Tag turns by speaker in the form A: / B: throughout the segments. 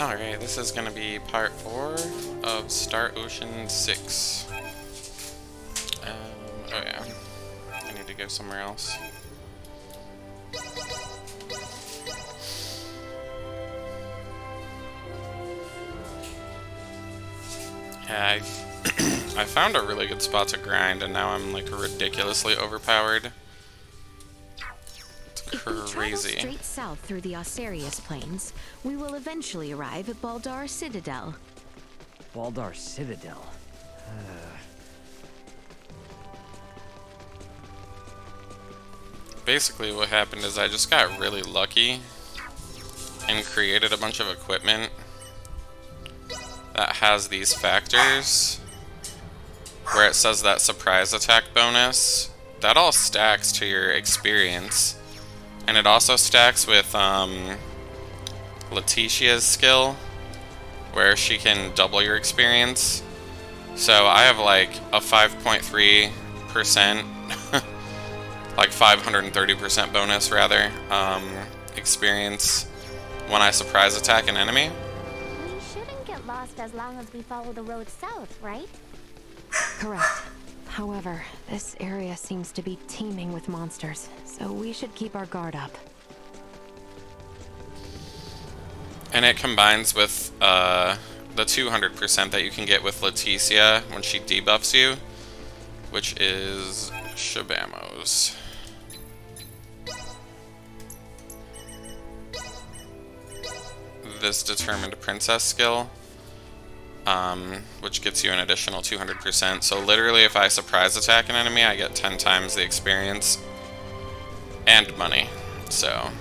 A: Alright, this is going to be part 4 of Star Ocean 6. Oh yeah, I need to go somewhere else. Yeah, I found a really good spot to grind, and now I'm like ridiculously overpowered. It's
B: If we travel
A: crazy.
B: straight south through the Osarius Plains, we will eventually arrive at Baldar Citadel.
C: Baldar Citadel.
A: Basically what happened is I just got really lucky and created a bunch of equipment that has these factors where it says that surprise attack bonus. That all stacks to your experience, and it also stacks with Letitia's skill where she can double your experience. So I have like a 5.3% like 530% bonus rather, experience when I surprise attack an enemy.
D: We shouldn't get lost as long as we follow the road south, right?
B: Correct. However, this area seems to be teeming with monsters, so we should keep our guard up.
A: And it combines with the 200% that you can get with Leticia when she debuffs you, which is Shabamos. This Determined Princess skill, which gets you an additional 200%. So literally if I surprise attack an enemy, I get 10 times the experience and money. So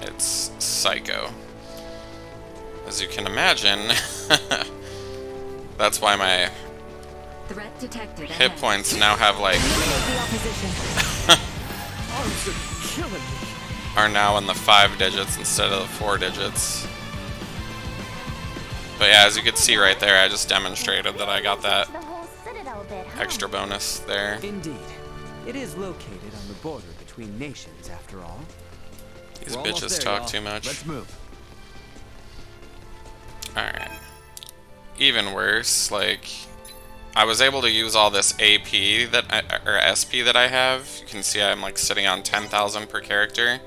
A: it's psycho. As you can imagine, that's why my
B: Threat detected.
A: hit points now have like are now in the 5 digits instead of the 4 digits. But yeah, as you can see right there, I just demonstrated that I got that
D: The whole citadel bit, huh?
A: extra bonus there.
C: Indeed. It is located on the border between nations, after all.
A: These
C: We're almost
A: bitches
C: there,
A: talk
C: y'all.
A: too much.
C: Let's move.
A: Alright. Even worse, like, I was able to use all this AP that or SP that I have. You can see I'm like sitting on 10,000 per character.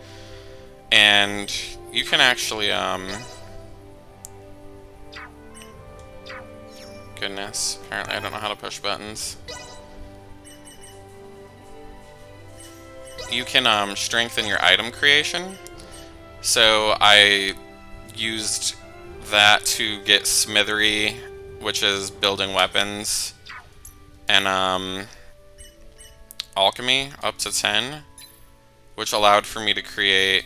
A: And you can actually, goodness, apparently I don't know how to push buttons. You can strengthen your item creation. So I used that to get Smithery, which is building weapons, and alchemy up to 10, which allowed for me to create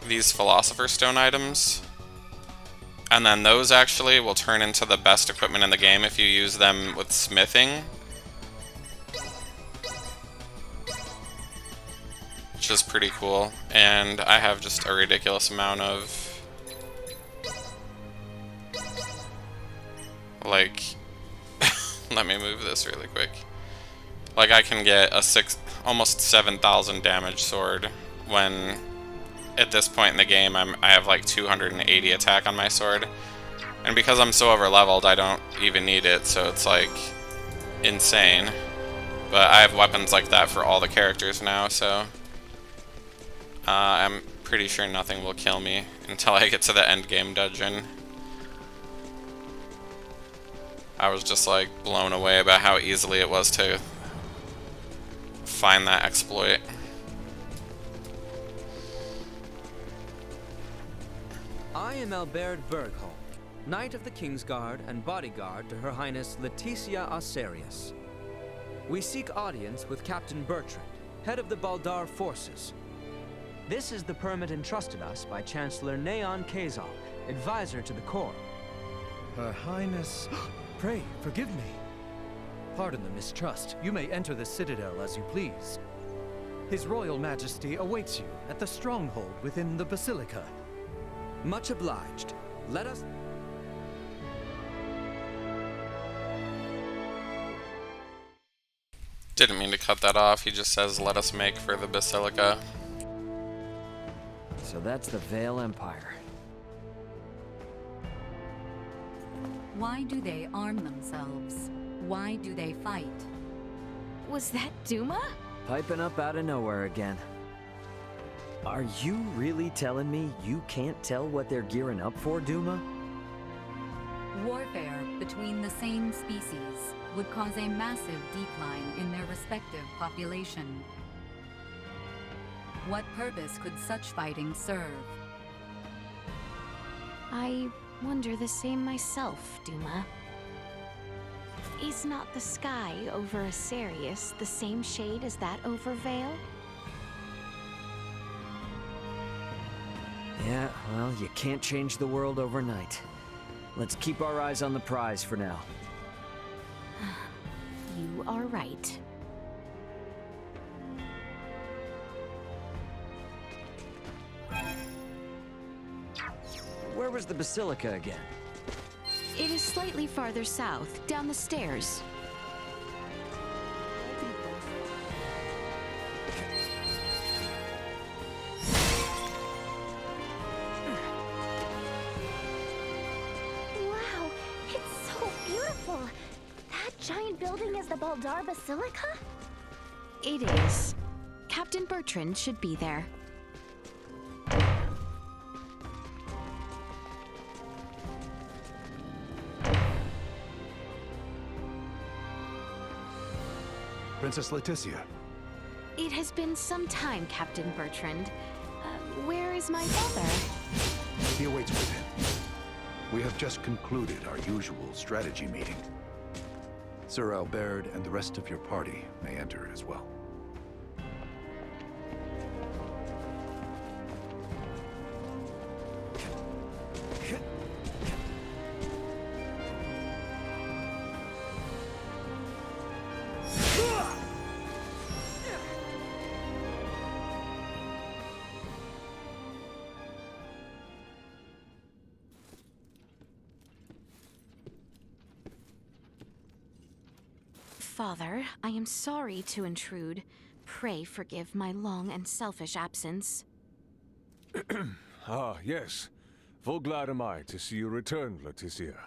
A: these Philosopher's Stone items. And then those actually will turn into the best equipment in the game if you use them with smithing, which is pretty cool. And I have just a ridiculous amount of, like, let me move this really quick. Like, I can get a almost 7,000 damage sword when, at this point in the game, I have like 280 attack on my sword. And because I'm so over leveled, I don't even need it, so it's like insane. But I have weapons like that for all the characters now, so I'm pretty sure nothing will kill me until I get to the end game dungeon. I was just like blown away about how easily it was to find that exploit.
E: I am Albert Bergholm, Knight of the King's Guard and bodyguard to Her Highness Leticia Osarius. We seek audience with Captain Bertrand, head of the Baldar forces. This is the permit entrusted us by Chancellor Neon Kazal, advisor to the Corps.
F: Her Highness... Pray, forgive me. Pardon the mistrust. You may enter the Citadel as you please. His Royal Majesty awaits you at the stronghold within the Basilica.
E: Much obliged. Let us...
A: Didn't mean to cut that off. He just says, let us make for the Basilica.
E: So that's the Vale Empire.
G: Why do they arm themselves? Why do they fight?
B: Was that Duma?
E: Piping up out of nowhere again.
H: Are you really telling me you can't tell what they're gearing up for, Duma?
G: Warfare between the same species would cause a massive decline in their respective population. What purpose could such fighting serve?
B: I wonder the same myself, Duma. Is not the sky over Asarius the same shade as that over Vale?
H: Yeah, well, you can't change the world overnight. Let's keep our eyes on the prize for now.
B: You are right.
H: Where was the Basilica again?
B: It is slightly farther south, down the stairs.
D: Wow, it's so beautiful. That giant building is the Baldar Basilica?
B: It is. Captain Bertrand should be there.
I: Princess Leticia.
B: It has been some time, Captain Bertrand. Where is my father?
I: He awaits within. We have just concluded our usual strategy meeting. Sir Albert and the rest of your party may enter as well.
B: Father, I am sorry to intrude. Pray forgive my long and selfish absence.
J: Ah, yes. Full glad am I to see you return, Leticia.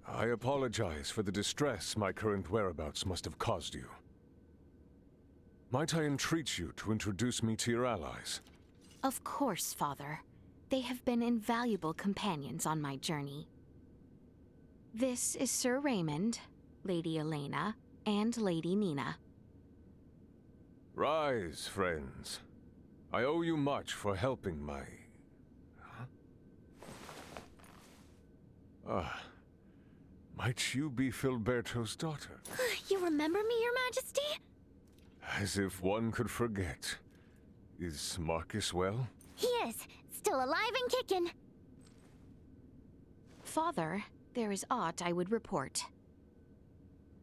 J: I apologize for the distress my current whereabouts must have caused you. Might I entreat you to introduce me to your allies?
B: Of course, Father. They have been invaluable companions on my journey. This is Sir Raymond, Lady Elena, and Lady Nina.
J: Rise, friends. I owe you much for helping my... might you be Filberto's daughter?
D: You remember me, Your Majesty?
J: As if one could forget. Is Marcus well?
D: He is. Still alive and kicking.
B: Father, there is aught I would report.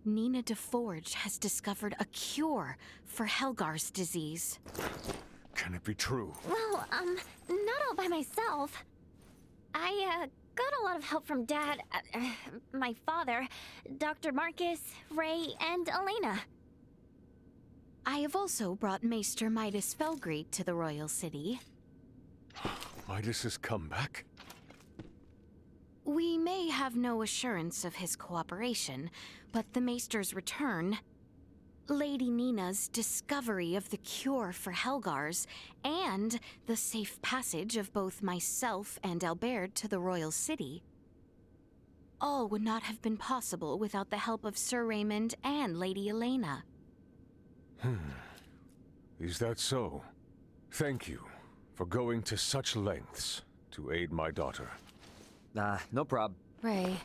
B: Nina DeForge has discovered a cure for Helgar's disease.
J: Can it be true?
D: Well, not all by myself. I, got a lot of help from Dad, my father, Dr. Marcus, Ray, and Elena.
B: I have also brought Maester Midas Felgreet to the royal city.
J: Midas has come back?
B: We may have no assurance of his cooperation, but the Maester's return, Lady Nina's discovery of the cure for Helgar's, and the safe passage of both myself and Albert to the royal city, all would not have been possible without the help of Sir Raymond and Lady Elena.
J: Is that so? Thank you for going to such lengths to aid my daughter.
H: No prob.
K: Ray.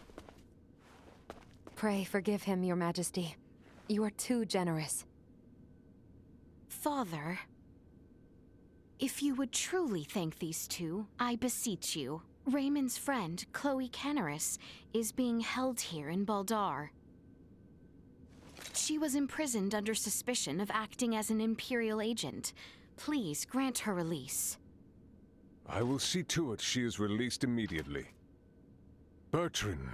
K: Pray forgive him, Your Majesty. You are too generous.
B: Father, if you would truly thank these two, I beseech you. Raymond's friend, Chloe Canaris, is being held here in Baldar. She was imprisoned under suspicion of acting as an Imperial agent. Please grant her release.
J: I will see to it she is released immediately. Bertrand,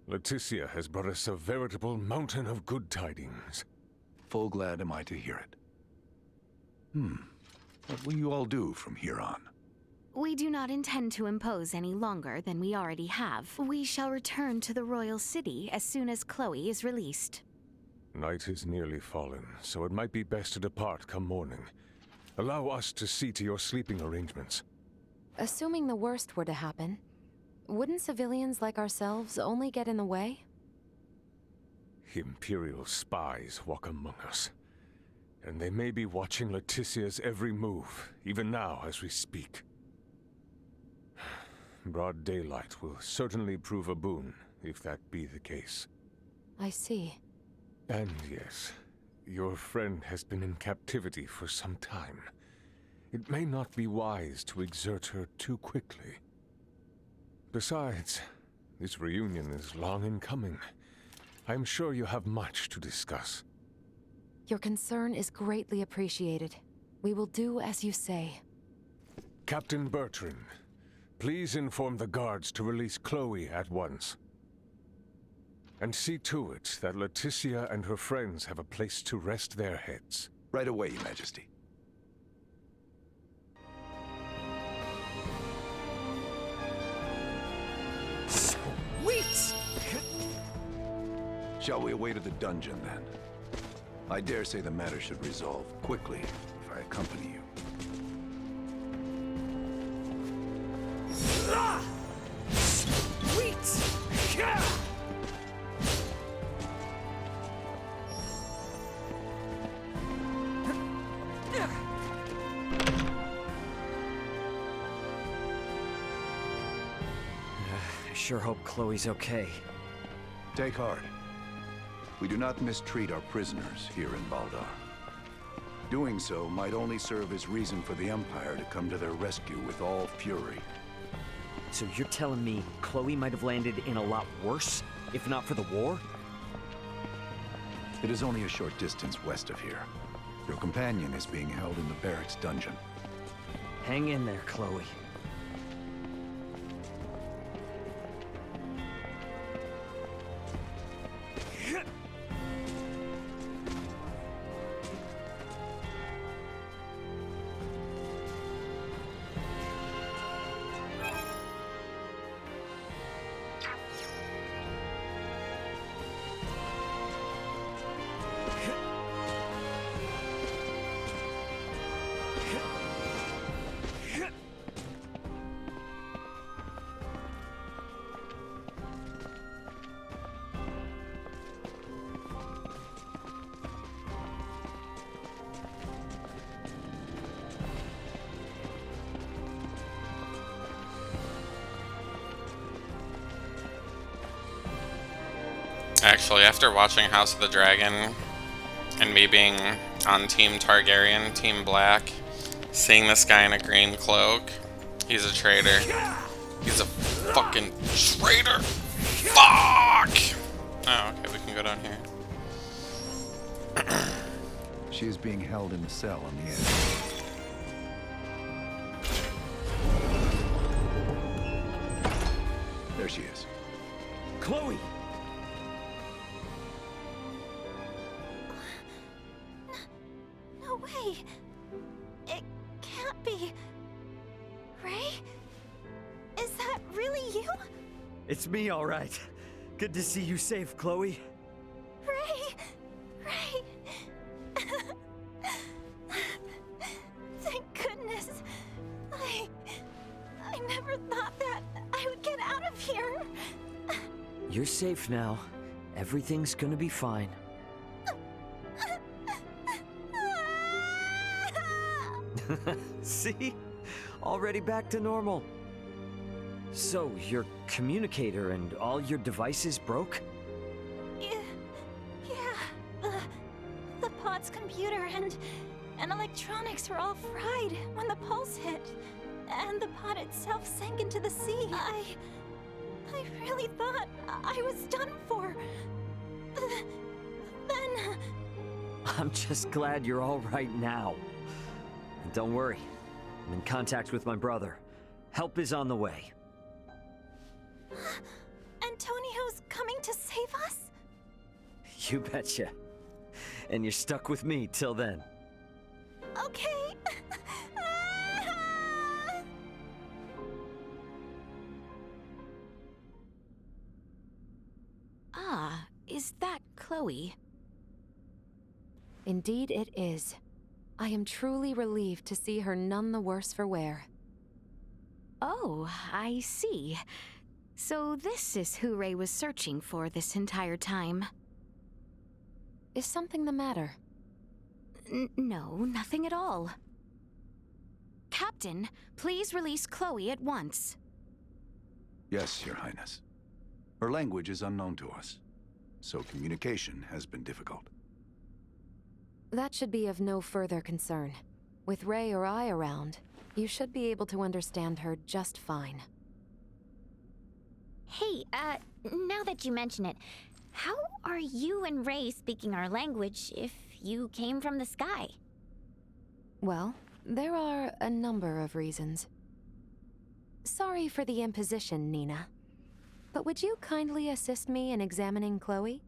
J: Leticia has brought us a veritable mountain of good tidings.
I: Full glad am I to hear it. What will you all do from here on?
B: We do not intend to impose any longer than we already have. We shall return to the royal city as soon as Chloe is released.
J: Night is nearly fallen, so it might be best to depart come morning. Allow us to see to your sleeping arrangements.
K: Assuming the worst were to happen, wouldn't civilians like ourselves only get in the way?
J: Imperial spies walk among us. And they may be watching Leticia's every move, even now as we speak. Broad daylight will certainly prove a boon, if that be the case.
K: I see.
J: And yes, your friend has been in captivity for some time. It may not be wise to exert her too quickly. Besides, this reunion is long in coming. I'm sure you have much to discuss.
K: Your concern is greatly appreciated. We will do as you say.
J: Captain Bertrand, please inform the guards to release Chloe at once. And see to it that Leticia and her friends have a place to rest their heads.
I: Right away, Your Majesty.
C: Sweet!
I: Shall we away to the dungeon, then? I dare say the matter should resolve quickly if I accompany you.
C: Sweet! Yeah!
H: I sure hope Chloe's okay.
I: Take heart. We do not mistreat our prisoners here in Baldar. Doing so might only serve as reason for the Empire to come to their rescue with all fury.
H: So you're telling me Chloe might have landed in a lot worse, if not for the war?
I: It is only a short distance west of here. Your companion is being held in the barracks dungeon.
H: Hang in there, Chloe.
A: Actually, after watching House of the Dragon, and me being on Team Targaryen, Team Black, seeing this guy in a green cloak, he's a traitor. He's a fucking traitor! Fuck! Oh, okay, we can go down here.
I: She is being held in a cell on the edge. There she is.
H: Chloe!
D: No way! It can't be. Ray? Is that really you?
H: It's me, all right. Good to see you safe, Chloe.
D: Ray! Ray! Thank goodness. I never thought that I would get out of here.
H: You're safe now. Everything's gonna be fine. See? Already back to normal. So, your communicator and all your devices broke?
D: Yeah. The pod's computer and electronics were all fried when the pulse hit. And the pod itself sank into the sea. I really thought I was done for. Then...
H: I'm just glad you're all right now. And don't worry, I'm in contact with my brother. Help is on the way.
D: Antonio's coming to save us?
H: You betcha. And you're stuck with me till then.
D: Okay.
B: Chloe.
K: Indeed it is. I am truly relieved to see her none the worse for wear.
B: Oh, I see. So this is who Ray was searching for this entire time.
K: Is something the matter?
B: No, nothing at all. Captain, please release Chloe at once.
I: Yes, Your Highness. Her language is unknown to us, so communication has been difficult.
K: That should be of no further concern. With Ray or I around, you should be able to understand her just fine.
D: Hey, now that you mention it, how are you and Ray speaking our language if you came from the sky?
K: Well, there are a number of reasons. Sorry for the imposition, Nina. But would you kindly assist me in examining Chloe?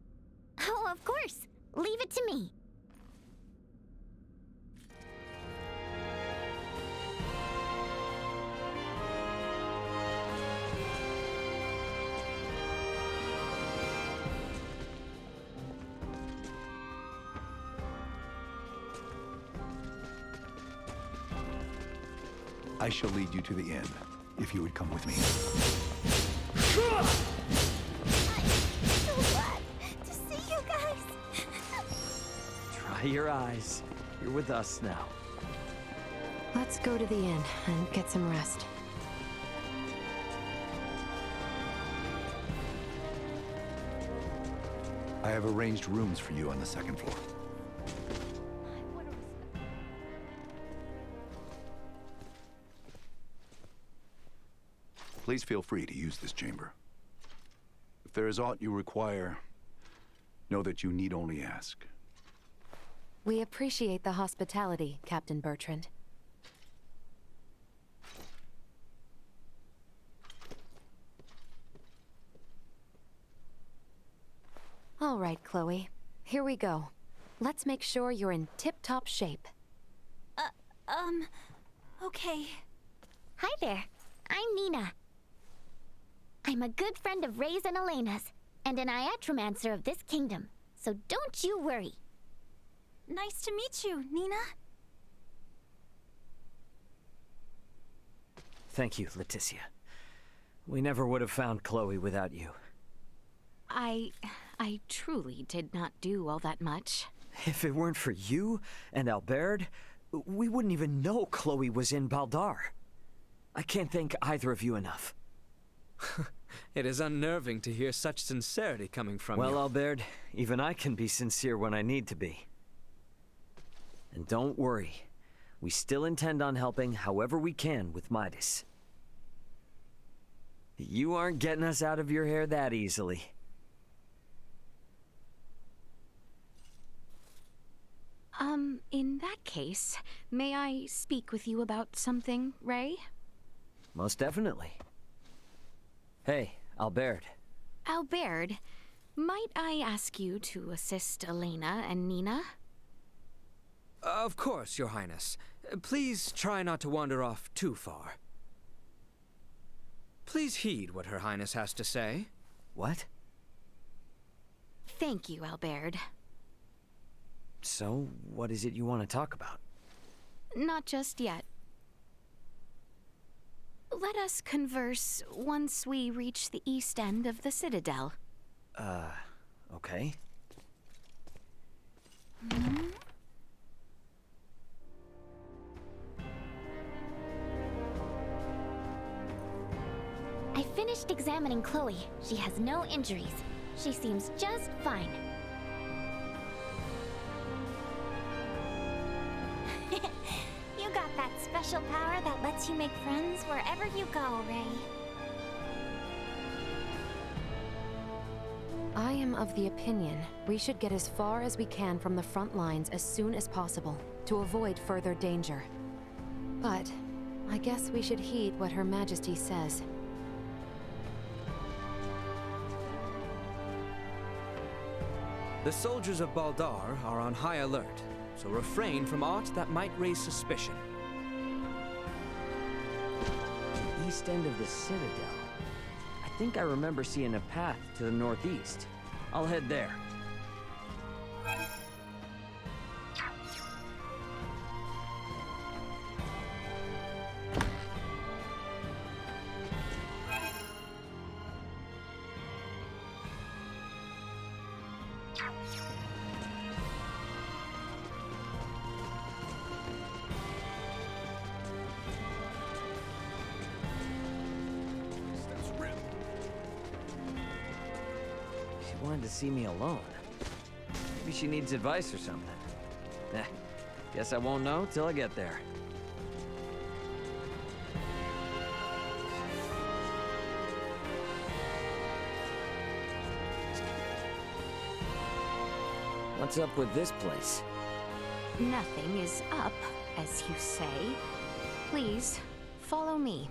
D: Oh, of course. Leave it to me.
I: I shall lead you to the inn, if you would come with me.
D: I'm so glad to see you guys.
H: Dry your eyes. You're with us now.
K: Let's go to the inn and get some rest.
I: I have arranged rooms for you on the second floor. Please feel free to use this chamber. If there is aught you require, know that you need only ask.
K: We appreciate the hospitality, Captain Bertrand. All right, Chloe. Here we go. Let's make sure you're in tip-top shape.
D: Okay. Hi there. I'm Nina. I'm a good friend of Ray's and Elena's, and an iatromancer of this kingdom, so don't you worry. Nice to meet you, Nina.
H: Thank you, Leticia. We never would have found Chloe without you.
B: I truly did not do all that much.
H: If it weren't for you and Albert, we wouldn't even know Chloe was in Baldar. I can't thank either of you enough.
E: It is unnerving to hear such sincerity coming from you.
H: Well, Albert, even I can be sincere when I need to be. And don't worry, we still intend on helping however we can with Midas. You aren't getting us out of your hair that easily.
B: In that case, may I speak with you about something, Ray?
H: Most definitely. Hey, Albert.
B: Albert, might I ask you to assist Elena and Nina?
E: Of course, Your Highness. Please try not to wander off too far. Please heed what Her Highness has to say.
H: What?
B: Thank you, Albert.
H: So, what is it you want to talk about?
B: Not just yet. Let us converse once we reach the east end of the Citadel.
H: Okay.
D: I finished examining Chloe. She has no injuries. She seems just fine. You got that special power that lets you make friends wherever you go, Ray.
K: I am of the opinion we should get as far as we can from the front lines as soon as possible to avoid further danger. But I guess we should heed what Her Majesty says.
E: The soldiers of Baldar are on high alert, so refrain from aught that might raise suspicion.
H: The east end of the Citadel. I think I remember seeing a path to the northeast. I'll head there. wanted to see me alone. Maybe she needs advice or something. Guess I won't know till I get there. What's up with this place?
B: Nothing is up, as you say. Please, follow me.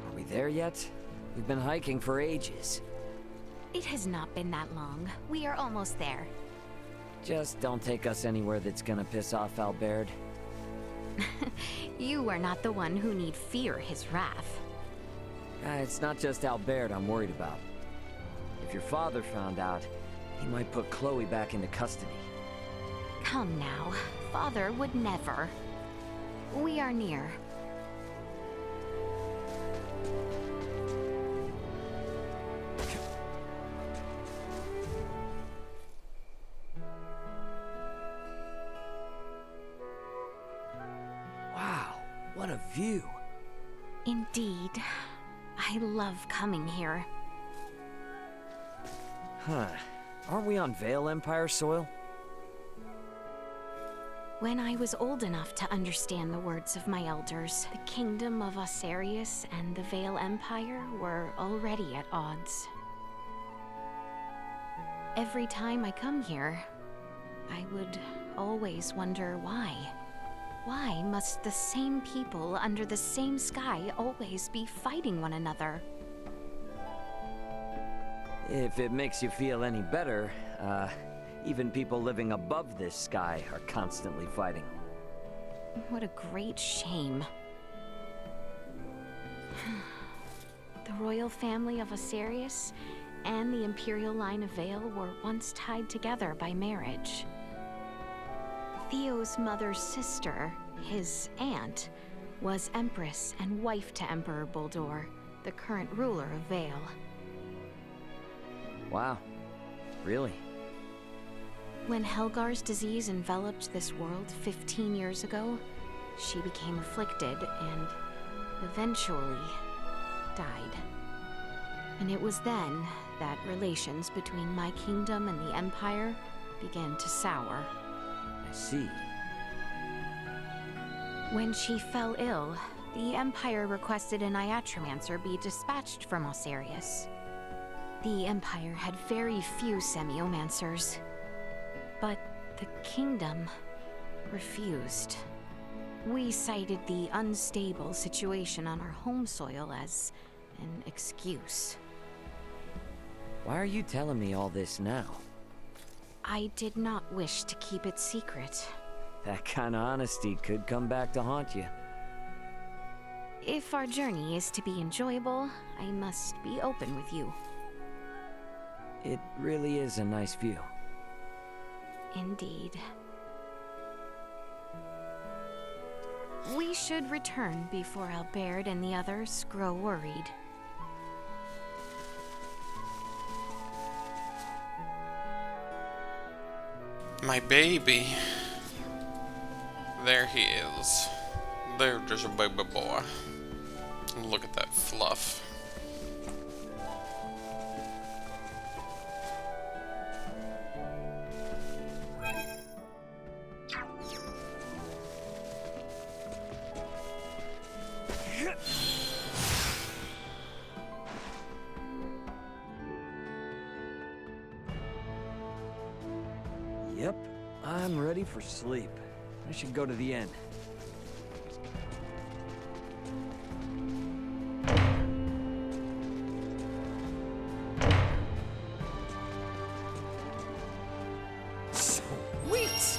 H: Are we there yet? We've been hiking for ages.
B: It has not been that long. We are almost there.
H: Just don't take us anywhere that's gonna piss off Albert.
B: You are not the one who need fear his wrath.
H: It's not just Albert I'm worried about. If your father found out, he might put Chloe back into custody.
B: Come now. Father would never. We are near.
H: Wow, what a view.
B: Indeed. I love coming here.
H: Huh. Aren't we on Vale Empire soil?
B: When I was old enough to understand the words of my elders, the kingdom of Osarius and the Vale Empire were already at odds. Every time I come here, I would always wonder why. Why must the same people under the same sky always be fighting one another?
H: If it makes you feel any better, even people living above this sky are constantly fighting.
B: What a great shame. The royal family of Osarius and the imperial line of Vale were once tied together by marriage. Theo's mother's sister, his aunt, was Empress and wife to Emperor Boldor, the current ruler of Vale.
H: Wow. Really?
B: When Helgar's disease enveloped this world 15 years ago, she became afflicted and eventually died. And it was then that relations between my kingdom and the Empire began to sour.
H: I see.
B: When she fell ill, the Empire requested an Iatromancer be dispatched from Osarius. The Empire had very few semiomancers, but the kingdom refused. We cited the unstable situation on our home soil as an excuse.
H: Why are you telling me all this now?
B: I did not wish to keep it secret.
H: That kind of honesty could come back to haunt you.
B: If our journey is to be enjoyable, I must be open with you.
H: It really is a nice view.
B: Indeed. We should return before Albert and the others grow worried.
A: My baby. There he is. There's a baby boy. Look at that fluff.
H: Yep, I'm ready for sleep. I should go to the inn. Sweet!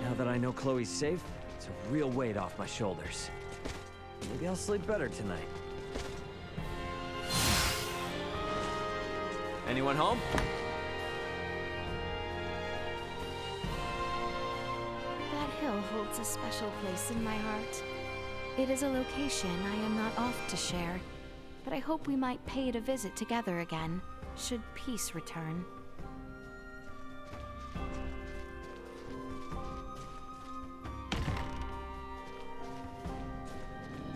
H: Now that I know Chloe's safe, it's a real weight off my shoulders. Maybe I'll sleep better tonight. Anyone home?
B: That hill holds a special place in my heart. It is a location I am not oft to share, but I hope we might pay it a visit together again, should peace return.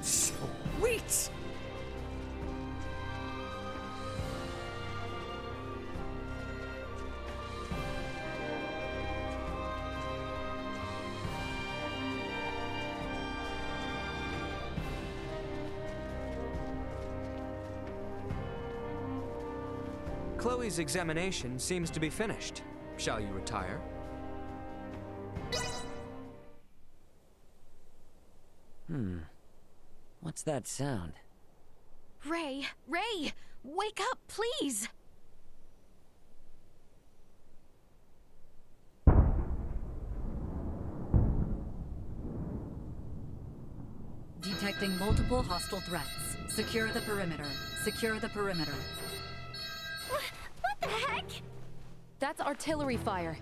H: Sweet!
E: Chloe's examination seems to be finished. Shall you retire?
H: What's that sound?
B: Ray! Ray! Wake up, please!
G: Detecting multiple hostile threats. Secure the perimeter. Secure the perimeter.
D: What the heck?
K: That's artillery fire.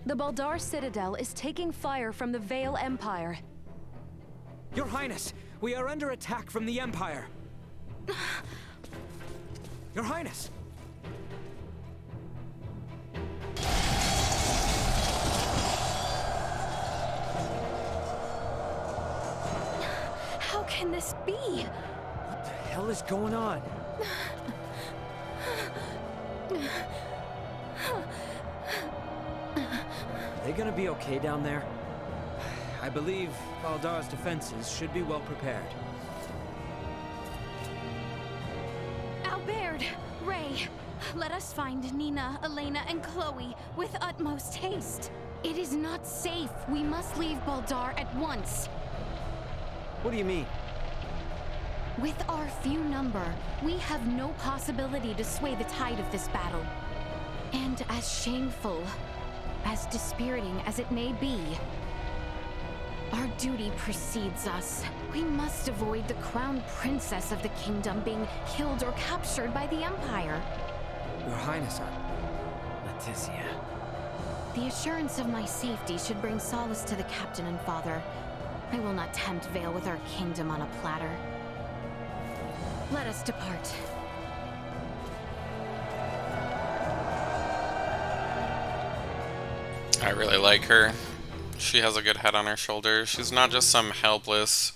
K: The Baldar Citadel is taking fire from the Vale Empire.
E: Your Highness, we are under attack from the Empire. Your Highness!
B: How can this be?
H: What the hell is going on? Are they gonna be okay down there?
E: I believe Baldar's defenses should be well prepared.
B: Albert! Ray! Let us find Nina, Elena, and Chloe with utmost haste. It is not safe. We must leave Baldar at once.
H: What do you mean?
B: With our few number, we have no possibility to sway the tide of this battle. And as shameful, as dispiriting as it may be, our duty precedes us. We must avoid the crown princess of the kingdom being killed or captured by the Empire.
E: Your Highness,
H: Leticia.
B: The assurance of my safety should bring solace to the captain and father. I will not tempt Vale with our kingdom on a platter. Let us depart.
A: I really like her. She has a good head on her shoulders. She's not just some helpless,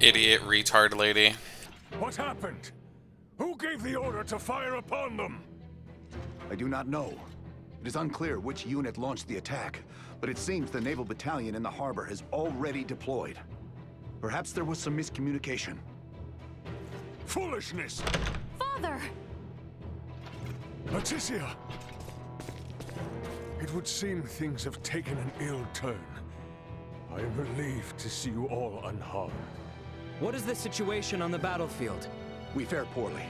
A: idiot, retard lady.
J: What happened? Who gave the order to fire upon them?
I: I do not know. It is unclear which unit launched the attack, but it seems the naval battalion in the harbor has already deployed. Perhaps there was some miscommunication.
J: Foolishness!
B: Father!
J: Leticia! It would seem things have taken an ill turn. I am relieved to see you all unharmed.
E: what is the situation on the battlefield?
I: We fare poorly,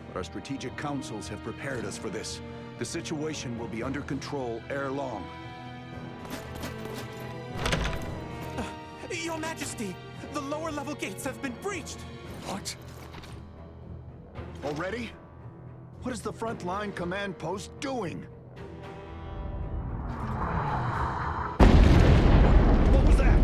I: but our strategic councils have prepared us for this. The situation will be under control ere long.
C: Your Majesty, the lower level gates have been breached.
J: What?
I: Already? What is the frontline command post doing? What was that?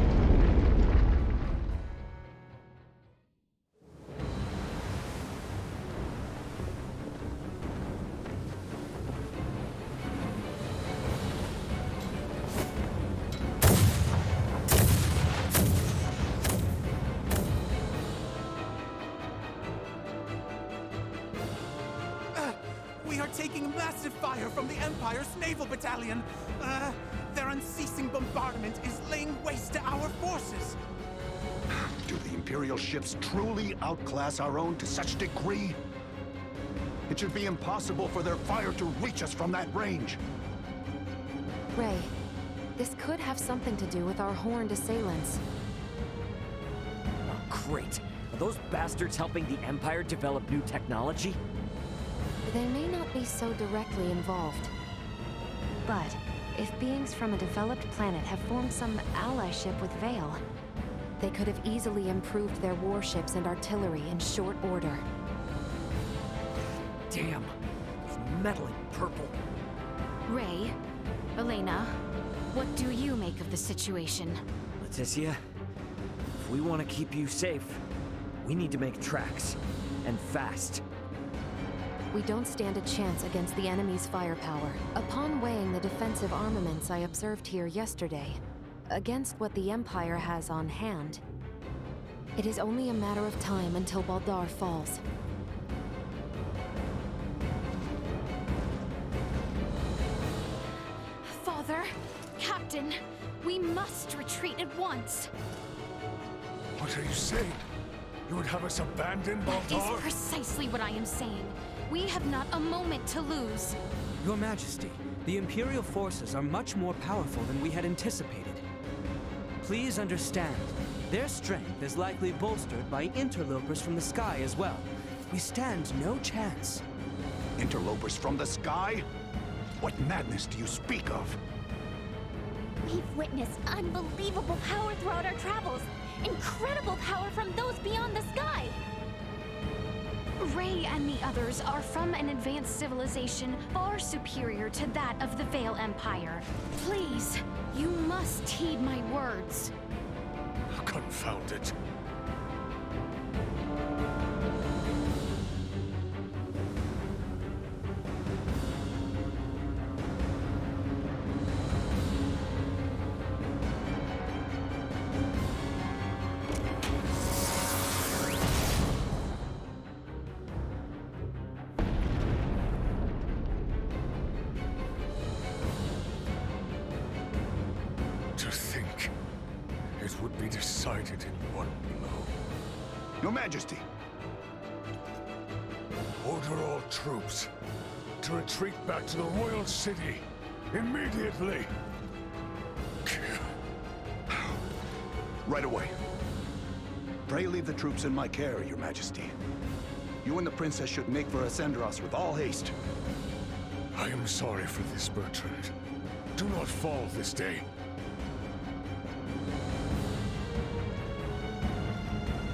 C: We are taking massive fire from the Empire's naval battalion. Their unceasing bombardment is laying waste to our forces.
I: Do the Imperial ships truly outclass our own to such degree? It should be impossible for their fire to reach us from that range.
K: Ray, this could have something to do with our horned assailants.
H: Oh, great. Are those bastards helping the Empire develop new technology?
K: They may not be so directly involved. But if beings from a developed planet have formed some allyship with Vale, they could have easily improved their warships and artillery in short order.
H: Damn. It's meddling purple.
B: Ray, Elena, what do you make of the situation?
H: Leticia, if we want to keep you safe, we need to make tracks. And fast.
K: We don't stand a chance against the enemy's firepower. Upon weighing the defensive armaments I observed here yesterday, against what the Empire has on hand, it is only a matter of time until Baldar falls.
B: Father, Captain, we must retreat at once.
J: What are you saying? You would have us abandon
B: That
J: Baldar?
B: is precisely what I am saying. We have not a moment to lose.
E: Your Majesty, the Imperial forces are much more powerful than we had anticipated. Please understand, their strength is likely bolstered by interlopers from the sky as well. We stand no chance.
I: Interlopers from the sky? What madness do you speak of?
D: We've witnessed unbelievable power throughout our travels. Incredible power from those beyond the sky.
B: Ray and the others are from an advanced civilization far superior to that of the Vale Empire. Please, you must heed my words.
J: Confound it. To think it would be decided in one blow.
I: Your Majesty!
J: Order all troops to retreat back to the royal city immediately.
I: Right away. Pray leave the troops in my care, Your Majesty. You and the Princess should make for Ascendros with all haste.
J: I am sorry for this, Bertrand. Do not fall this day.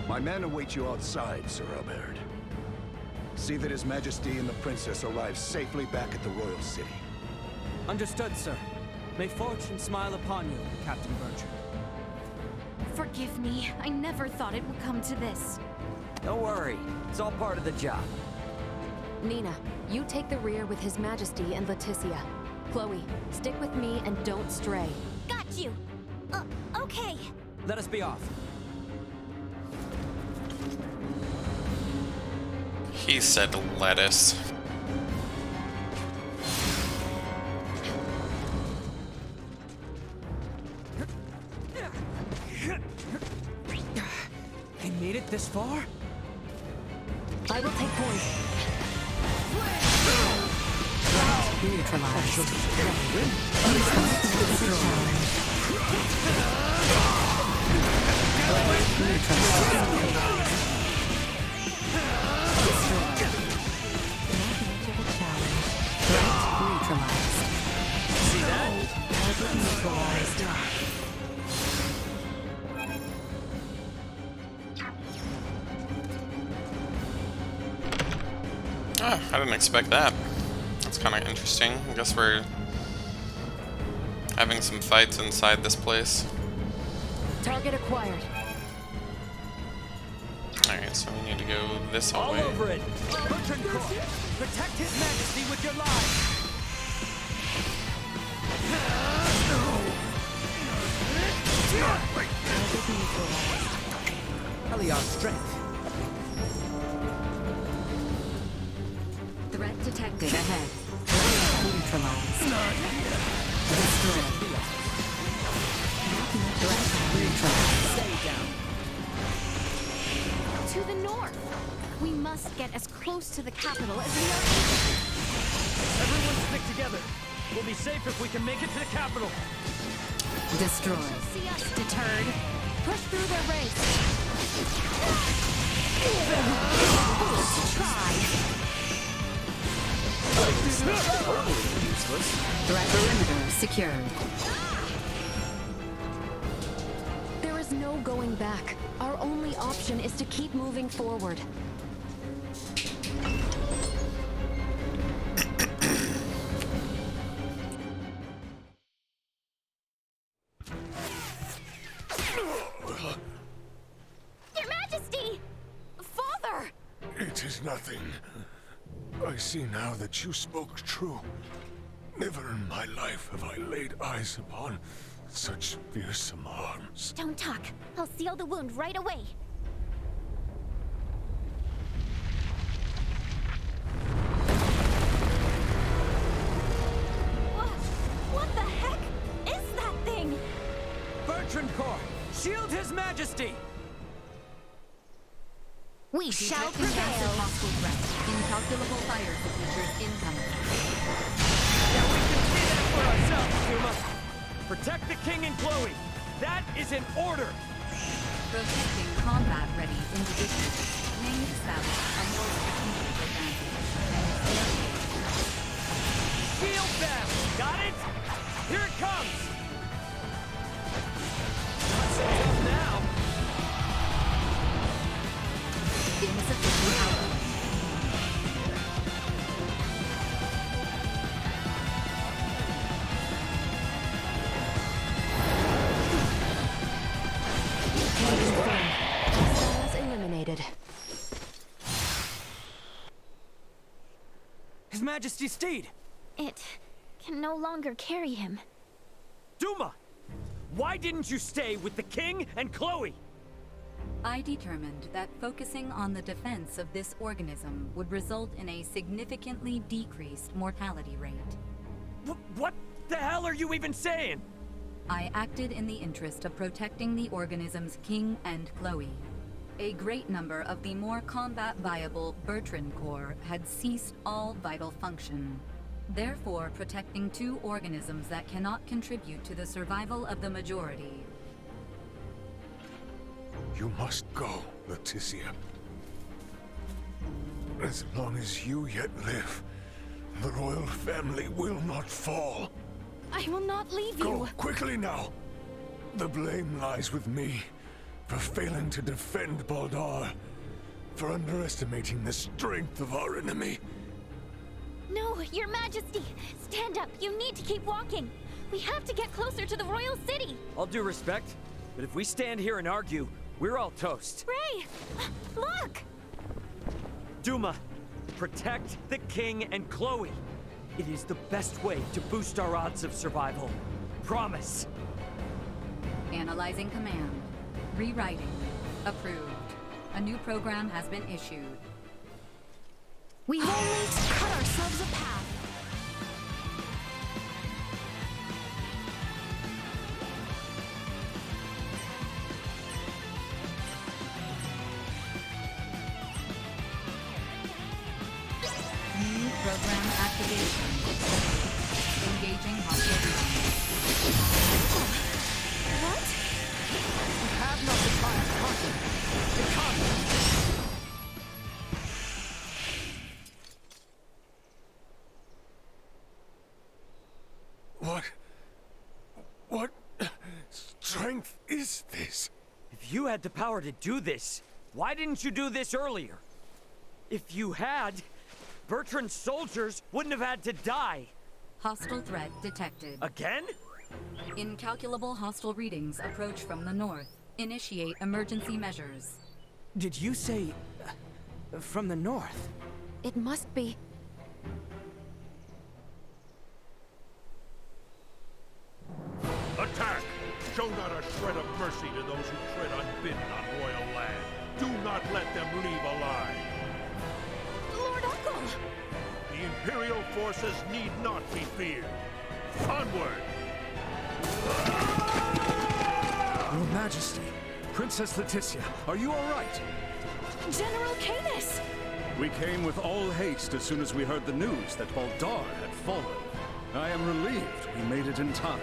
I: My men await you outside, Sir Albert. See that His Majesty and the Princess arrive safely back at the royal city.
E: Understood, sir. May fortune smile upon you, Captain Bertrand.
B: Forgive me, I never thought it would come to this.
H: Don't worry. It's all part of the job.
K: Nina, you take the rear with His Majesty and Leticia. Chloe, stick with me and don't stray.
D: Got you. Okay.
E: Let us be off.
A: He said lettuce.
E: They made it this far?
K: I will take point. Neutralized.
H: See that?
A: Oh, I didn't expect that. That's kind of interesting. I guess we're having some fights inside this place.
K: Target acquired.
A: Alright, so we need to go this
E: All
A: way.
E: over it! Bertrand Court, protect His Majesty with your lives! Eliar's strength.
G: Threat detected ahead. Neutralized. Destroyed. Threat neutralized.
E: Stay down.
B: To the north! We must get as close to the capital as we are able.
F: Everyone stick together. We'll be safe if we can make it to the capital.
G: Destroyed.
B: See us deterred. Push through their ranks. Foolish to try.
F: useless.
G: Threat perimeter secured.
K: There is no going back. Our only option is to keep moving forward.
D: Your Majesty! Father!
J: It is nothing. I see now that you spoke true. Never in my life have I laid eyes upon such fearsome arms.
D: Don't talk. I'll seal the wound right away. What the heck is that thing?
E: Bertrand Corps, shield His Majesty!
B: We shall
G: Detecting massive
B: prevail.
G: hostile threat. Incalculable fire signatures incoming.
E: Now we can see that for ourselves, Duma. Protect the King and Chloe. That is an order.
G: Protecting combat-ready individuals may establish a more strategic advantage.
E: Shield them! Got it? Here it comes! Not so tough now.
G: Insufficient output.
K: Hostiles eliminated.
E: His Majesty's steed!
D: It can no longer carry him.
E: Duma! Why didn't you stay with the King and Chloe?
G: I determined that focusing on the defense of this organism would result in a significantly decreased mortality rate.
E: What the hell are you even saying?
G: I acted in the interest of protecting the organism's King and Chloe. A great number of the more combat-viable Bertrand Corps had ceased all vital function. Therefore, protecting two organisms that cannot contribute to the survival of the majority.
J: You must go, Leticia. As long as you yet live, the royal family will not fall.
D: I will not leave you.
J: Go quickly now. The blame lies with me for failing to defend Baldar, for underestimating the strength of our enemy.
D: No, Your Majesty! Stand up! You need to keep walking! We have to get closer to the royal city!
E: All due respect, but if we stand here and argue, we're all toast.
D: Ray! Look!
E: Duma, protect the King and Chloe. It is the best way to boost our odds of survival. Promise.
G: Analyzing command. Rewriting. Approved. A new program has been issued.
B: We've only to cut ourselves a path.
G: New program activation. Engaging hostile regions.
D: What?
E: We have not the time to contemplate. It comes.
J: What strength is this?
E: If you had the power to do this, why didn't you do this earlier? If you had, Bertrand's soldiers wouldn't have had to die.
G: Hostile threat detected.
E: Again?
G: Incalculable hostile readings approach from the north. Initiate emergency measures.
E: Did you say... from the north?
K: It must be...
L: Attack! Show not a shred of mercy to those who tread unbidden on royal land. Do not let them leave alive.
D: Lord Uncle!
L: The Imperial forces need not be feared. Onward!
F: Your Majesty, Princess Leticia, are you all right?
D: General Canis!
M: We came with all haste as soon as we heard the news that Baldar had fallen. I am relieved we made it in time.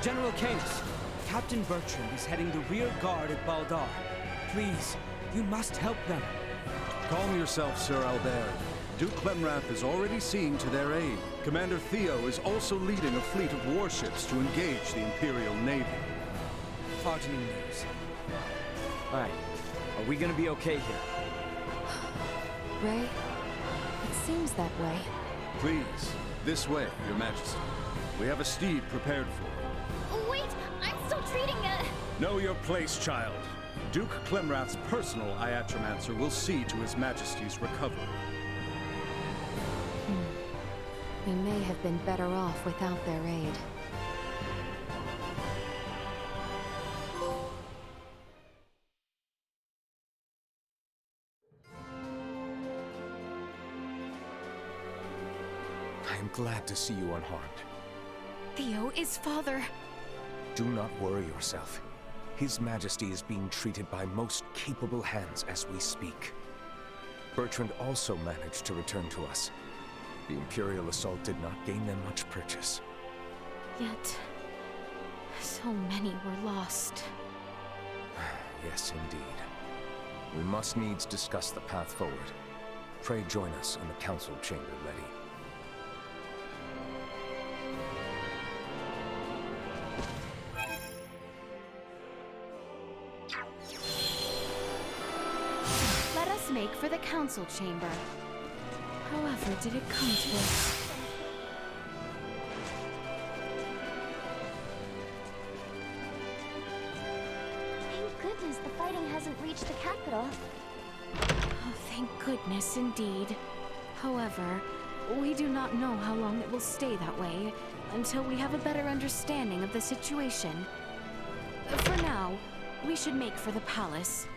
E: General Canis, Captain Bertrand is heading the rear guard at Baldar. Please, you must help them.
M: Calm yourself, Sir Albert. Duke Clemrath is already seeing to their aid. Commander Theo is also leading a fleet of warships to engage the Imperial Navy.
E: Heartening news.
H: Alright, are we gonna be okay here?
K: Ray, it seems that way.
M: Please, this way, Your Majesty. We have a steed prepared for you.
D: Wait, I'm still treating it.
M: Know your place, child. Duke Clemrath's personal Iatromancer will see to His Majesty's recovery.
K: We may have been better off without their aid.
N: I am glad to see you unharmed.
B: Theo is father.
N: Do not worry yourself. His Majesty is being treated by most capable hands as we speak. Bertrand also managed to return to us. The Imperial assault did not gain them much purchase.
B: Yet, so many were lost.
N: Yes, indeed. We must needs discuss the path forward. Pray join us in the council chamber, Letty.
B: Let us make for the council chamber. However, did it come to this?
D: Thank goodness the fighting hasn't reached the capital.
B: Oh, thank goodness, indeed. However, we do not know how long it will stay that way until we have a better understanding of the situation. For now, we should make for the palace.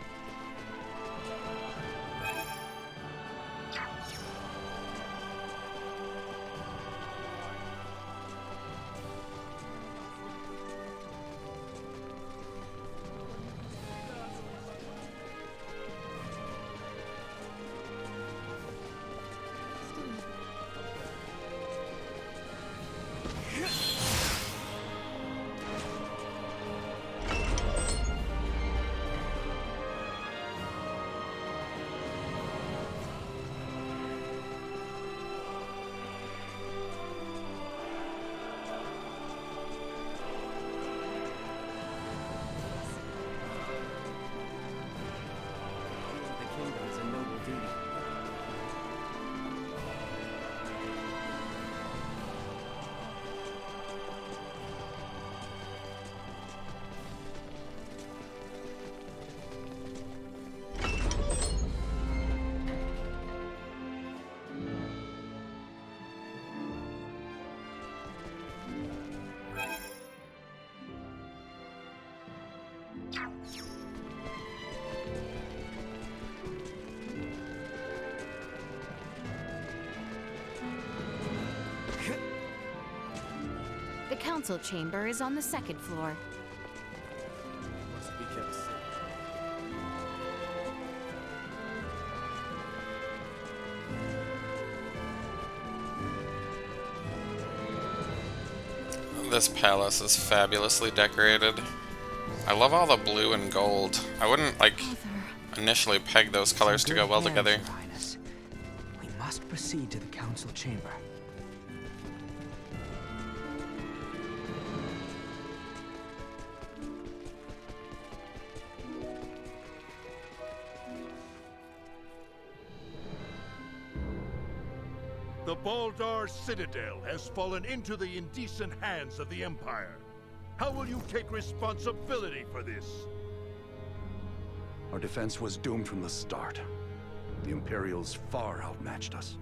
B: The council chamber is on the second floor.
F: Must be kept safe.
A: This palace is fabulously decorated. I love all the blue and gold. I wouldn't, like, initially peg those colors to go well together.
O: Your Highness. We must proceed to the council chamber.
L: The Baldar Citadel has fallen into the indecent hands of the Empire. How will you take responsibility for this?
I: Our defense was doomed from the start. The Imperials far outmatched us.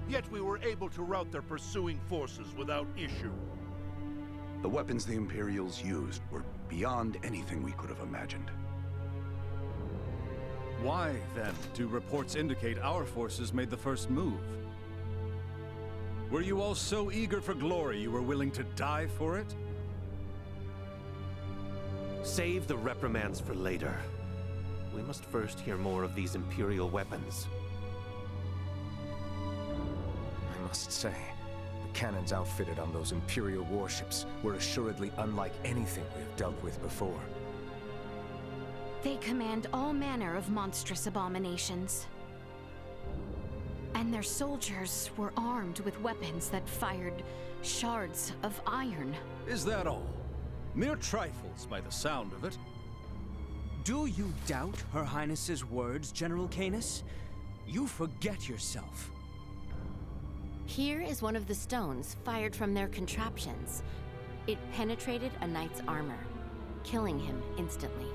L: Yet we were able to rout their pursuing forces without issue.
I: The weapons the Imperials used were beyond anything we could have imagined.
M: Why, then, do reports indicate our forces made the first move? Were you all so eager for glory you were willing to die for it?
P: Save the reprimands for later. We must first hear more of these Imperial weapons.
N: I must say, the cannons outfitted on those Imperial warships were assuredly unlike anything we have dealt with before.
B: They command all manner of monstrous abominations. And their soldiers were armed with weapons that fired shards of iron.
M: Is that all? Mere trifles by the sound of it.
O: Do you doubt Her Highness's words, General Canis? You forget yourself.
Q: Here is one of the stones fired from their contraptions. It penetrated a knight's armor, killing him instantly.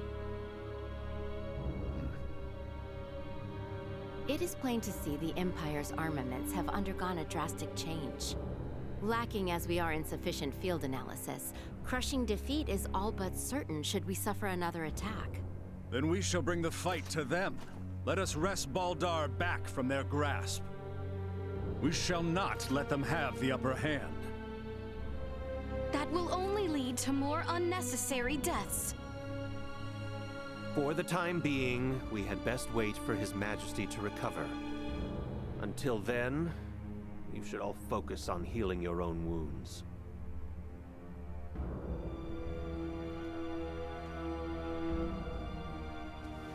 Q: It is plain to see the Empire's armaments have undergone a drastic change. Lacking as we are in sufficient field analysis, crushing defeat is all but certain should we suffer another attack.
M: Then we shall bring the fight to them. Let us wrest Baldar back from their grasp. We shall not let them have the upper hand.
B: That will only lead to more unnecessary deaths.
P: For the time being, we had best wait for His Majesty to recover. Until then, you should all focus on healing your own wounds.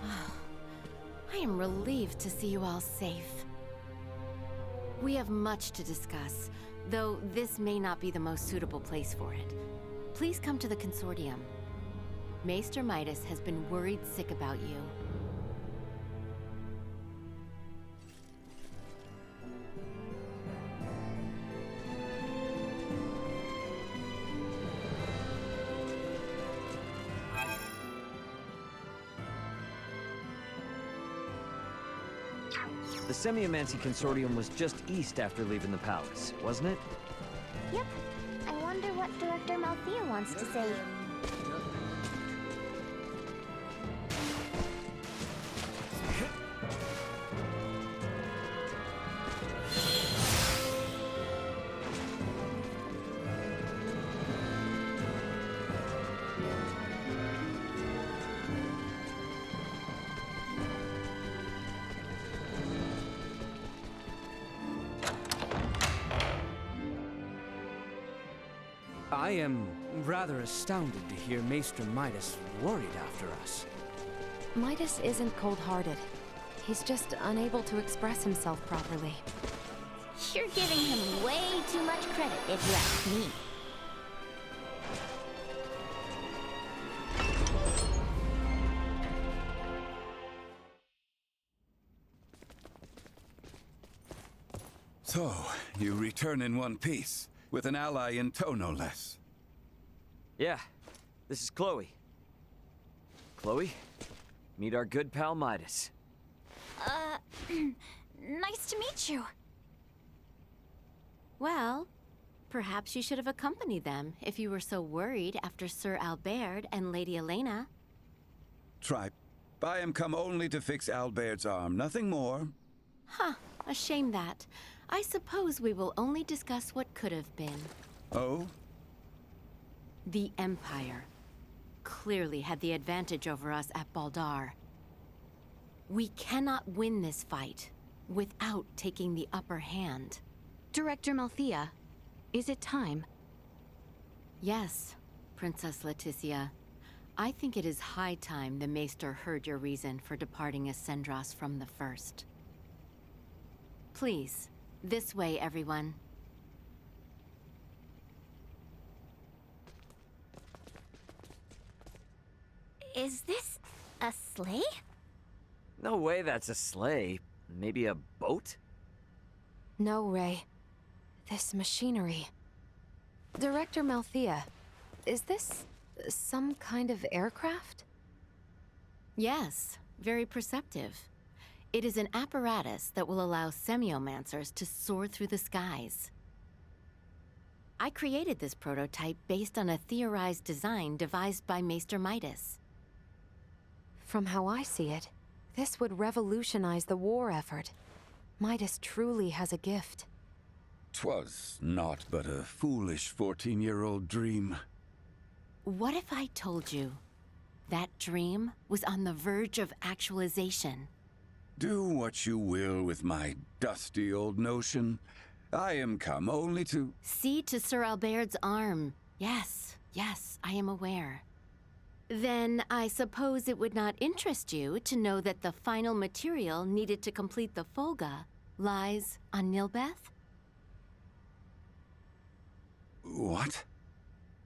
Q: I am relieved to see you all safe. We have much to discuss, though this may not be the most suitable place for it. Please come to the Consortium. Maester Midas has been worried sick about you.
H: The Semiomancy Consortium was just east after leaving the palace, wasn't it?
R: Yep. I wonder what Director Malthea wants to say.
O: I am rather astounded to hear Maester Midas worried after us.
K: Midas isn't cold-hearted. He's just unable to express himself properly.
R: You're giving him way too much credit, if you ask me.
S: So, you return in one piece, with an ally in tow, no less.
H: Yeah, this is Chloe. Chloe, meet our good pal Midas.
D: Nice to meet you.
Q: Well, perhaps you should have accompanied them if you were so worried after Sir Albert and Lady Elena.
S: Tripe, I am come only to fix Albert's arm, nothing more.
Q: Huh, a shame that. I suppose we will only discuss what could have been.
S: Oh?
Q: The Empire clearly had the advantage over us at Baldar. We cannot win this fight without taking the upper hand.
B: Director Malthea, is it time?
Q: Yes, Princess Leticia. I think it is high time the Maester heard your reason for departing Ascendros from the first. Please, this way, everyone.
R: Is this a sleigh?
H: No way that's a sleigh. Maybe a boat?
K: No, Ray. This machinery. Director Malthea, is this some kind of aircraft?
Q: Yes, very perceptive. It is an apparatus that will allow semiomancers to soar through the skies. I created this prototype based on a theorized design devised by Maester Midas.
K: From how I see it, this would revolutionize the war effort. Midas truly has a gift.
S: 'Twas naught but a foolish 14-year-old dream.
Q: What if I told you that dream was on the verge of actualization?
S: Do what you will with my dusty old notion. I am come only to...
Q: See to Sir Albert's arm. Yes, I am aware. Then I suppose it would not interest you to know that the final material needed to complete the Folga lies on Nilbeth?
S: What?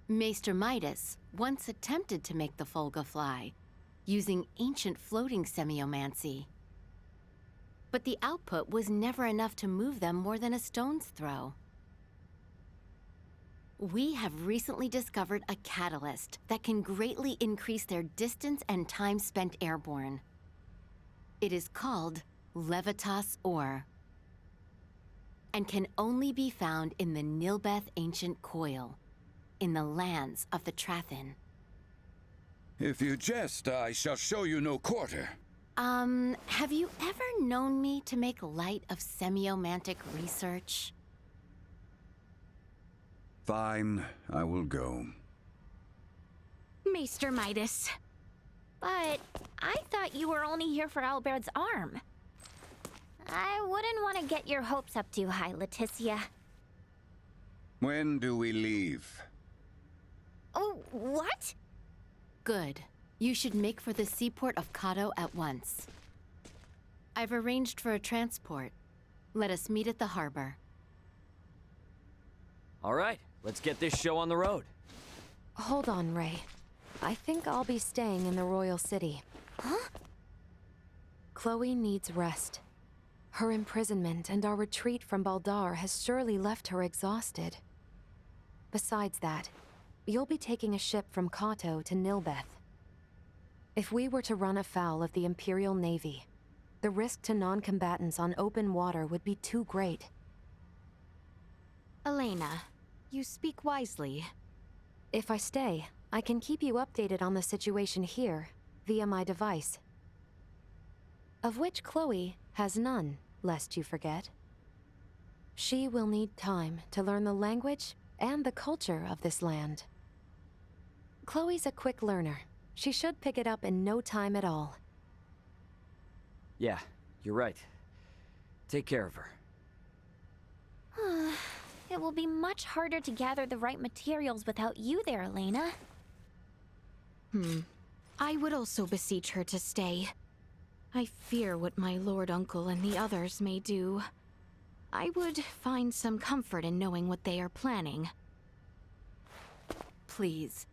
Q: Maester Midas once attempted to make the Folga fly, using ancient floating semiomancy. But the output was never enough to move them more than a stone's throw. We have recently discovered a catalyst that can greatly increase their distance and time spent airborne. It is called Levitas Ore, and can only be found in the Nilbeth Ancient Coil, in the lands of the Trathin.
S: If you jest, I shall show you no quarter.
Q: Have you ever known me to make light of semiomantic research?
S: Fine, I will go.
R: Maester Midas. But I thought you were only here for Albert's arm. I wouldn't want to get your hopes up too high, Leticia.
S: When do we leave?
R: Oh, what?
Q: Good. You should make for the seaport of Kato at once. I've arranged for a transport. Let us meet at the harbor.
H: All right, let's get this show on the road.
K: Hold on, Ray. I think I'll be staying in the Royal City.
R: Huh?
K: Chloe needs rest. Her imprisonment and our retreat from Baldar has surely left her exhausted. Besides that, you'll be taking a ship from Kato to Nilbeth. If we were to run afoul of the Imperial Navy, the risk to non-combatants on open water would be too great.
B: Elena, you speak wisely.
K: If I stay, I can keep you updated on the situation here, via my device. Of which Chloe has none, lest you forget. She will need time to learn the language and the culture of this land. Chloe's a quick learner. She should pick it up in no time at all.
H: Yeah, you're right. Take care of her.
R: It will be much harder to gather the right materials without you there, Elena.
B: I would also beseech her to stay. I fear what my lord uncle and the others may do. I would find some comfort in knowing what they are planning.
Q: Please,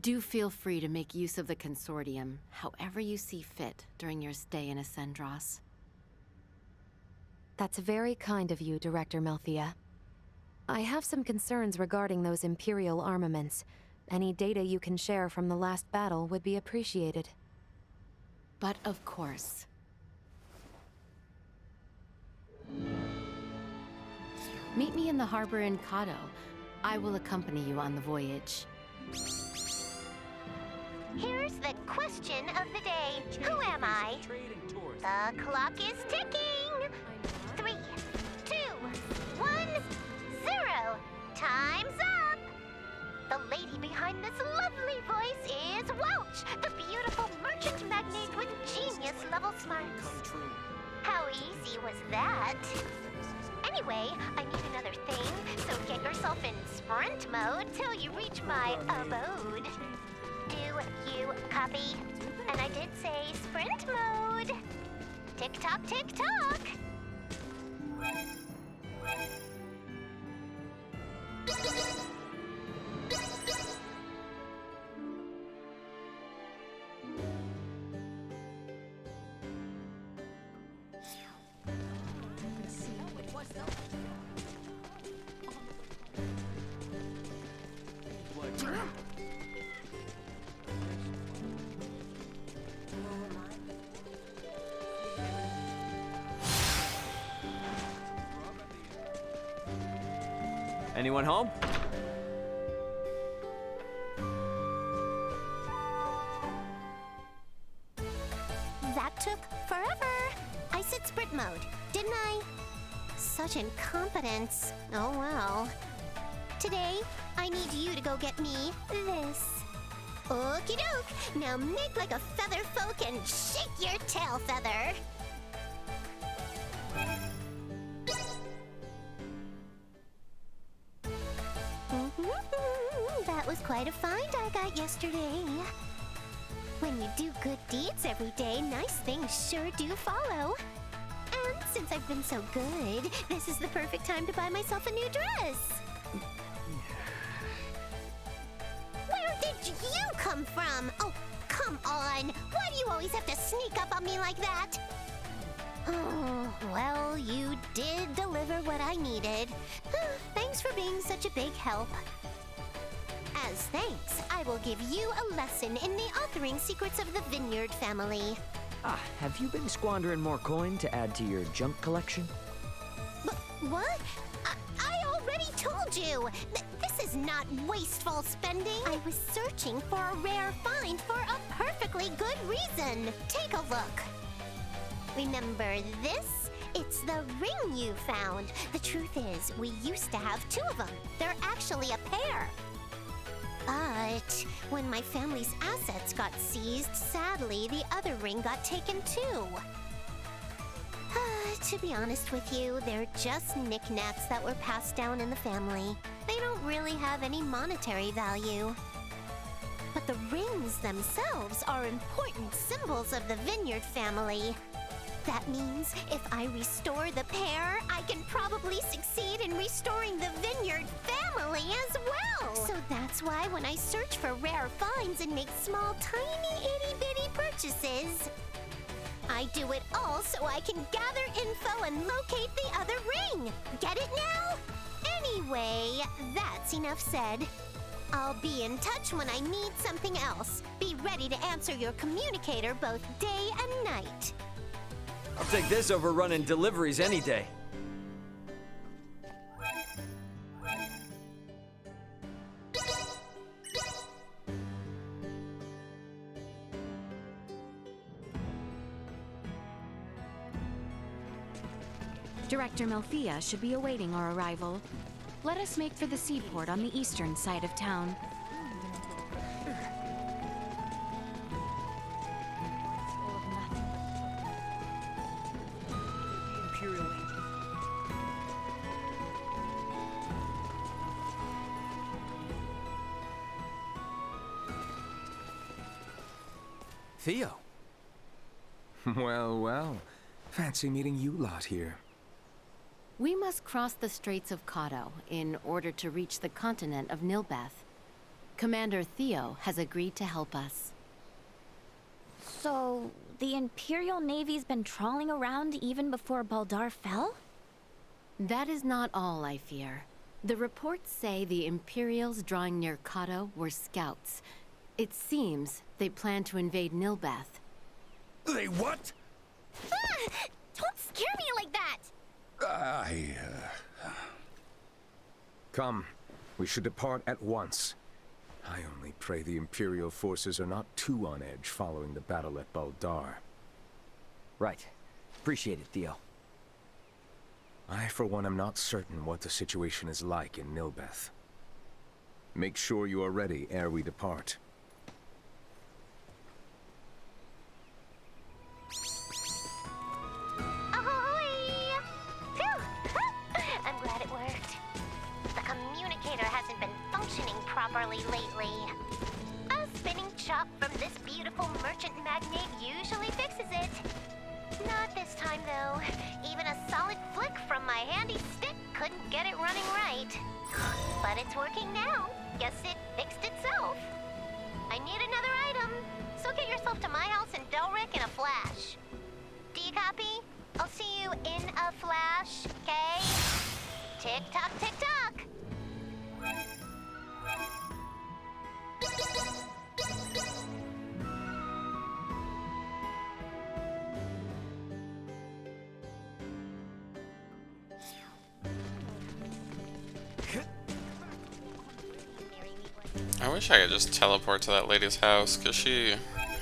Q: do feel free to make use of the Consortium however you see fit during your stay in Ascendros.
K: That's very kind of you, Director Melthia. I have some concerns regarding those Imperial armaments. Any data you can share from the last battle would be appreciated.
Q: But of course. Meet me in the harbor in Kato. I will accompany you on the voyage.
R: Here's the question of the day. Who am I? The clock is ticking. 3, 2, 1, 0. Time's up. The lady behind this lovely voice is Welch, the beautiful merchant magnate with genius-level smarts. How easy was that? Anyway, I need another thing, so get yourself in sprint mode till you reach my abode. Do you copy? And I did say sprint mode. Tick-tock, tick-tock.
H: Anyone home?
R: That took forever. I said sprint mode, didn't I? Such incompetence. Oh well. Today, I need you to go get me this. Okie doke. Now make like a feather folk and shake your tail feather. That was quite a find I got yesterday. When you do good deeds every day, nice things sure do follow. And Since I've been so good, this is the perfect time to buy myself a new dress. Where did you come from? Oh, come on. Why do you always have to sneak up on me like that? Oh, well, you did deliver what I needed. Thanks for being such a big help. As thanks, I will give you a lesson in the authoring secrets of the Vineyard family.
H: Ah, have you been squandering more coin to add to your junk collection?
R: What? I already told you! This is not wasteful spending! I was searching for a rare find for a perfectly good reason! Take a look! Remember this? It's the ring you found. The truth is, we used to have two of them. They're actually a pair. But when my family's assets got seized, sadly, the other ring got taken too. To be honest with you, they're just knickknacks that were passed down in the family. They don't really have any monetary value. But the rings themselves are important symbols of the Vineyard family. That means if I restore the pair, I can probably succeed in restoring the Vineyard family as well. So that's why when I search for rare finds and make small, tiny, itty-bitty purchases, I do it all so I can gather info and locate the other ring. Get it now? Anyway, that's enough said. I'll be in touch when I need something else. Be ready to answer your communicator both day and night.
H: I'll take this over running deliveries any day.
B: Director Melfia should be awaiting our arrival. Let us make for the seaport on the eastern side of town.
N: Theo. Well, well. Fancy meeting you lot here.
Q: We must cross the Straits of Kato in order to reach the continent of Nilbeth. Commander Theo has agreed to help us.
D: So, the Imperial Navy's been trawling around even before Baldar fell?
Q: That is not all, I fear. The reports say the Imperials drawing near Kato were scouts. It seems they plan to invade Nilbeth.
N: They what?
D: Don't scare me like that!
N: Come, we should depart at once. I only pray the Imperial forces are not too on edge following the battle at Baldar.
H: Right. Appreciate it, Theo.
N: I, for one, am not certain what the situation is like in Nilbeth. Make sure you are ready ere we depart.
R: Properly lately. A spinning chop from this beautiful merchant magnate usually fixes it. Not this time though. Even a solid flick from my handy stick couldn't get it running right. But it's working now. Guess it fixed itself. I need another item, so get yourself to my house in Delric in a flash. Do you copy? I'll see you in a flash, okay? Tick-tock, tick-tock!
A: I wish I could just teleport to that lady's house, because she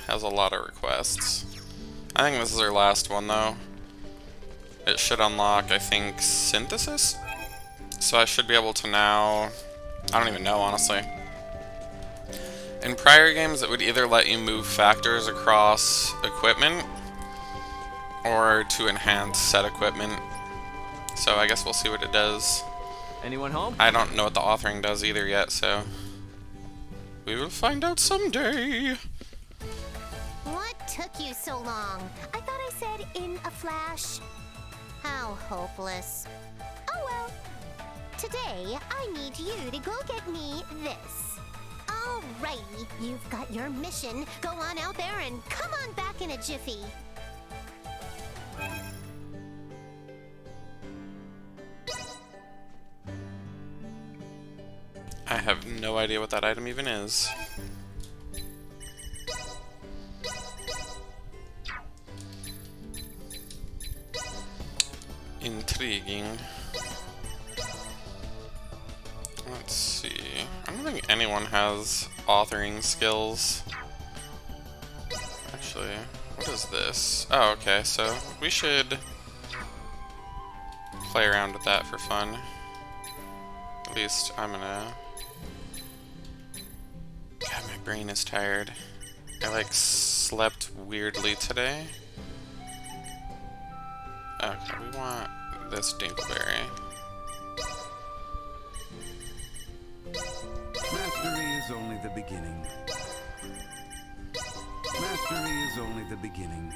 A: has a lot of requests. I think this is her last one, though. It should unlock, I think, Synthesis? So I should be able to now... I don't even know, honestly. In prior games, it would either let you move factors across equipment, or to enhance set equipment. So I guess we'll see what it does.
H: Anyone home?
A: I don't know what the authoring does either yet, so... we will find out someday!
R: What took you so long? I thought I said in a flash. How hopeless. Oh well. Today, I need you to go get me this. Alrighty, you've got your mission. Go on out there and come on back in a jiffy.
A: I have no idea what that item even is. Intriguing. Let's see. I don't think anyone has authoring skills. Actually, what is this? Oh, okay, so we should play around with that for fun. At least I'm gonna... God, my brain is tired. I like slept weirdly today. Okay, we want this dingleberry.
S: Mastery is only the beginning. Mastery is only the beginning.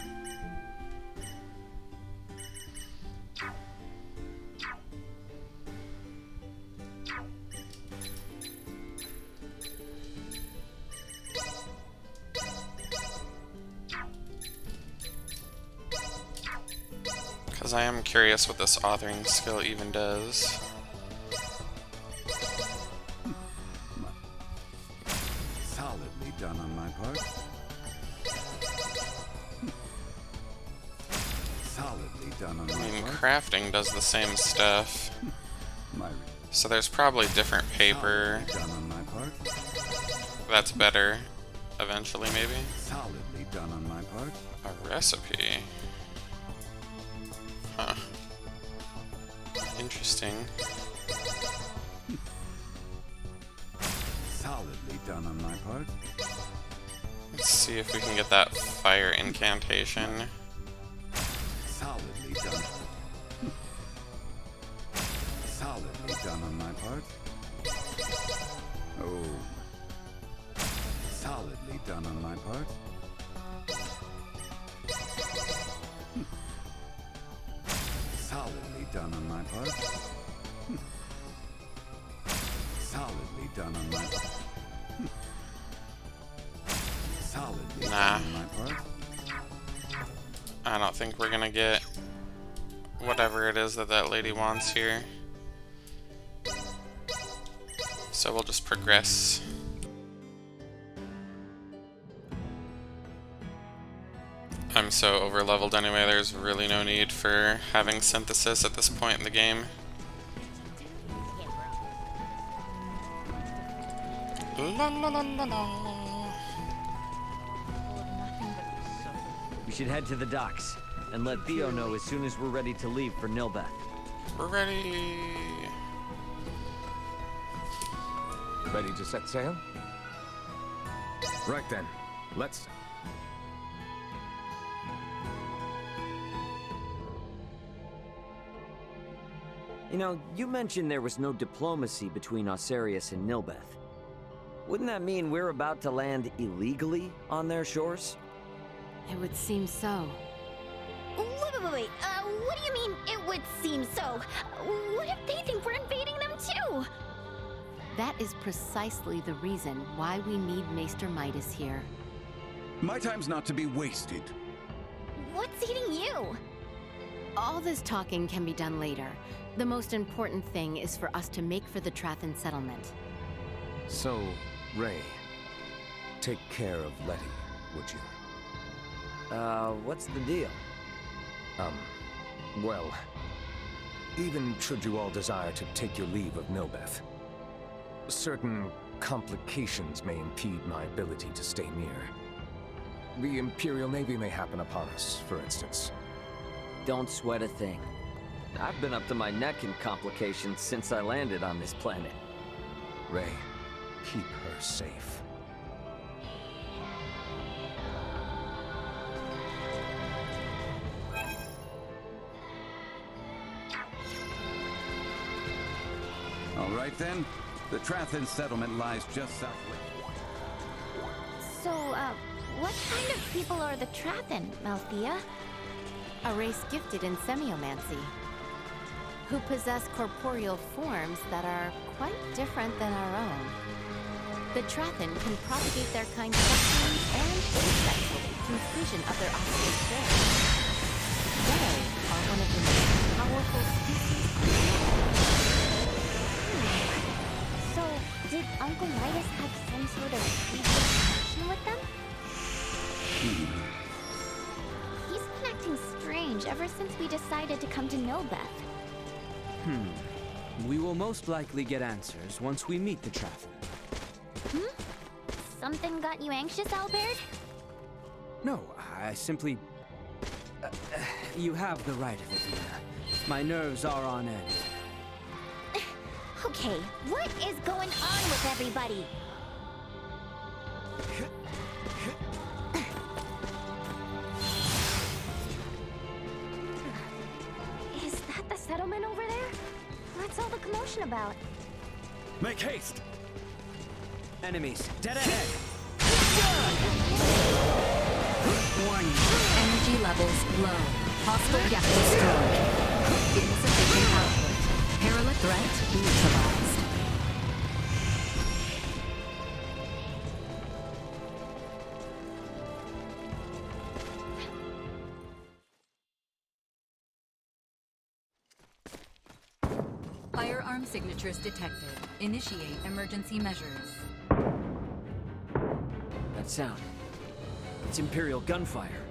A: Because I am curious what this authoring skill even does.
S: Solidly done on my part. Solidly done on my
A: I mean,
S: part.
A: crafting does the same stuff. So there's probably different paper
S: Done on my part.
A: that's better eventually, maybe.
S: Solidly done on my part.
A: A recipe. Huh. Interesting.
S: Solidly done on my part.
A: Let's see if we can get that fire incantation.
S: Solidly done. Solidly done on my part. Oh. Solidly done on my part. Solidly done on my part. Solidly done on my part. Solidly
A: Nah.
S: done on my part.
A: I don't think we're gonna get whatever it is that that lady wants here. So we'll just progress. I'm so over-leveled anyway, there's really no need for having synthesis at this point in the game. La la la la la.
H: We should head to the docks and let Theo know as soon as we're ready to leave for Nilbeth.
A: We're ready.
N: Ready to set sail? Right then, let's...
H: You know, you mentioned there was no diplomacy between Osarius and Nilbeth. Wouldn't that mean we're about to land illegally on their shores?
Q: It would seem so.
R: Wait. What do you mean, it would seem so? What if they think we're invading them too?
Q: That is precisely the reason why we need Maester Midas here.
S: My time's not to be wasted.
R: What's eating you?
Q: All this talking can be done later. The most important thing is for us to make for the Trathan settlement.
N: So, Ray, take care of Letty, would you?
H: What's the deal?
N: Well, even should you all desire to take your leave of Nilbeth, certain complications may impede my ability to stay near. The Imperial Navy may happen upon us, for instance.
H: Don't sweat a thing. I've been up to my neck in complications since I landed on this planet.
N: Ray, keep her safe.
S: All right then. The Trathan settlement lies just southwest.
R: So, what kind of people are the Trathan, Malthea?
Q: a race gifted in semiomancy, who possess corporeal forms that are quite different than our own. The Trathen can propagate their kind sexually and asexually through fission of their opposite forms. They are one of the most powerful species on Earth.
R: So, did Uncle Midas have some sort of previous connection with them? He's been acting strange ever since we decided to come to Nilbeth.
O: We will most likely get answers once we meet the Trathen.
R: Something got you anxious, Albert?
O: No, I simply... you have the right of it, Nina. My nerves are on end.
R: Okay, what is going on with everybody? Is that the settlement over there? What's all the commotion about?
O: Make haste! Enemies, dead ahead!
G: Warning. Energy levels low. Hostile gap destroyed. Insufficient output. Parallel threat neutralized. Firearm signatures detected. Initiate emergency measures.
H: That sound. It's Imperial gunfire.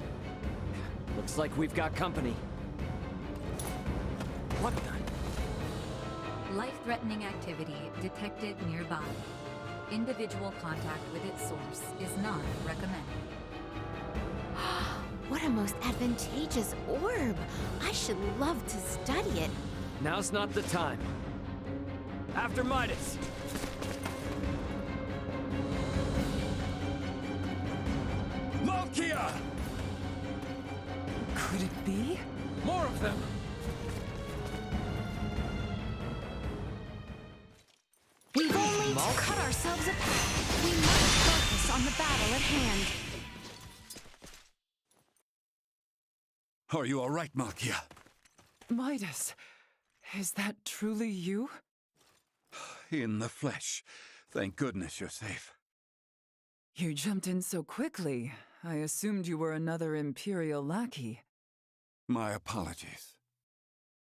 H: Looks like we've got company. What the?
G: Life-threatening activity detected nearby. Individual contact with its source is not recommended.
B: What a most advantageous orb! I should love to study it.
H: Now's not the time. After Midas!
N: Malkia!
F: Could it be? More of them!
B: We've only cut ourselves apart. We must focus on the battle at hand.
N: Are you all right, Malkia?
F: Midas, is that truly you?
N: In the flesh. Thank goodness you're safe.
F: You jumped in so quickly. I assumed you were another Imperial lackey.
N: My apologies.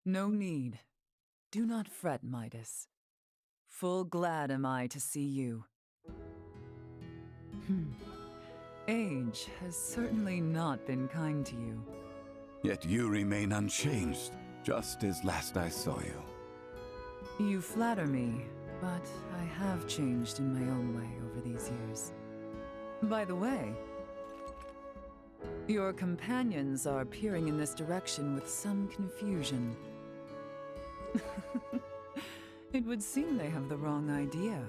F: No need. Do not fret, Midas. Full glad am I to see you. Age has certainly not been kind to you.
N: Yet you remain unchanged, just as last I saw you.
F: You flatter me, but I have changed in my own way over these years. By the way, your companions are peering in this direction with some confusion. It would seem they have the wrong idea.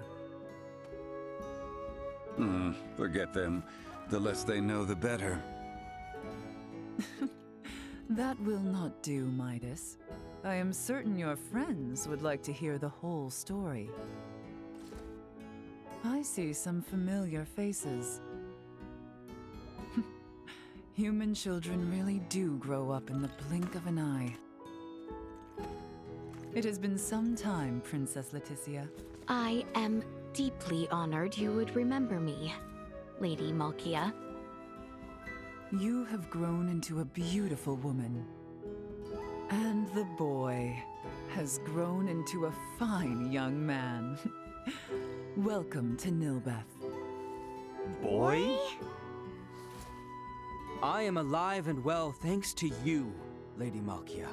N: Forget them. The less they know, the better.
F: That will not do, Midas. I am certain your friends would like to hear the whole story. I see some familiar faces. Human children really do grow up in the blink of an eye. It has been some time, Princess Leticia.
B: I am deeply honored you would remember me, Lady Malkia.
F: You have grown into a beautiful woman. And the boy has grown into a fine young man. Welcome to Nilbeth.
O: Boy? I am alive and well thanks to you, Lady Malkia.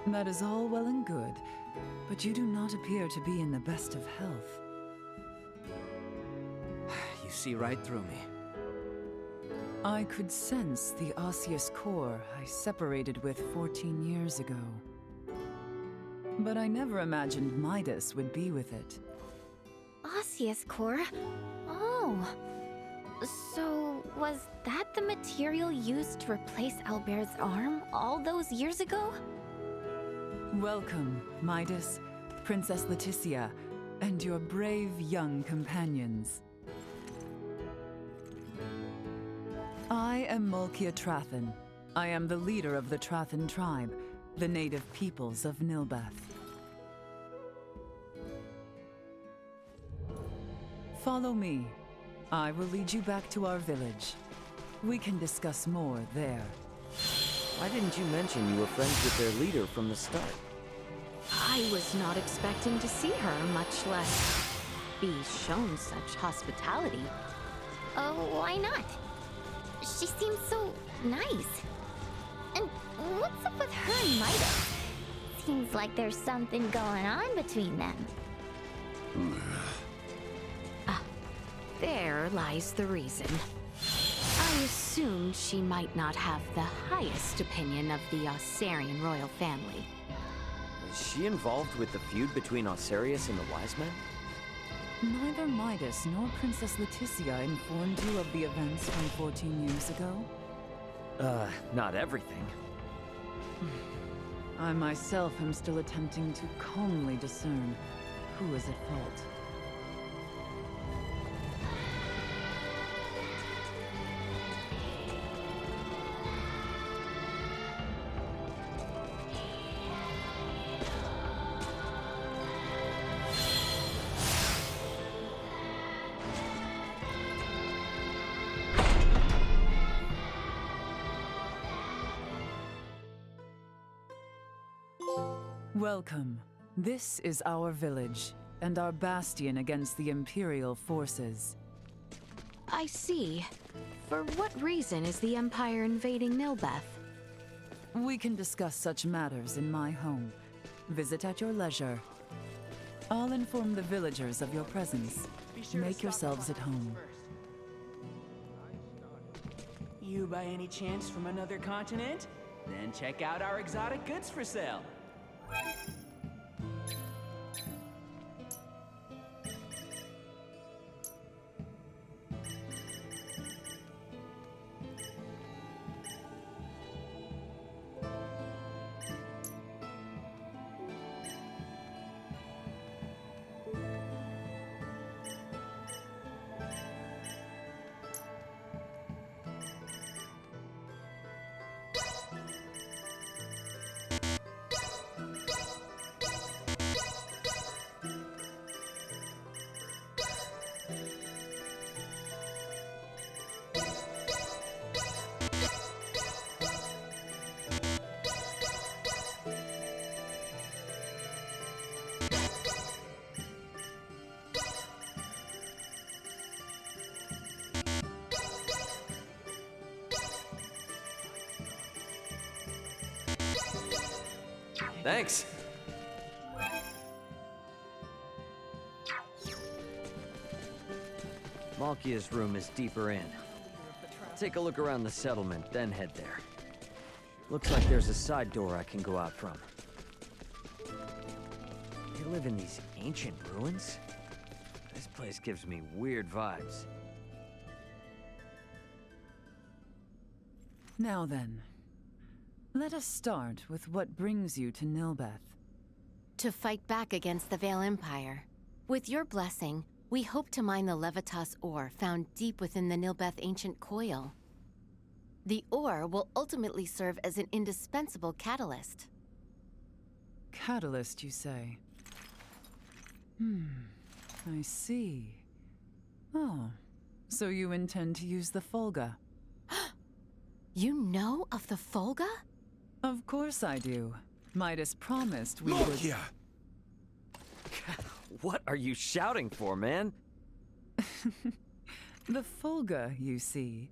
F: That is all well and good, but you do not appear to be in the best of health.
O: You see right through me.
F: I could sense the osseous core I separated with 14 years ago. But I never imagined Midas would be with it.
R: Osseous core? Oh. So, was that the material used to replace Albert's arm all those years ago?
F: Welcome, Midas, Princess Leticia, and your brave young companions. I am Malkia Trathen,
T: I am the leader of the Trathan tribe, the native peoples of Nilbeth. Follow me. I will lead you back to our village. We can discuss more there.
H: Why didn't you mention you were friends with their leader from the start?
B: I was not expecting to see her, much less be shown such hospitality.
R: Oh, why not? She seems so nice. And what's up with her and Midas? Seems like there's something going on between them.
B: There lies the reason. I assumed she might not have the highest opinion of the Osarian royal family.
H: Is she involved with the feud between Osarius and the Wise Men?
T: Neither Midas nor Princess Leticia informed you of the events from 14 years ago?
H: Not everything.
T: I myself am still attempting to calmly discern who is at fault. Welcome. This is our village, and our bastion against the Imperial forces.
B: I see. For what reason is the Empire invading Nilbeth?
T: We can discuss such matters in my home. Visit at your leisure. I'll inform the villagers of your presence. Make yourselves at home.
U: You by any chance from another continent? Then check out our exotic goods for sale.
H: Thanks. Malkia's room is deeper in. Take a look around the settlement, then head there. Looks like there's a side door I can go out from. You live in these ancient ruins? This place gives me weird vibes.
T: Now then, let us start with what brings you to Nilbeth.
Q: To fight back against the Vale Empire. With your blessing, we hope to mine the Levitas ore found deep within the Nilbeth ancient coil. The ore will ultimately serve as an indispensable catalyst.
T: Catalyst, you say? I see. Oh, so you intend to use the Folga?
Q: You know of the Folga?
T: Of course I do. Midas promised we would...
H: Malkia! What are you shouting for, man?
T: The Folga, you see,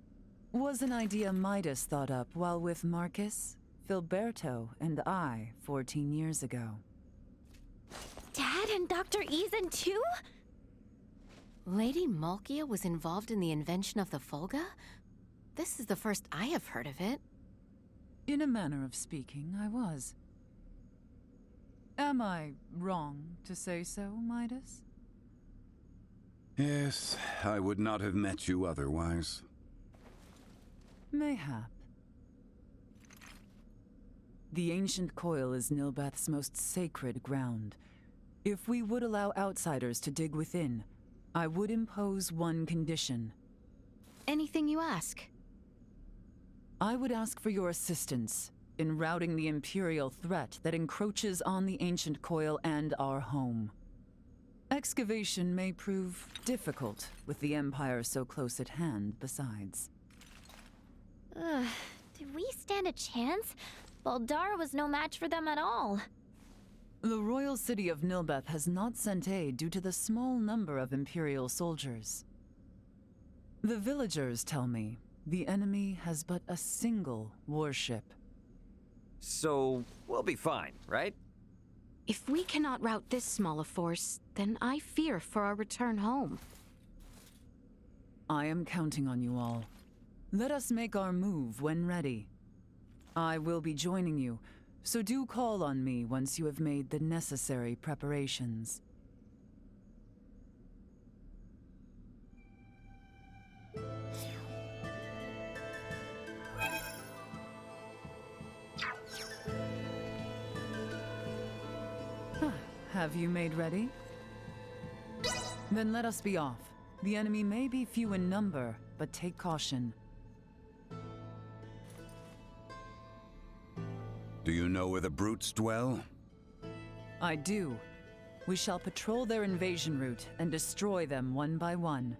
T: was an idea Midas thought up while with Marcus, Filberto, and I 14 years ago.
R: Dad and Dr. Eason too?
Q: Lady Malkia was involved in the invention of the Folga? This is the first I have heard of it.
T: In a manner of speaking, I was. Am I wrong to say so, Midas?
I: Yes, I would not have met you otherwise.
T: Mayhap. The ancient coil is Nilbeth's most sacred ground. If we would allow outsiders to dig within, I would impose one condition.
B: Anything you ask.
T: I would ask for your assistance in routing the Imperial threat that encroaches on the ancient coil and our home. Excavation may prove difficult with the Empire so close at hand besides.
D: Do we stand a chance? Baldar was no match for them at all.
T: The royal city of Nilbeth has not sent aid due to the small number of Imperial soldiers. The villagers tell me the enemy has but a single warship.
H: So, we'll be fine, right?
B: If we cannot rout this small a force, then I fear for our return home.
T: I am counting on you all. Let us make our move when ready. I will be joining you, so do call on me once you have made the necessary preparations. Have you made ready? Then let us be off. The enemy may be few in number, but take caution.
S: Do you know where the brutes dwell?
T: I do. We shall patrol their invasion route and destroy them one by one.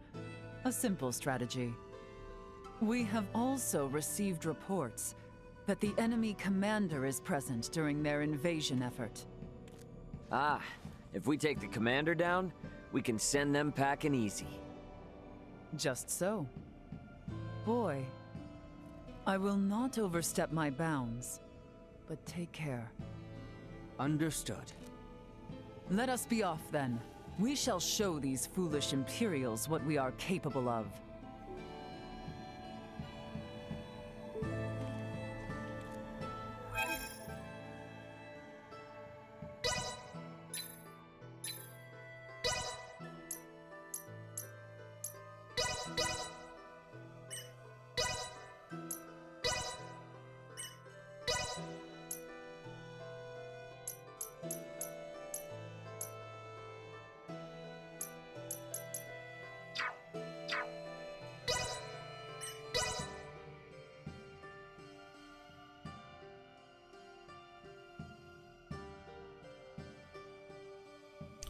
T: A simple strategy. We have also received reports that the enemy commander is present during their invasion effort.
H: Ah, if we take the commander down, we can send them packing easy.
T: Just so. Boy, I will not overstep my bounds, but take care.
O: Understood.
T: Let us be off then. We shall show these foolish Imperials what we are capable of.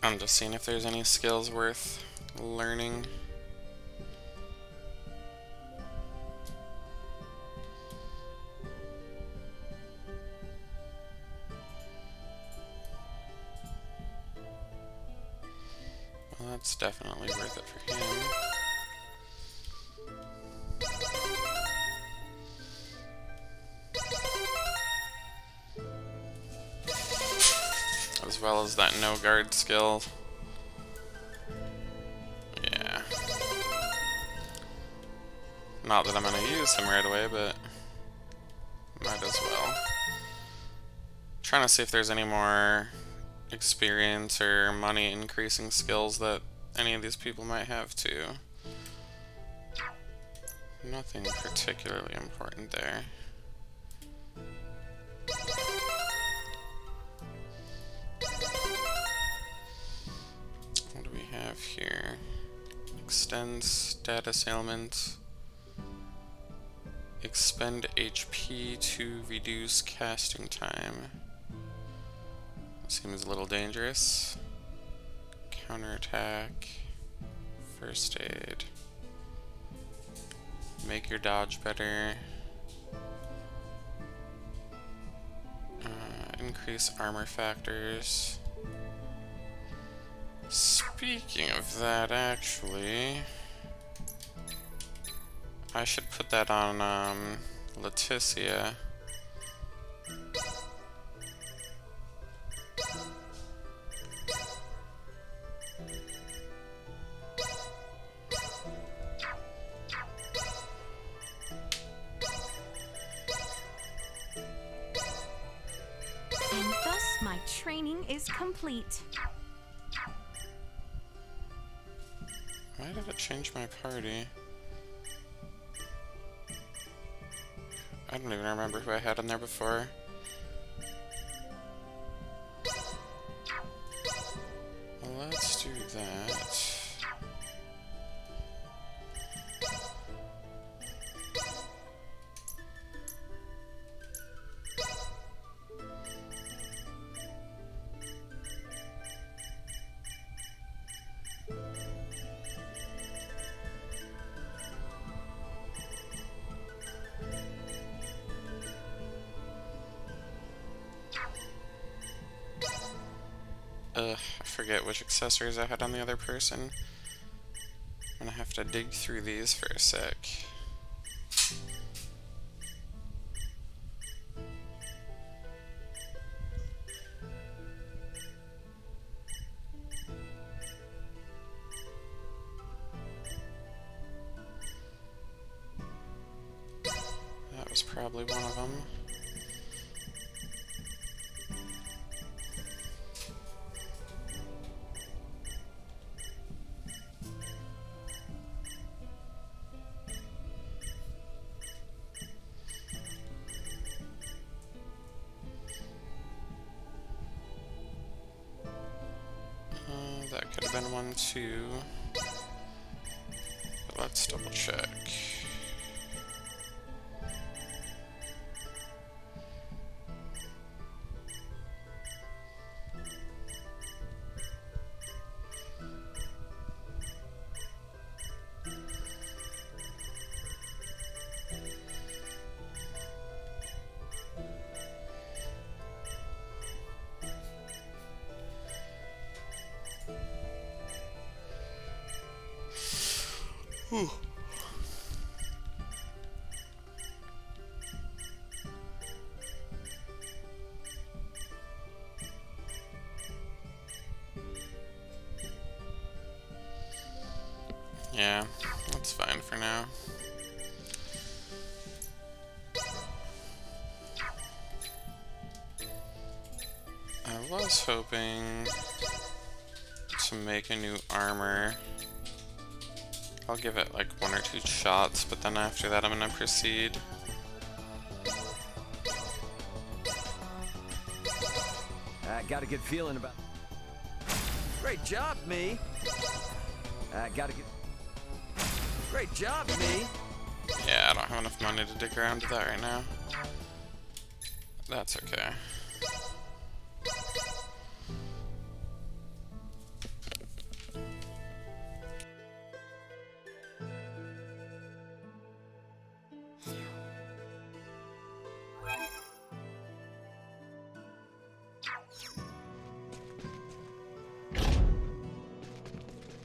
A: I'm just seeing if there's any skills worth learning. Well, that's definitely worth it for him. As well as that no guard skill. Yeah. Not that I'm gonna use him right away, but might as well. Trying to see if there's any more experience or money increasing skills that any of these people might have too. Nothing particularly important there. What do we have here? Extend status ailment. Expend HP to reduce casting time. Seems a little dangerous. Counterattack. First aid. Make your dodge better. Increase armor factors. Speaking of that, actually, I should put that on Leticia.
B: And thus my training is complete.
A: Why did it change my party? I don't even remember who I had in there before. Well, let's do that. I forget which accessories I had on the other person. I'm gonna have to dig through these for a sec. That was probably one of them. That could have been one too. But let's double check. Whew. Yeah, that's fine for now. I was hoping to make a new armor. I'll give it like 1 or 2 shots, but then after that I'm gonna proceed.
H: I got a good feeling about... Great job, me! I got a good... Great job, me!
A: Yeah, I don't have enough money to dig around to that right now. That's okay.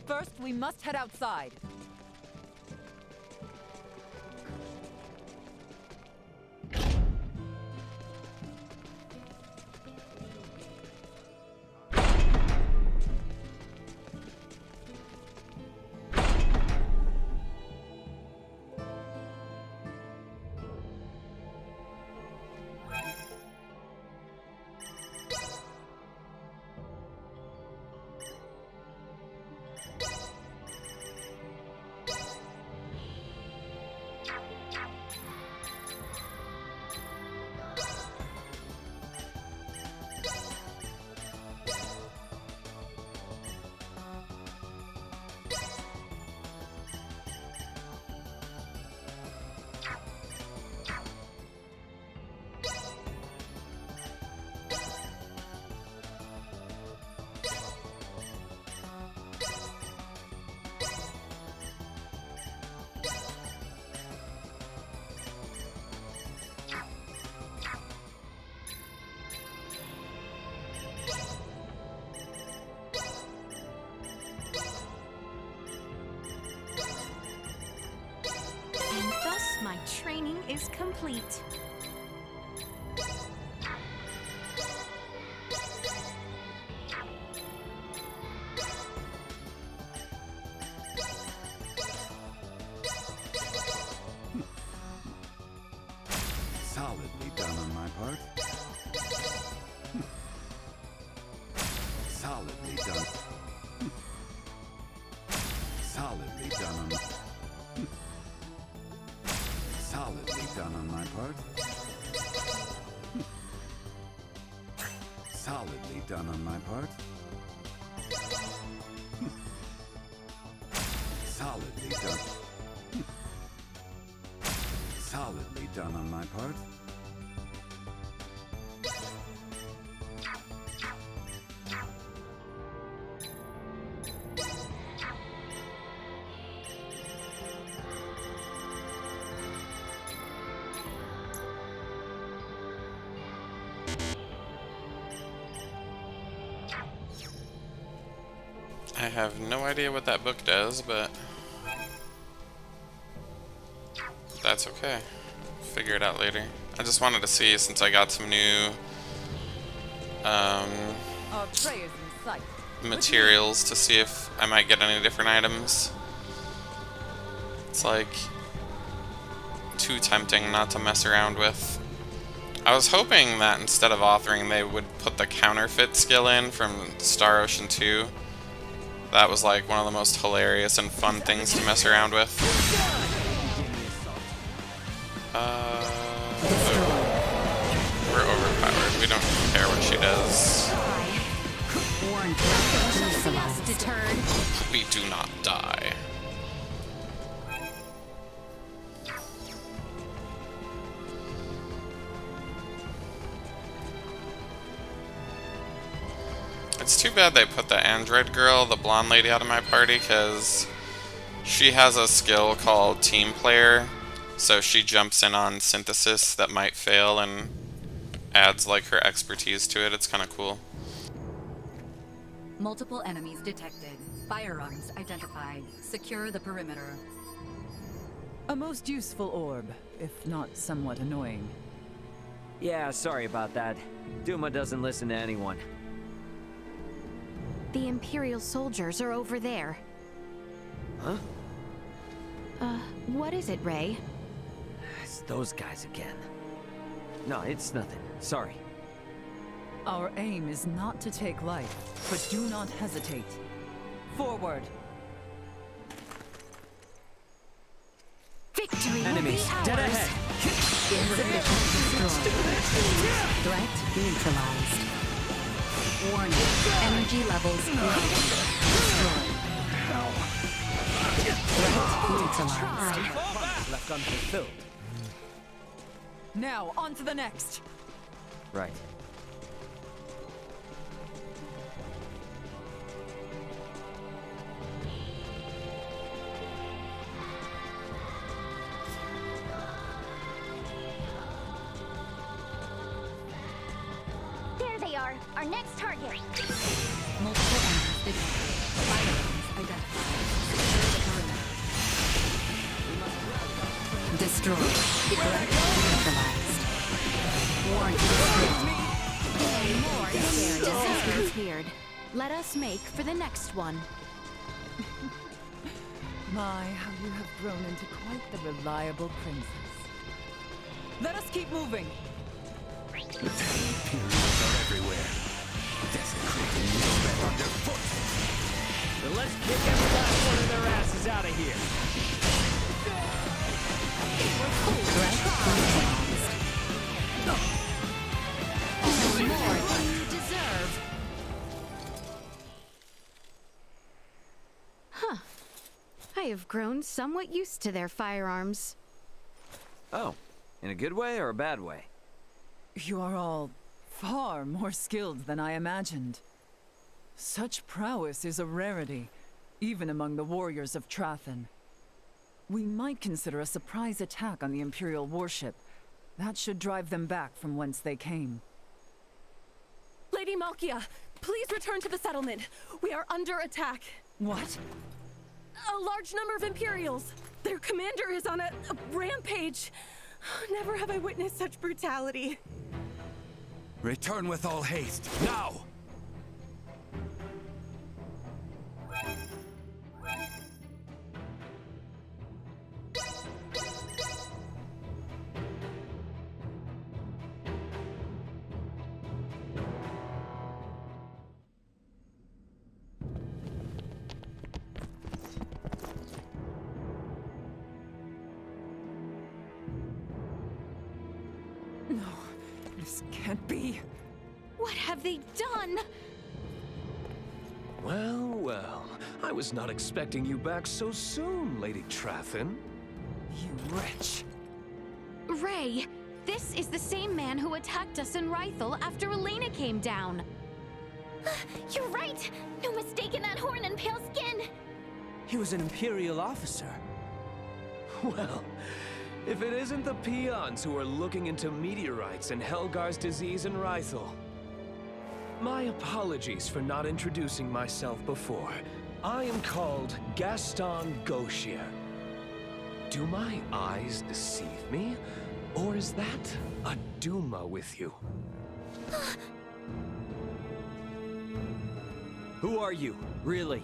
T: First, we must head outside.
B: My training is complete.
S: Solidly done on my part. Solidly done. Solidly done on... Solidly done on my part. Solidly done on my part. Solidly done. Solidly done on my part.
A: I have no idea what that book does, but that's okay. Figure it out later. I just wanted to see, since I got some new
T: Our prey is in sight.
A: materials, to see if I might get any different items. It's like too tempting not to mess around with. I was hoping that instead of authoring they would put the counterfeit skill in from Star Ocean 2. That was like one of the most hilarious and fun things to mess around with. We're overpowered. We don't care what she does. We do not die. It's too bad they put the android girl, the blonde lady, out of my party, because she has a skill called Team Player, so she jumps in on synthesis that might fail and adds like her expertise to it. It's kind of cool.
G: Multiple enemies detected. Firearms identified. Secure the perimeter.
T: A most useful orb, if not somewhat annoying.
H: Yeah, sorry about that. Duma doesn't listen to anyone.
B: The Imperial soldiers are over there.
H: Huh?
B: What is it, Ray?
H: It's those guys again. No, it's nothing. Sorry.
T: Our aim is not to take life, but do not hesitate. Forward!
B: Victory
E: Enemies,
B: will be
E: dead
B: ours.
E: ahead!
G: Threat neutralized. Warning. Energy levels low. Destroyed. Threat neutralized.
E: Left unfulfilled.
T: Now, on to the next!
H: Right.
R: There they are, our next target.
G: Multiple enemies detected. Firearms identified. Secure the perimeter. Destroyed. Threat neutralized. Warning.
B: More scary cleared. Let us make for the next one.
T: My, how you have grown into quite the reliable princess. Let us keep moving!
N: The Imperials are everywhere. Desecrating Newsman underfoot.
U: Then let's kick every last one of their asses out of here.
B: More than you deserve. Huh. I have grown somewhat used to their firearms.
H: Oh, in a good way or a bad way?
T: You are all far more skilled than I imagined. Such prowess is a rarity, even among the warriors of Trathen. We might consider a surprise attack on the Imperial warship. That should drive them back from whence they came.
C: Lady Malkia, please return to the settlement. We are under attack.
T: What?
C: A large number of Imperials. Their commander is on a rampage. Never have I witnessed such brutality.
N: Return with all haste, now!
T: No, this can't be.
B: What have they done?
J: Well, well. I was not expecting you back so soon, Lady Trathen.
T: You wretch.
B: Ray, this is the same man who attacked us in Rythel after Elena came down.
D: You're right! No mistaking that horn and pale skin!
E: He was an Imperial officer.
J: Well, if it isn't the peons who are looking into meteorites and Helgar's disease in Rythel. My apologies for not introducing myself before.
N: I am called Gaston Gauchier. Do my eyes deceive me? Or is that a Duma with you?
H: Who are you, really?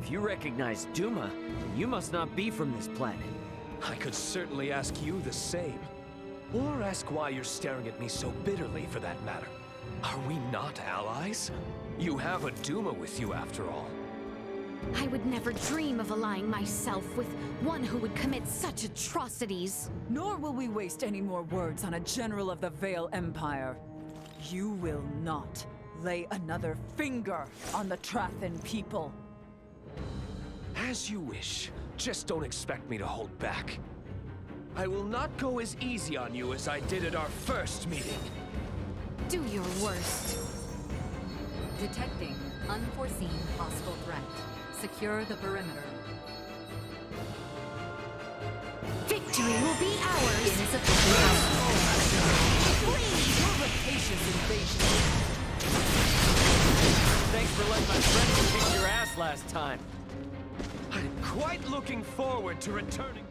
H: If you recognize Duma, then you must not be from this planet.
N: I could certainly ask you the same. Or ask why you're staring at me so bitterly, for that matter. Are we not allies? You have a Duma with you, after all.
B: I would never dream of allying myself with one who would commit such atrocities.
T: Nor will we waste any more words on a general of the Vale Empire. You will not lay another finger on the Trathan people.
N: As you wish. Just don't expect me to hold back. I will not go as easy on you as I did at our first meeting.
B: Do your worst.
G: Detecting unforeseen hostile threat. Secure the perimeter.
B: Victory will be ours!
G: Insufficient power.
T: Your rapacious invasion.
H: Thanks for letting my friend kick your ass last time.
N: I'm quite looking forward to returning.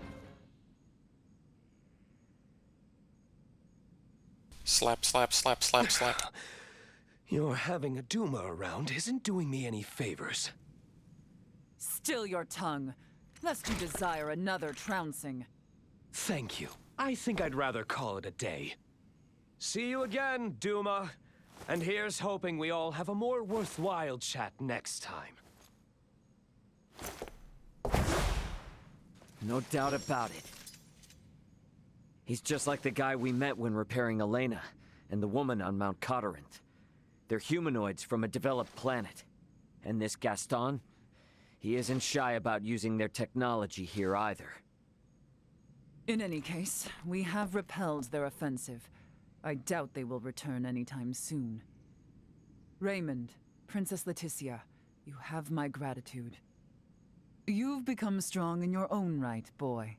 A: Slap, slap, slap, slap, slap.
N: Your having a Duma around isn't doing me any favors.
T: Still your tongue, lest you desire another trouncing.
N: Thank you. I think I'd rather call it a day. See you again, Duma. And here's hoping we all have a more worthwhile chat next time.
H: No doubt about it. He's just like the guy we met when repairing Elena, and the woman on Mount Cotarant. They're humanoids from a developed planet. And this Gaston? He isn't shy about using their technology here either.
T: In any case, we have repelled their offensive. I doubt they will return anytime soon. Raymond, Princess Leticia, you have my gratitude. You've become strong in your own right, boy.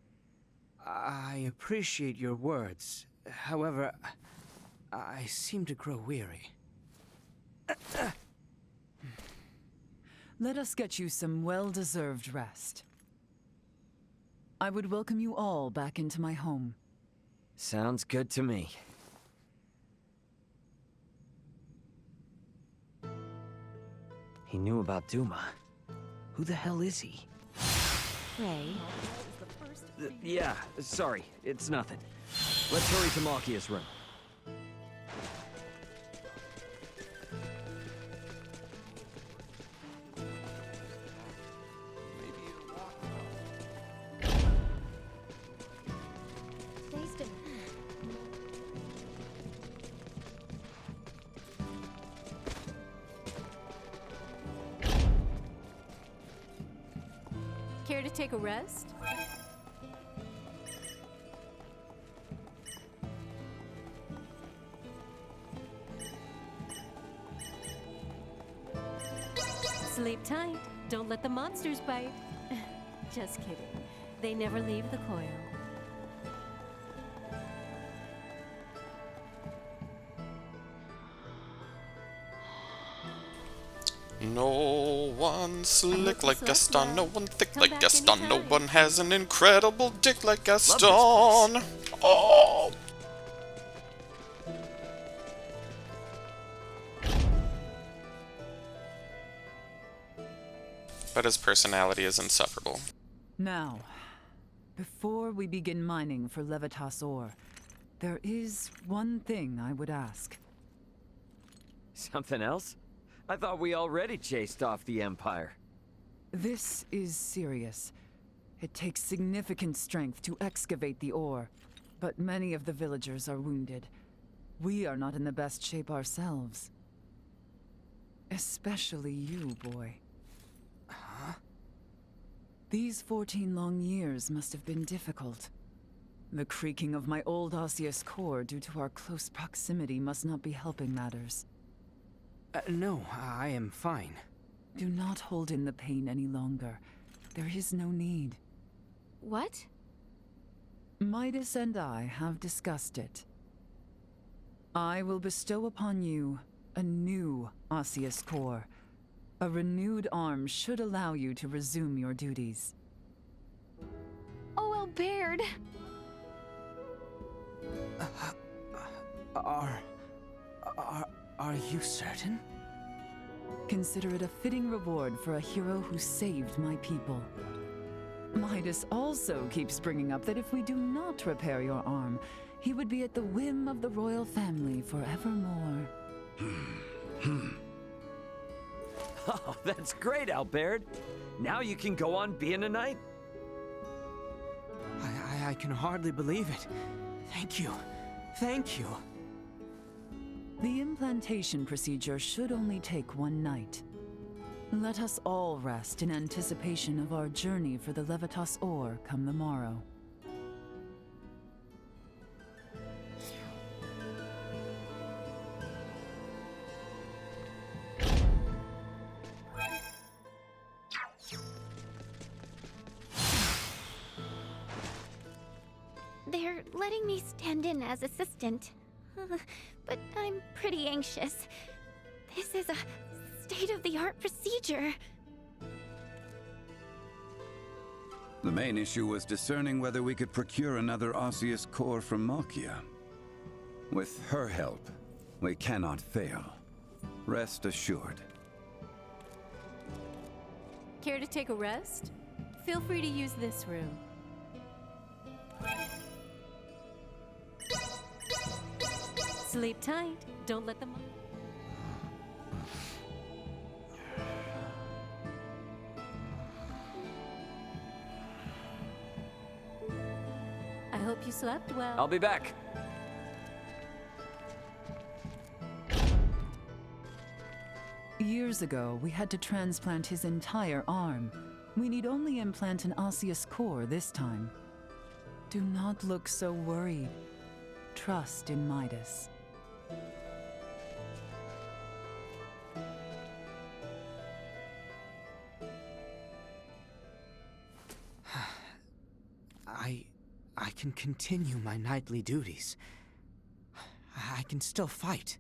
O: I appreciate your words. However, I seem to grow weary.
T: Let us get you some well-deserved rest. I would welcome you all back into my home.
H: Sounds good to me. He knew about Duma. Who the hell is he?
B: Ray.
H: Yeah, sorry, it's nothing. Let's hurry to Malkia's room.
D: Care to take a rest? Sleep tight. Don't let the monsters bite. Just kidding. They never leave the coil.
A: No one slick like Gaston, no one thick like Gaston, no one has an incredible dick like Gaston. Oh! But his personality is insufferable.
T: Now, before we begin mining for Levitas ore, there is one thing I would ask.
H: Something else? I thought we already chased off the Empire.
T: This is serious. It takes significant strength to excavate the ore, but many of the villagers are wounded. We are not in the best shape ourselves. Especially you, boy.
O: Huh?
T: These 14 long years must have been difficult. The creaking of my old osseous core due to our close proximity must not be helping matters.
O: No, I am fine.
T: Do not hold in the pain any longer. There is no need.
B: What?
T: Midas and I have discussed it. I will bestow upon you a new osseous core, A renewed arm should allow you to resume your duties.
B: Oh, Albert!
O: Are you certain?
T: Consider it a fitting reward for a hero who saved my people. Midas also keeps bringing up that if we do not repair your arm, he would be at the whim of the royal family forevermore.
H: Oh, that's great, Albert. Now you can go on being a knight.
O: I can hardly believe it. Thank you. Thank you.
T: The implantation procedure should only take one night. Let us all rest in anticipation of our journey for the Levitas ore come the morrow.
B: They're letting me stand in as assistant. But I'm pretty anxious. This is a state-of-the-art procedure.
S: The main issue was discerning whether we could procure another osseous core from Malkia. With her help, we cannot fail. Rest assured.
L: Care to take a rest? Feel free to use this room. Sleep tight. Don't let them... I hope you slept well.
H: I'll be back.
T: Years ago, we had to transplant his entire arm. We need only implant an osseous core this time. Do not look so worried. Trust in Midas.
O: I can continue my knightly duties. I can still fight.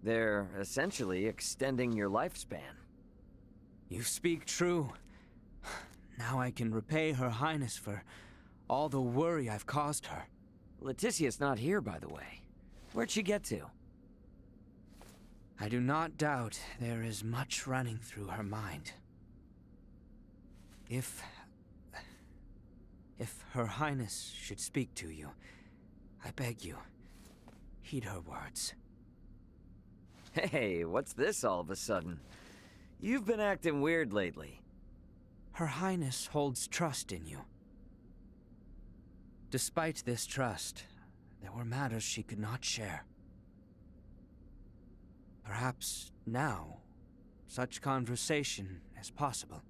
H: They're essentially extending your lifespan.
O: You speak true. Now I can repay Her Highness for all the worry I've caused her.
H: Leticia's not here, by the way. Where'd she get to?
O: I do not doubt there is much running through her mind. If Her Highness should speak to you, I beg you, heed her words.
H: Hey, what's this all of a sudden? You've been acting weird lately.
O: Her Highness holds trust in you. Despite this trust, there were matters she could not share. Perhaps now, such conversation is possible.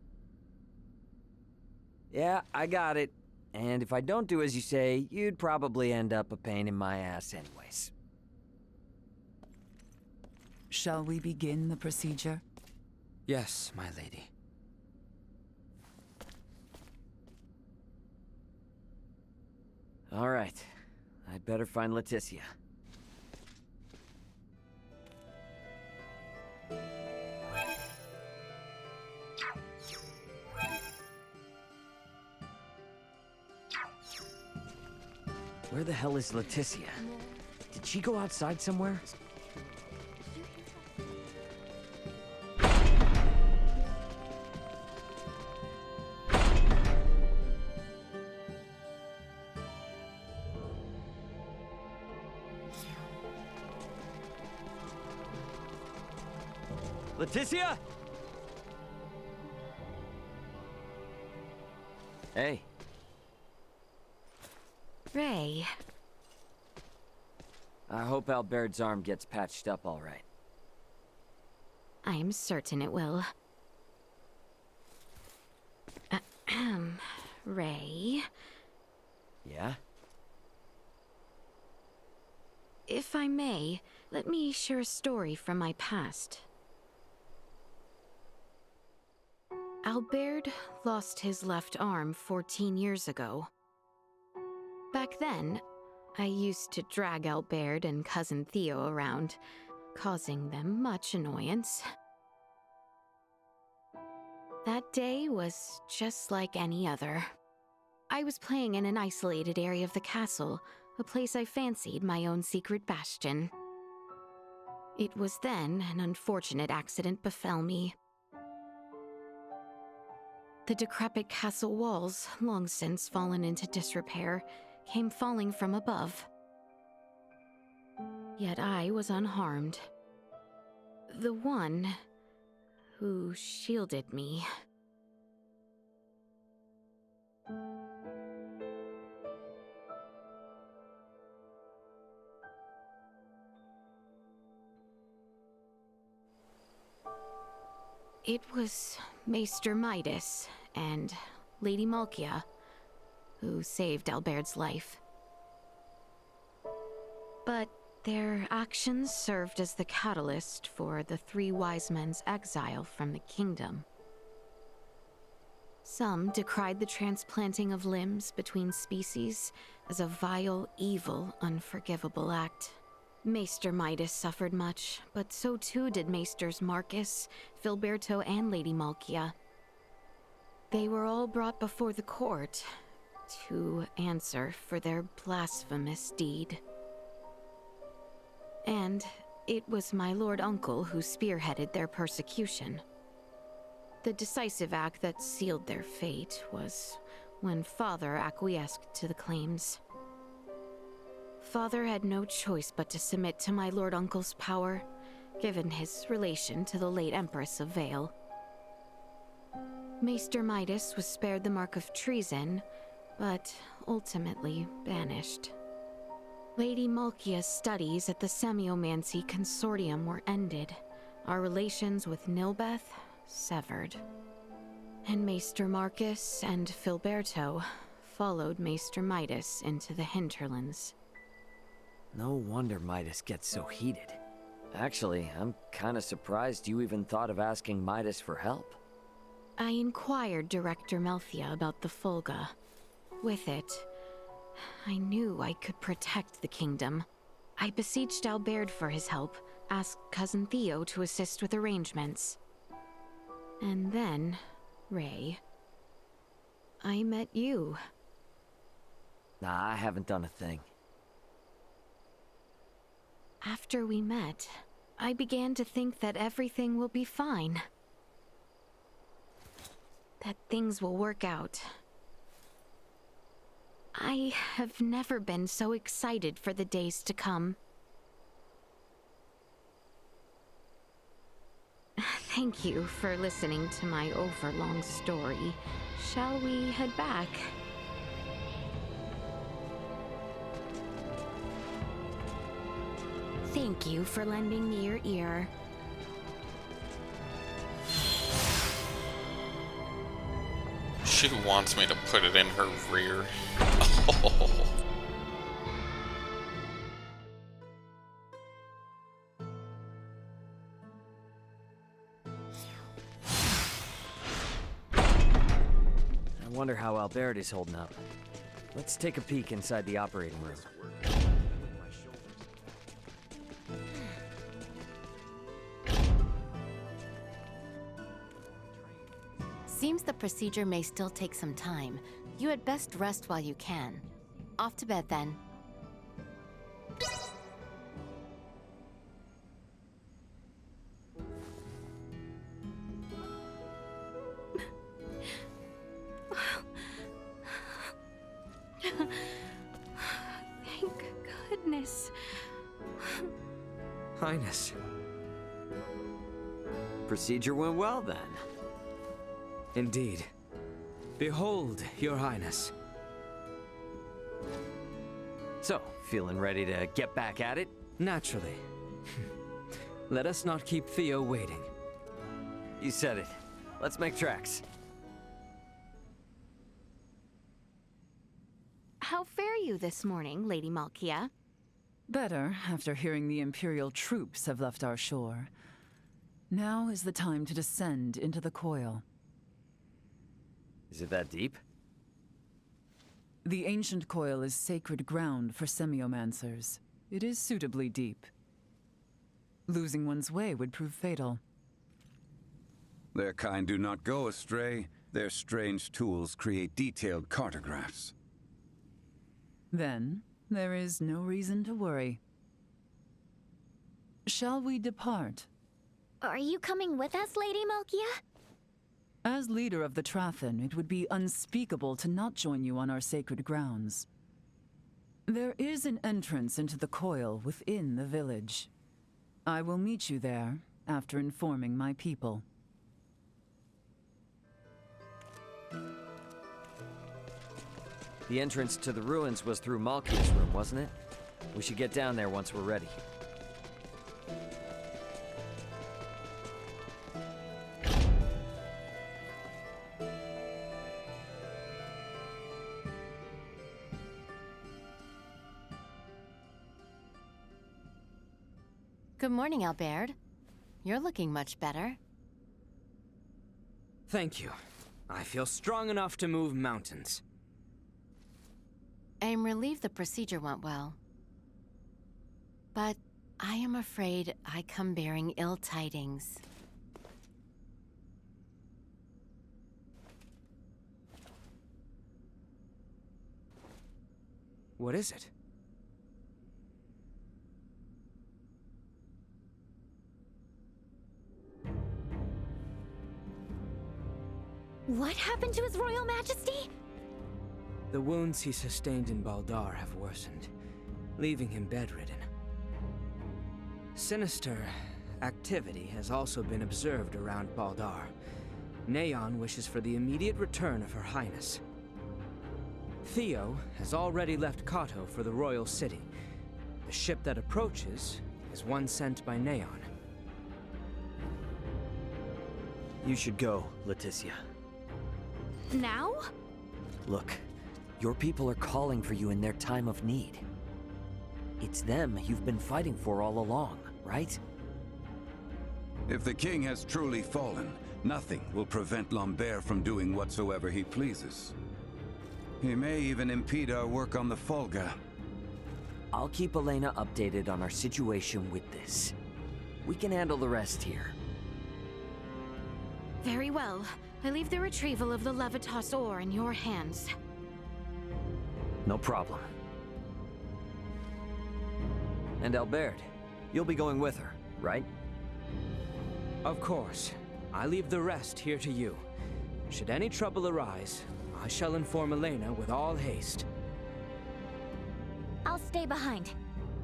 H: Yeah, I got it. And if I don't do as you say, you'd probably end up a pain in my ass anyways.
T: Shall we begin the procedure?
O: Yes, my lady.
H: All right. I'd better find Leticia. Where the hell is Leticia? Did she go outside somewhere? Leticia? Hey.
B: Ray.
H: I hope Albert's arm gets patched up all right.
B: I am certain it will. Ray.
H: Yeah?
B: If I may, let me share a story from my past. Albert lost his left arm 14 years ago. Back then, I used to drag Albert and Cousin Theo around, causing them much annoyance. That day was just like any other. I was playing in an isolated area of the castle, a place I fancied my own secret bastion. It was then an unfortunate accident befell me. The decrepit castle walls, long since fallen into disrepair, came falling from above. Yet I was unharmed. The one who shielded me. It was Maester Midas and Lady Malkia who saved Albert's life. But their actions served as the catalyst for the three wise men's exile from the kingdom. Some decried the transplanting of limbs between species as a vile, evil, unforgivable act. Maester Midas suffered much, but so too did Maesters Marcus, Filberto, and Lady Malkia. They were all brought before the court to answer for their blasphemous deed. And it was my Lord Uncle who spearheaded their persecution. The decisive act that sealed their fate was when Father acquiesced to the claims. Father had no choice but to submit to my Lord Uncle's power, given his relation to the late Empress of Vale. Maester Midas was spared the mark of treason, but ultimately banished. Lady Malkia's studies at the Semiomancy Consortium were ended, our relations with Nilbeth severed. And Maester Marcus and Filberto followed Maester Midas into the hinterlands.
H: No wonder Midas gets so heated. Actually, I'm kinda surprised you even thought of asking Midas for help.
B: I inquired Director Melthia about the Fulga. With it, I knew I could protect the kingdom. I beseeched Albert for his help, asked Cousin Theo to assist with arrangements. And then, Ray, I met you.
H: Nah, I haven't done a thing.
B: After we met, I began to think that everything will be fine. That things will work out. I have never been so excited for the days to come. Thank you for listening to my overlong story. Shall we head back? Thank you for lending me your ear.
A: She wants me to put it in her rear.
H: I wonder how Albert is holding up. Let's take a peek inside the operating room.
Q: Seems the procedure may still take some time. You had best rest while you can. Off to bed, then.
B: Thank goodness.
E: Highness.
H: Procedure went well, then.
E: Indeed. Behold, Your Highness.
H: So, feeling ready to get back at it?
E: Naturally. Let us not keep Theo waiting.
H: You said it. Let's make tracks.
B: How fare you this morning, Lady Malkia?
T: Better, after hearing the Imperial troops have left our shore. Now is the time to descend into the coil.
H: Is it that deep?
T: The ancient coil is sacred ground for semiomancers. It is suitably deep. Losing one's way would prove fatal.
S: Their kind do not go astray. Their strange tools create detailed cartographs.
T: Then, there is no reason to worry. Shall we depart?
D: Are you coming with us, Lady Malkia?
T: As leader of the Trathen, it would be unspeakable to not join you on our sacred grounds. There is an entrance into the coil within the village. I will meet you there after informing my people.
H: The entrance to the ruins was through Malkia's room, wasn't it? We should get down there once we're ready.
Q: Good morning, Albert. You're looking much better.
O: Thank you. I feel strong enough to move mountains.
Q: I'm relieved the procedure went well. But I am afraid I come bearing ill tidings.
O: What is it?
D: What happened to His Royal Majesty?
O: The wounds he sustained in Baldar have worsened, leaving him bedridden. Sinister activity has also been observed around Baldar. Neon wishes for the immediate return of Her Highness. Theo has already left Kato for the Royal City. The ship that approaches is one sent by Neon.
H: You should go, Leticia.
B: Now?
H: Look, your people are calling for you in their time of need. It's them you've been fighting for all along, right?
S: If the king has truly fallen, nothing will prevent Lambert from doing whatsoever he pleases. He may even impede our work on the Folga.
H: I'll keep Elena updated on our situation with this. We can handle the rest here.
B: Very well. I leave the retrieval of the Levitas ore in your hands.
H: No problem. And Albert, you'll be going with her, right?
O: Of course. I leave the rest here to you. Should any trouble arise, I shall inform Elena with all haste.
D: I'll stay behind.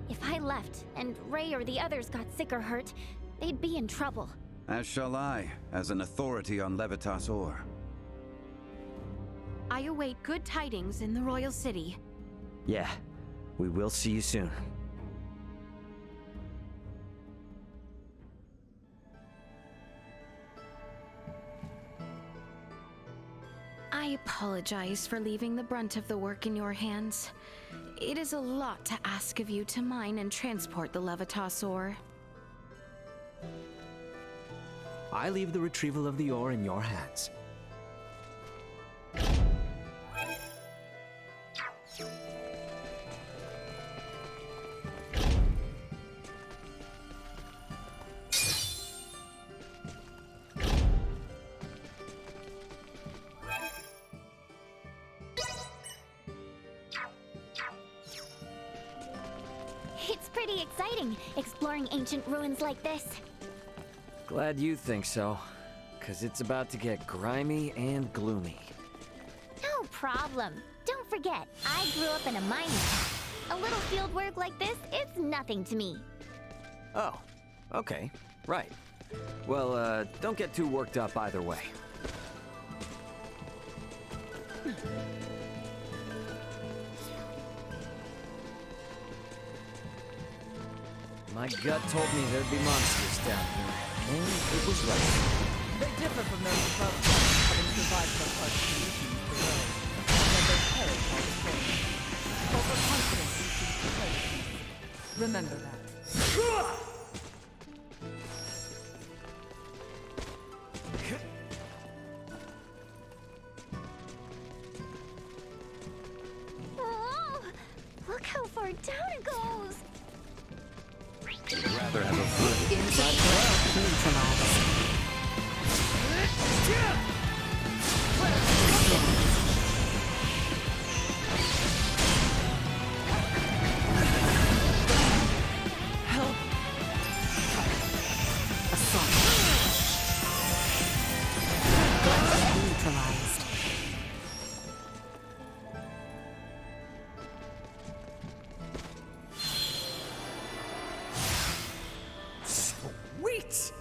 D: If I left, and Ray or the others got sick or hurt, they'd be in trouble.
S: As shall I, as an authority on Levitas ore.
B: I await good tidings in the Royal City.
H: Yeah, we will see you soon.
B: I apologize for leaving the brunt of the work in your hands. It is a lot to ask of you to mine and transport the Levitas ore.
O: I leave the retrieval of the ore in your hands.
D: It's pretty exciting, exploring ancient ruins like this.
H: Glad you think so, 'cause it's about to get grimy and gloomy.
D: No problem. Don't forget, I grew up in a mining town. A little field work like this, it's nothing to me.
H: Oh, okay, right. Well, don't get too worked up either way. My gut told me there'd be monsters down here, and it was right.
T: They differ from those above ground, having survived the harsh conditions below, and that they perish while destroying. Overconfidence leads to carelessness. Remember that.
D: Oh, look how far down it goes.
S: I'd rather have a foot
Q: Inside neutralized.
B: Neutralized.
U: Sweet!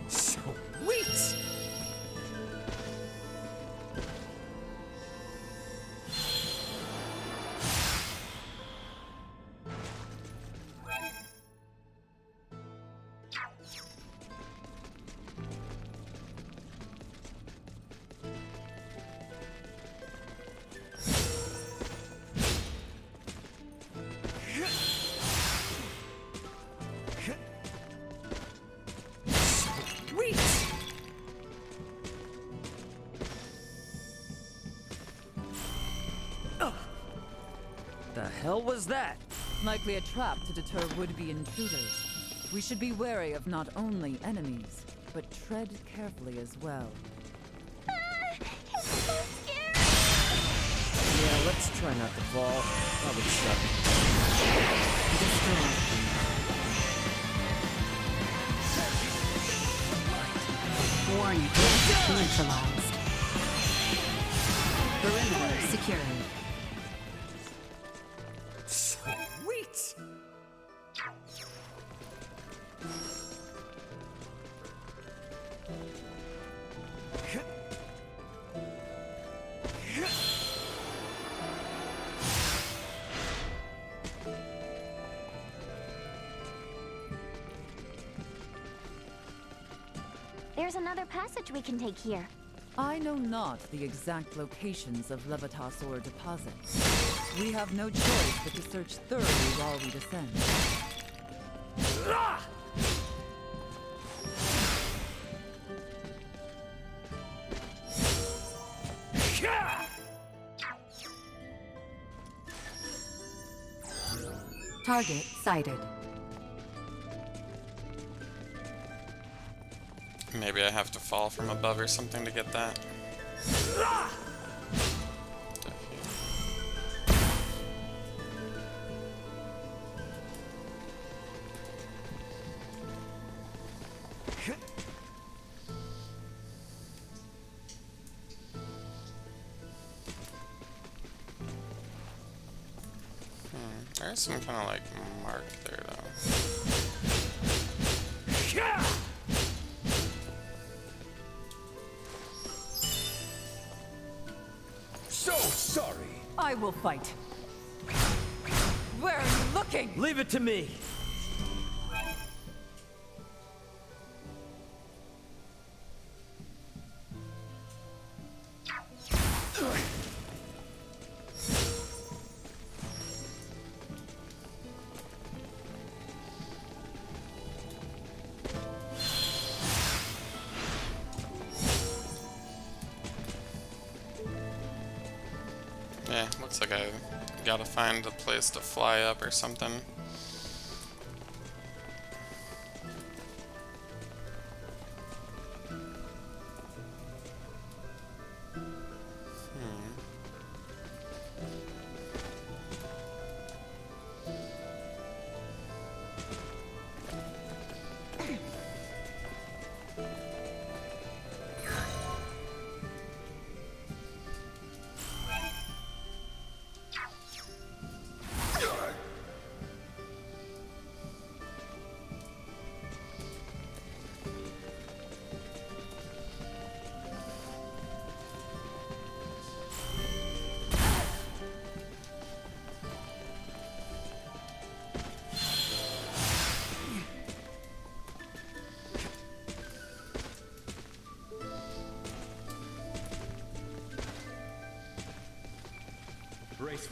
U: Sweet! Sweet!
O: The hell was that?
T: Likely a trap to deter would-be intruders. We should be wary of not only enemies, but tread carefully as well.
O: Yeah, let's try not to fall. That would suck.
B: Warning. Neutralized. Perimeter secured.
U: Sweet!
R: There's another passage we can take here.
T: I know not the exact locations of Levitas ore deposits. We have no choice but to search thoroughly while we descend.
K: Target sighted.
A: Maybe I have to fall from above or something to get that. There's some kind of like mark there though.
U: So sorry.
T: I will fight. Where are you looking?
O: Leave it to me.
A: Yeah, looks like I gotta find a place to fly up or something.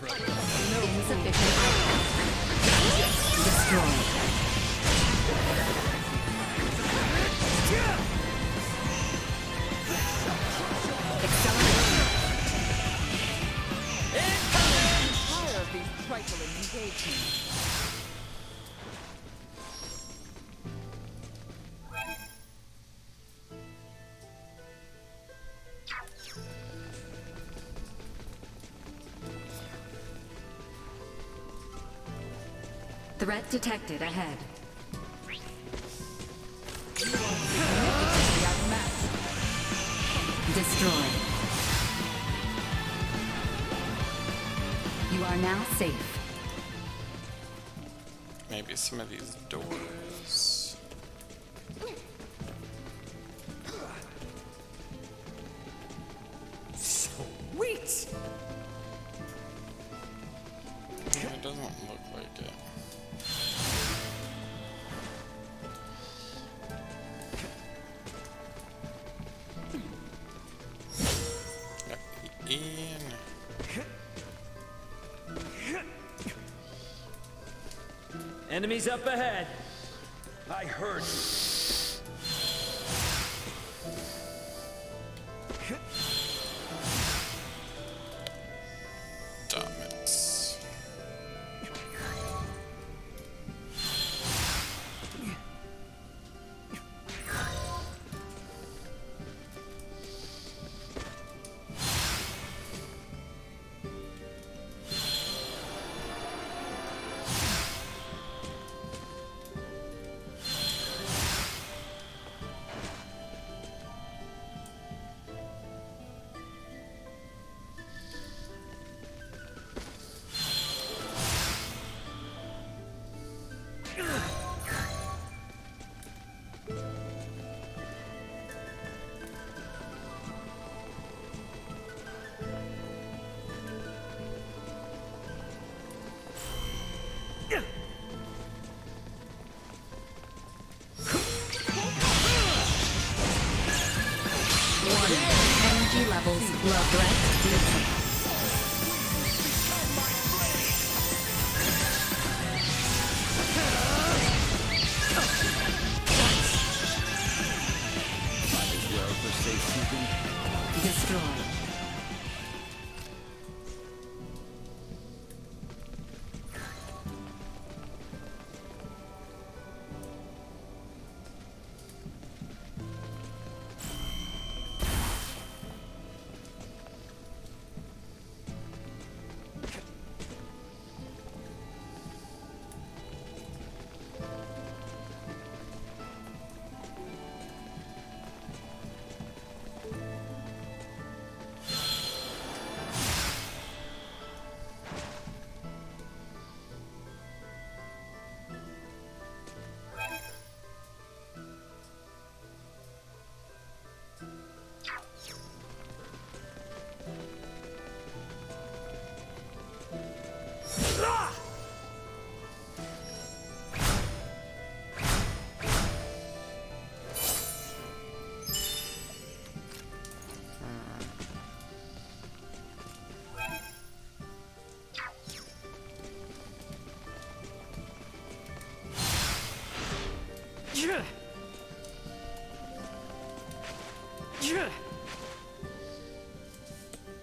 T: No insufficient items. Destroyed. Tire of these trifling engagements.
G: Threat detected ahead. Destroyed. You are now safe.
A: Maybe some of these doors.
U: Sweet!
A: It doesn't look like it. Ian.
H: Enemies up ahead. I heard you.
A: Damn it.
G: Energy levels low. Threat neutral.
H: Might as well for safekeeping.
G: Destroyed.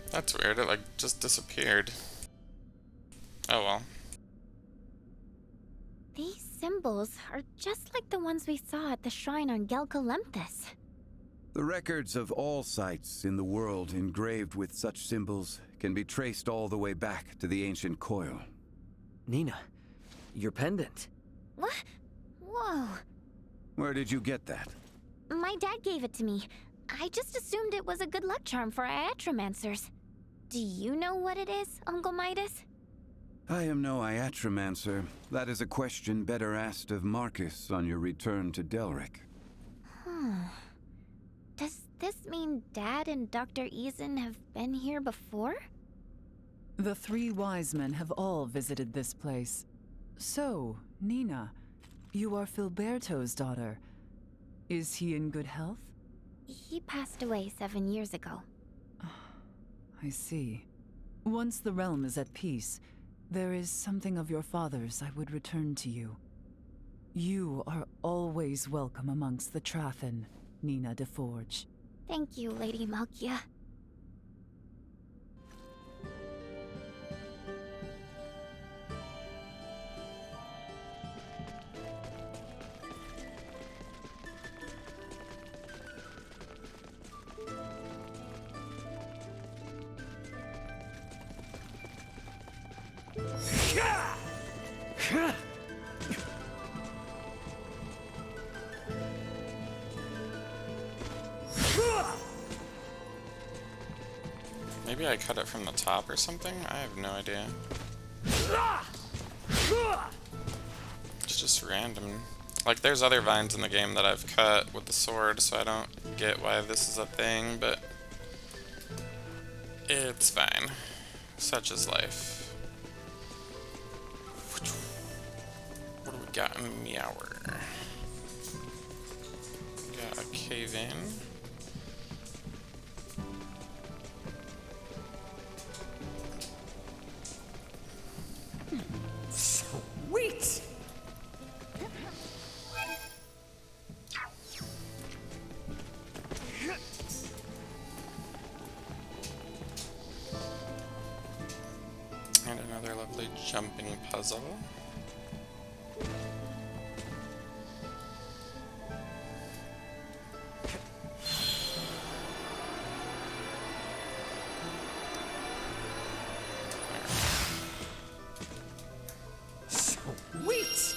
A: That's weird, it like just disappeared. Oh well.
B: These symbols are just like the ones we saw at the shrine on Gelkalemthus.
S: The records of all sites in the world engraved with such symbols can be traced all the way back to the ancient coil.
H: Nina, your pendant.
B: What? Whoa.
S: Where did you get that?
B: My dad gave it to me. I just assumed it was a good luck charm for iatromancers. Do you know what it is, Uncle Midas?
S: I am no iatromancer. That is a question better asked of Marcus on your return to Delric.
B: Does this mean Dad and Dr. Eason have been here before?
T: The three wise men have all visited this place. So, Nina, you are Filberto's daughter. Is he in good health?
B: He passed away 7 years ago.
T: I see. Once the realm is at peace, there is something of your father's I would return to you. You are always welcome amongst the Trathen, Nina de Forge.
B: Thank you, Lady Malkia.
A: Maybe I cut it from the top or something? I have no idea. It's just random. Like, there's other vines in the game that I've cut with the sword, so I don't get why this is a thing, but it's fine. Such is life. What do we got in Meower? We got a cave in.
U: Sweet!
A: And another lovely jumping puzzle.
U: Sweet!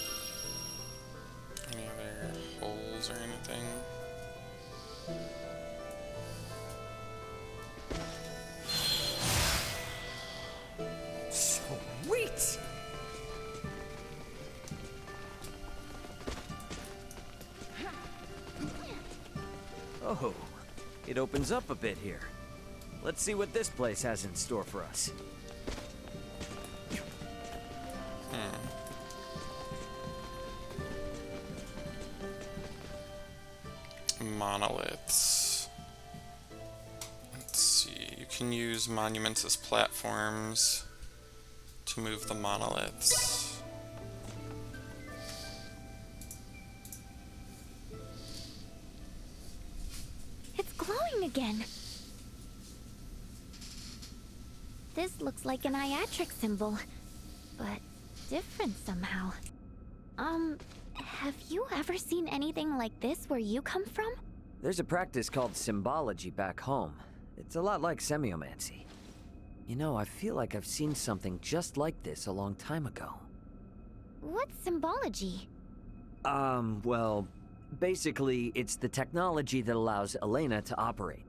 A: Any other holes or anything?
U: Sweet!
H: Oh, it opens up a bit here. Let's see what this place has in store for us.
A: Monoliths. Let's see, you can use monuments as platforms to move the monoliths.
B: It's glowing again. This looks like an iatric symbol, but different somehow. Have you ever seen anything like this where you come from?
H: There's a practice called symbology back home. It's a lot like semiomancy. You know, I feel like I've seen something just like this a long time ago.
B: What's symbology?
H: Well, basically, it's the technology that allows Elena to operate.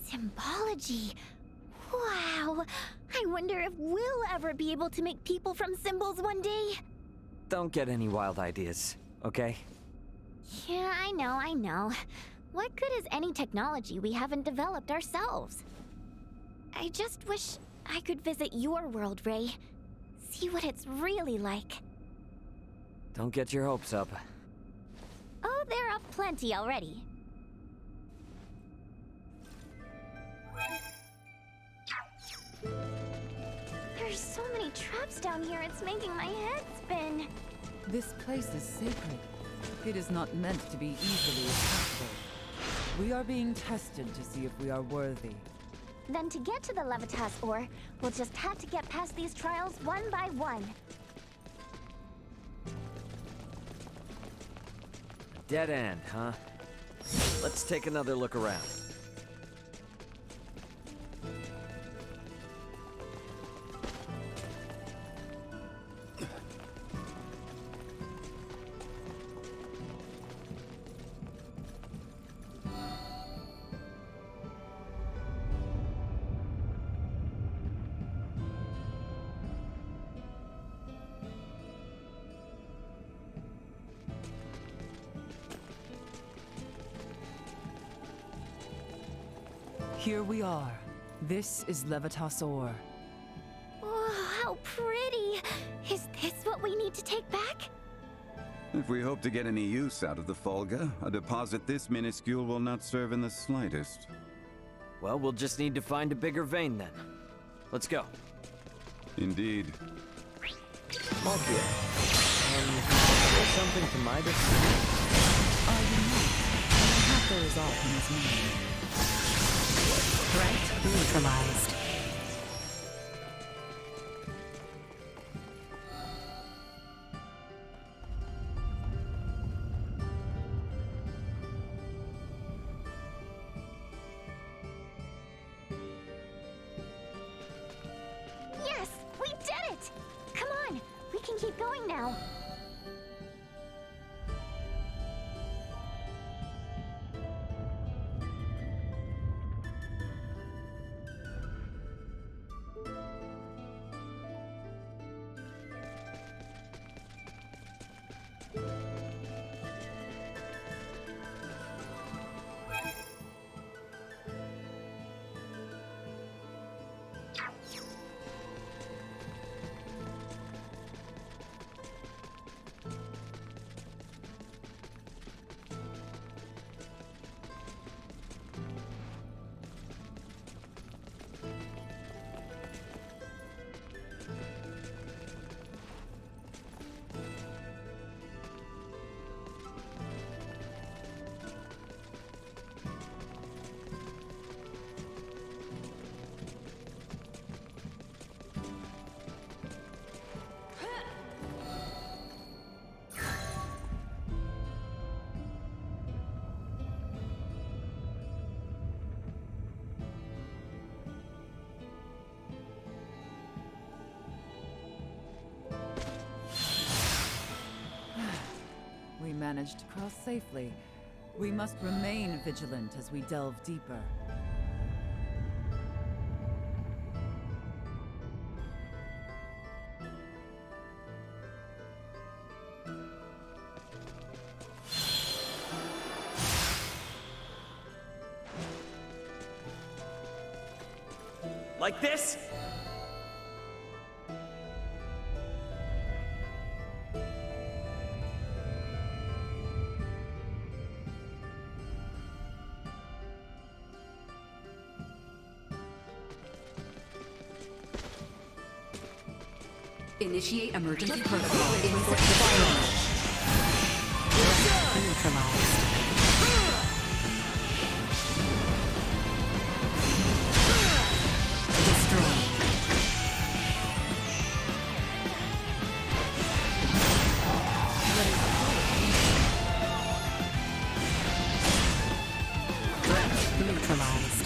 B: Symbology? Wow! I wonder if we'll ever be able to make people from symbols one day.
H: Don't get any wild ideas, okay?
B: Yeah, I know. What good is any technology we haven't developed ourselves? I just wish I could visit your world, Ray. See what it's really like.
H: Don't get your hopes up.
B: Oh, they're up plenty already. There's so many traps down here, it's making my head spin.
T: This place is sacred. It is not meant to be easily accessible. We are being tested to see if we are worthy.
B: Then to get to the Levitas ore, we'll just have to get past these trials one by one.
H: Dead end, huh? Let's take another look around.
T: Here we are. This is Levitas ore.
B: Oh, how pretty! Is this what we need to take back?
S: If we hope to get any use out of the Folga, a deposit this minuscule will not serve in the slightest.
H: Well, we'll just need to find a bigger vein then.
E: Let's go.
S: Indeed.
H: Malkia, there's something to my decision?
G: Are you not? I have the result in his mind. Threat neutralized.
R: Yes, we did it! Come on, we can keep going now.
T: We managed to cross safely. We must remain vigilant as we delve deeper.
E: Like this?
G: Initiate emergency protocol. Insert fire. Neutralized. Neutralized.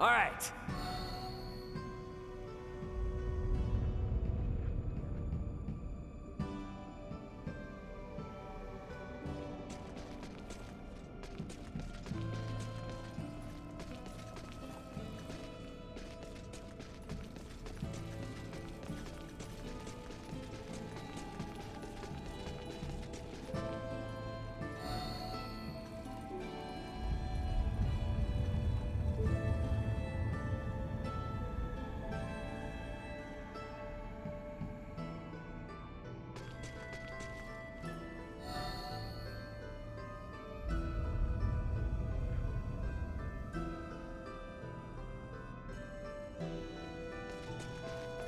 H: All right.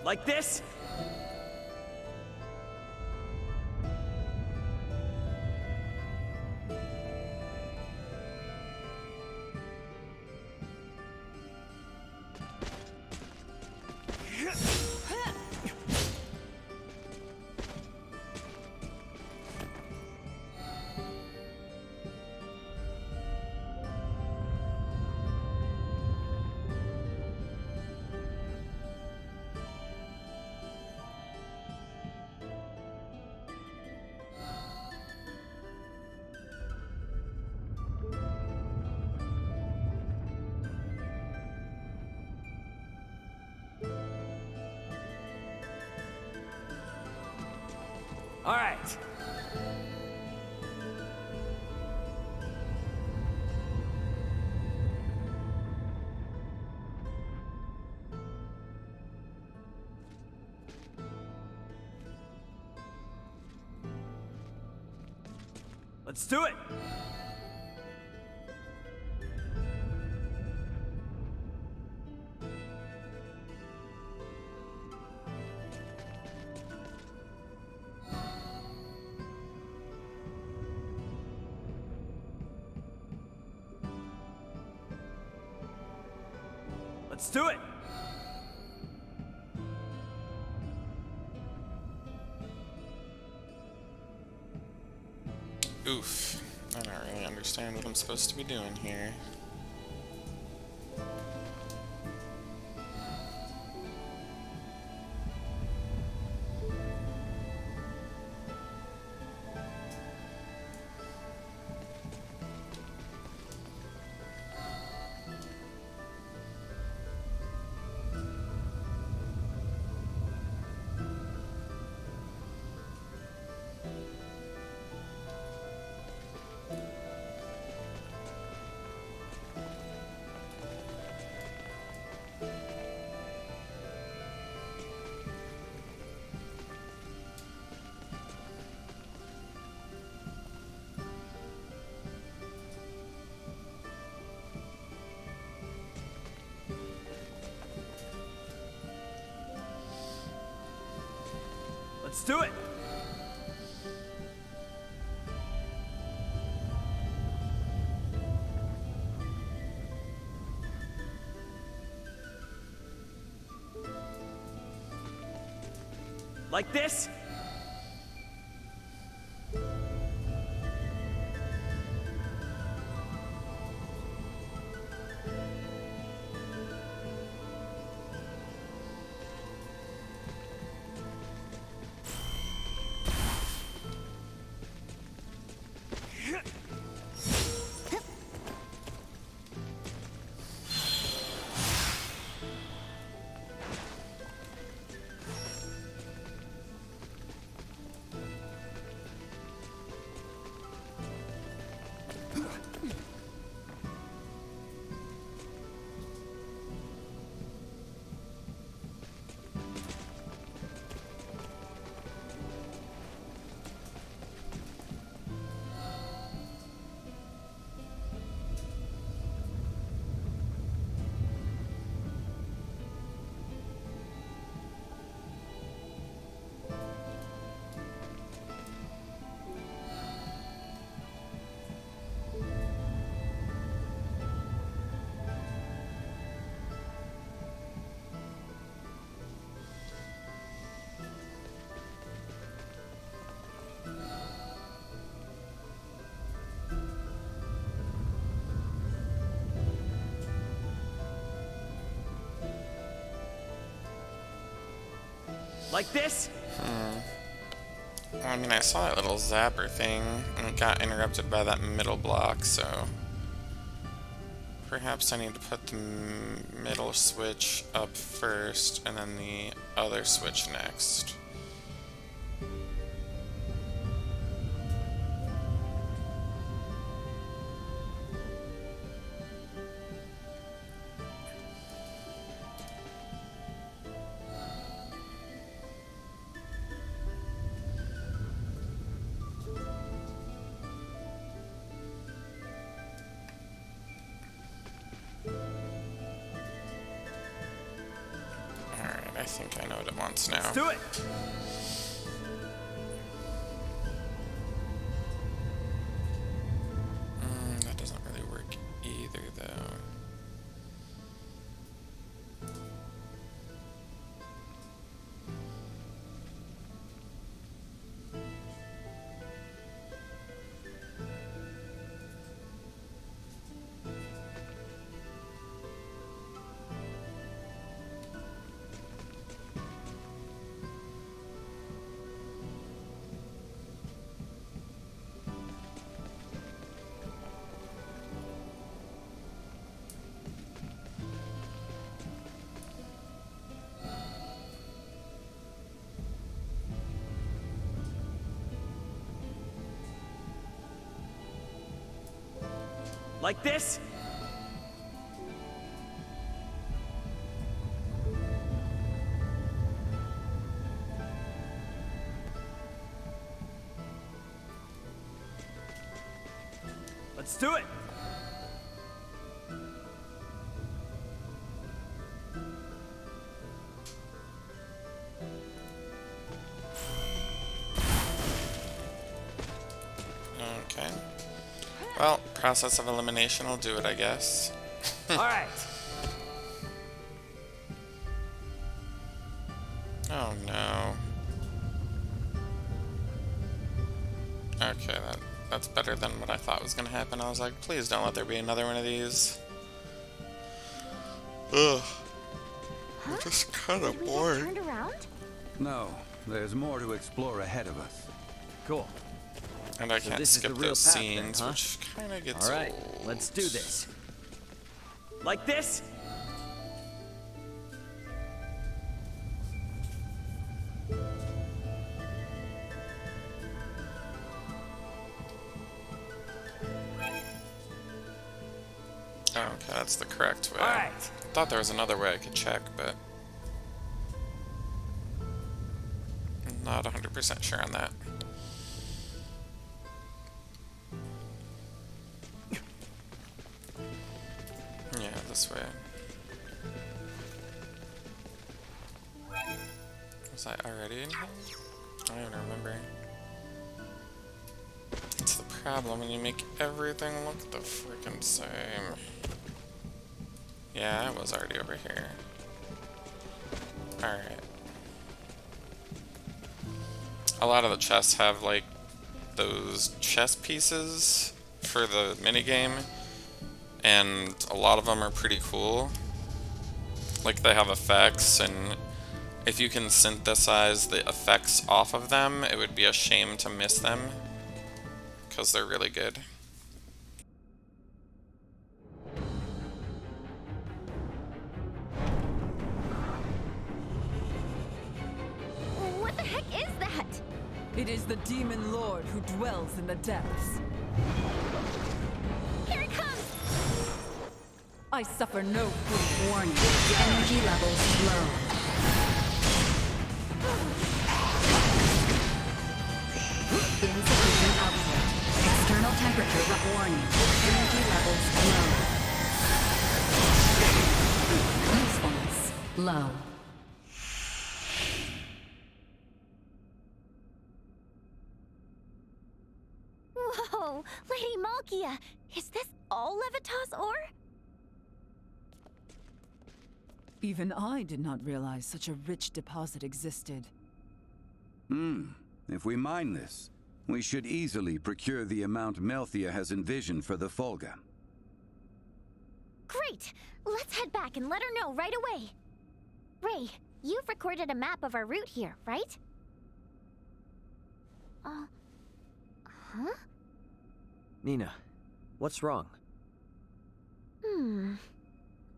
H: Like this? All right. Let's do it. Let's do it!
A: Oof. I don't really understand what I'm supposed to be doing here.
H: Let's do it! Like this?
O: Like this?
A: I mean, I saw that little zapper thing, and it got interrupted by that middle block, so... Perhaps I need to put the middle switch up first, and then the other switch next. I think I know what it wants now.
O: Let's do it!
A: That doesn't really work either, though.
O: Like this? Let's do it!
A: Okay. Well, process of elimination will do it, I guess.
O: Alright.
A: Oh no. Okay, that's better than what I thought was gonna happen. I was like, please don't let there be another one of these. Ugh. I'm just kinda bored.
B: Turned around?
S: No, there's more to explore ahead of us.
O: Cool.
A: And I
O: So
A: can't
O: this is
A: skip
O: the real
A: those
O: path then,
A: scenes,
O: huh?
A: which kinda gets
O: All right,
A: old.
O: let's do this. Like this?
A: Oh, okay, that's the correct way.
O: Alright.
A: I thought there was another way I could check, but I'm not 100% sure on that. Yeah, this way. Was I already in here? I don't even remember. It's the problem when you make everything look the freaking same. Yeah, I was already over here. Alright. A lot of the chests have, like, those chess pieces for the minigame, and a lot of them are pretty cool. Like, they have effects, and if you can synthesize the effects off of them, it would be a shame to miss them, because they're really good.
B: What the heck is that?
T: It is the demon lord who dwells in the depths.
B: Here it comes!
T: I suffer no fate.
G: Warning. Energy levels low. Insufficient output. External temperature warning. Energy levels low. Usefulness low.
B: Whoa! Lady Malkia! Is this all Levitas ore?
T: Even I did not realize such a rich deposit existed.
S: If we mine this, we should easily procure the amount Melthia has envisioned for the Folga.
B: Great! Let's head back and let her know right away. Ray,
R: You've recorded a map of our route here, right? Huh?
H: Nina, what's wrong?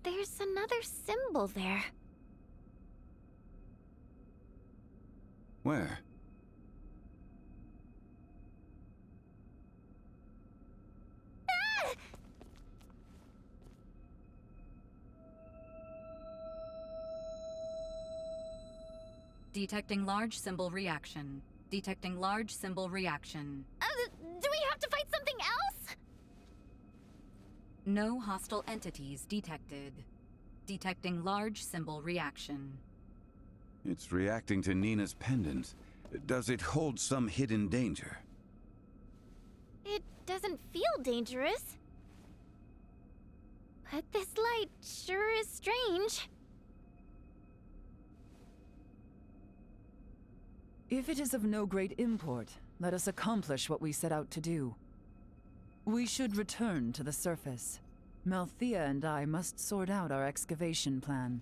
R: There's another symbol there.
S: Where?
G: Detecting large symbol reaction. Detecting large symbol reaction.
R: Do we have to fight something else?
G: No hostile entities detected. Detecting large symbol reaction.
S: It's reacting to Nina's pendant. Does it hold some hidden danger?
R: It doesn't feel dangerous. But this light sure is strange.
T: If it is of no great import, let us accomplish what we set out to do. We should return to the surface. Malthea and I must sort out our excavation plan.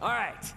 H: All right.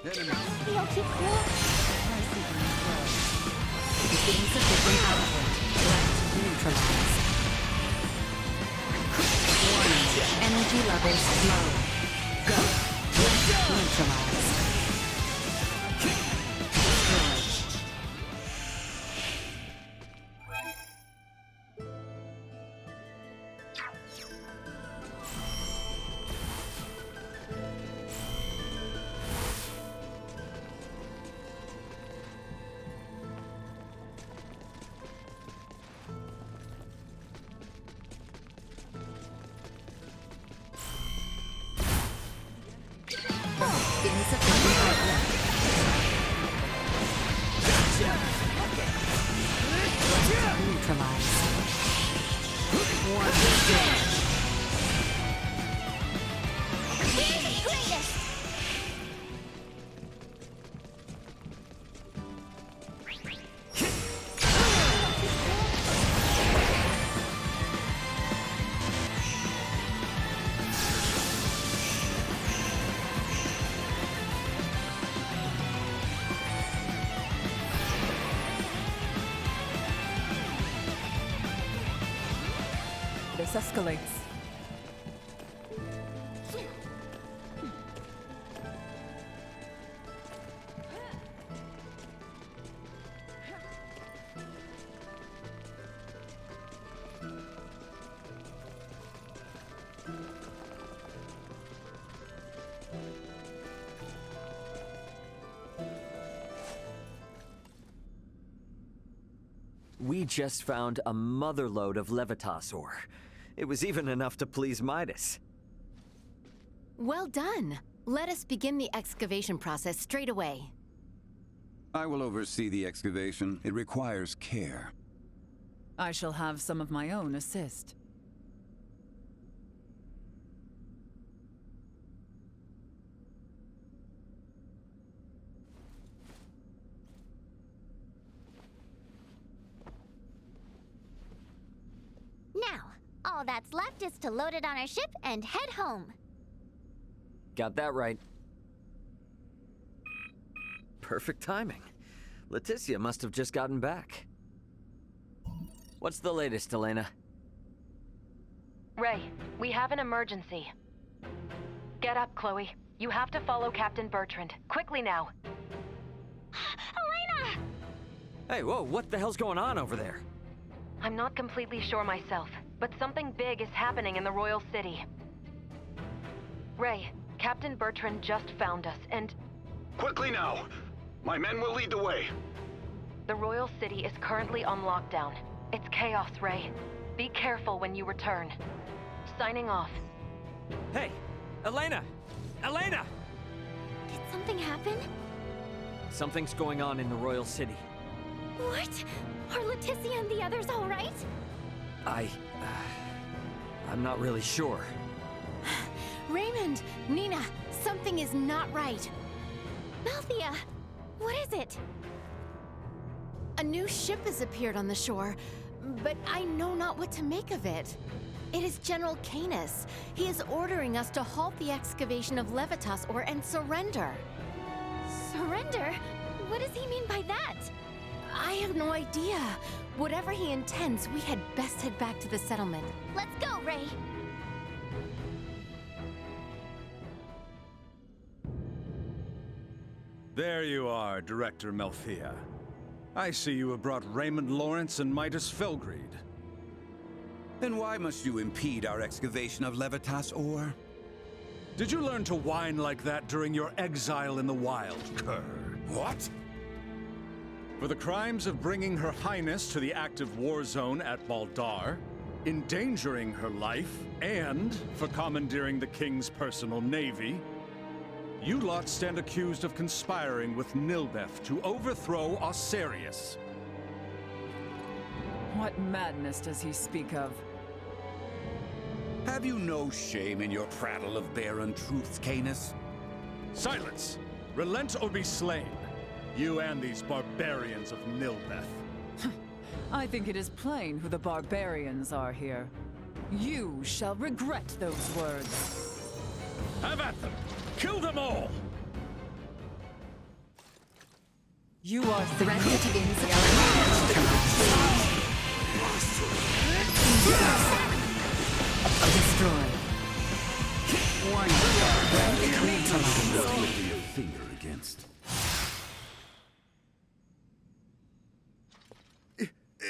R: Feel too cool.
Q: Insufficient output. Left neutralized. Warning. Energy levels low. Go. Neutralized.
T: This escalates.
H: We just found a motherlode of Levitas ore. It was even enough to please Midas.
Q: Well done. Let us begin the excavation process straight away.
S: I will oversee the excavation. It requires care.
T: I shall have some of my own assist.
R: All that's left is to load it on our ship and head home.
H: Got that right. Perfect timing. Leticia must have just gotten back. What's the latest, Elena?
K: Ray, we have an emergency. Get up, Chloe. You have to follow Captain Bertrand. Quickly now.
R: Elena!
H: Hey, whoa, what the hell's going on over there?
K: I'm not completely sure myself, but something big is happening in the Royal City. Ray, Captain Bertrand just found us, and...
I: Quickly now! My men will lead the way.
K: The Royal City is currently on lockdown. It's chaos, Ray. Be careful when you return. Signing off.
H: Hey, Elena! Elena!
B: Did something happen?
H: Something's going on in the Royal City.
B: What? Are Leticia and the others all right?
H: I'm not really sure.
B: Raymond! Nina! Something is not right. Malthea! What is it? A new ship has appeared on the shore, but I know not what to make of it. It is General Canis. He is ordering us to halt the excavation of Levitas and surrender. Surrender? What does he mean by that? I have no idea. Whatever he intends, we had best head back to the settlement.
R: Let's go, Ray!
M: There you are, Director Malthea. I see you have brought Raymond Lawrence and Midas Felgreed.
S: Then why must you impede our excavation of Levitas ore?
M: Did you learn to whine like that during your exile in the wild, cur?
S: What?
M: For the crimes of bringing Her Highness to the active war zone at Baldar, endangering her life, and for commandeering the King's personal navy, you lot stand accused of conspiring with Nilbeth to overthrow Osarius.
T: What madness does he speak of?
S: Have you no shame in your prattle of barren truths, Canis?
M: Silence! Relent or be slain. You and these barbarians of Nilbeth.
T: I think it is plain who the barbarians are here. You shall regret those words.
M: Have at them! Kill them all!
T: You are
Q: Threatened inside. Destroyed. Warning.
S: Lifting a finger against.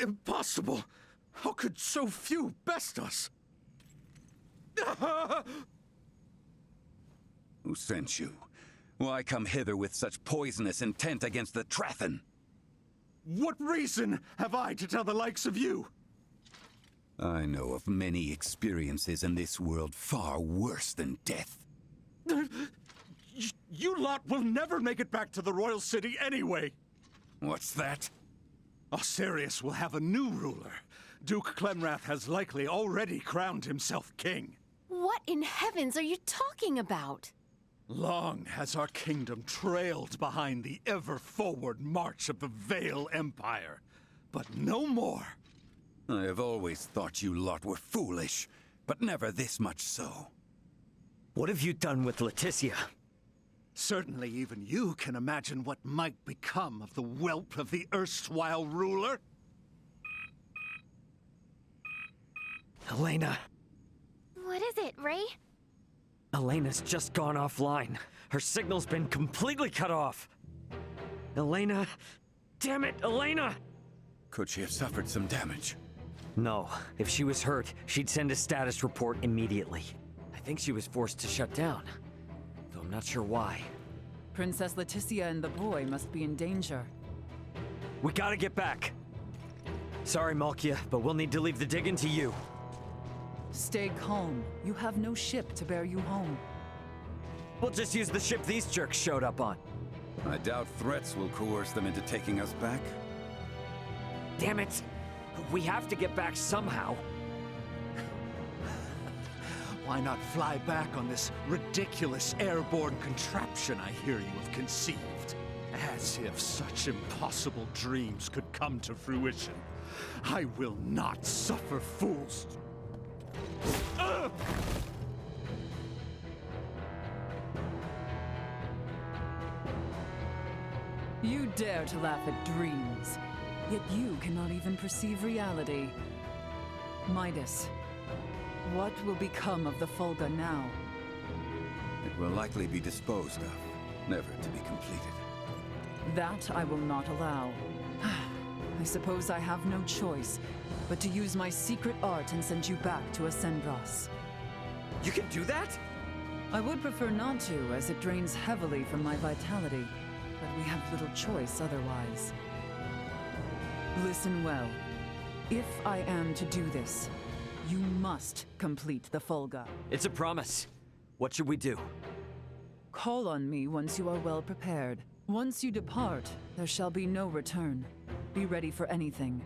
M: Impossible! How could so few best us?
S: Who sent you? Why come hither with such poisonous intent against the Trathan?
M: What reason have I to tell the likes of you?
S: I know of many experiences in this world far worse than death.
M: You lot will never make it back to the Royal City anyway.
S: What's that?
M: Osarius will have a new ruler. Duke Clemrath has likely already crowned himself king.
B: What in heavens are you talking about?
M: Long has our kingdom trailed behind the ever-forward march of the Vale Empire, but no more.
S: I have always thought you lot were foolish, but never this much so.
H: What have you done with Leticia?
M: Certainly even you can imagine what might become of the whelp of the erstwhile ruler.
H: Elena.
B: What is it, Ray?
H: Elena's just gone offline. Her signal's been completely cut off. Elena. Damn it, Elena!
S: Could she have suffered some damage?
H: No. If she was hurt, she'd send a status report immediately. I think she was forced to shut down, though I'm not sure why.
T: Princess Leticia and the boy must be in danger.
H: We gotta get back. Sorry, Malkia, but we'll need to leave the digging to you.
T: Stay calm. You have no ship to bear you home.
H: We'll just use the ship these jerks showed up on.
S: I doubt threats will coerce them into taking us back.
H: Damn it! We have to get back somehow.
M: Why not fly back on this ridiculous airborne contraption I hear you have conceived? As if such impossible dreams could come to fruition. I will not suffer fools.
T: You dare to laugh at dreams, yet you cannot even perceive reality. Midas, what will become of the Fulga now?
S: It will likely be disposed of, never to be completed.
T: That I will not allow. I suppose I have no choice but to use my secret art and send you back to Ascendros.
H: You can do that?
T: I would prefer not to, as it drains heavily from my vitality, but we have little choice otherwise. Listen well. If I am to do this, you must complete the Fulga.
H: It's a promise. What should we do?
T: Call on me once you are well prepared. Once you depart, there shall be no return. Be ready for anything.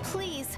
B: Please.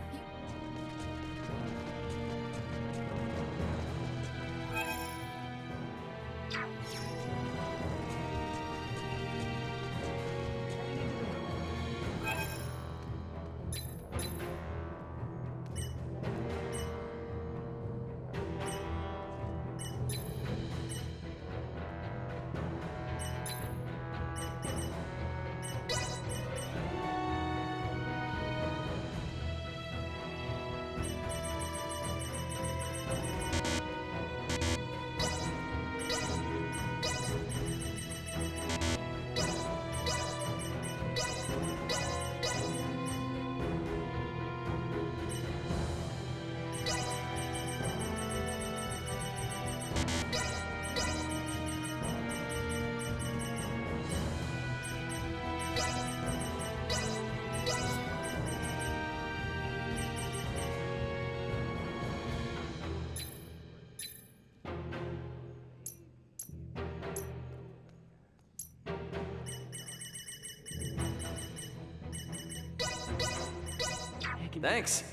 H: Thanks.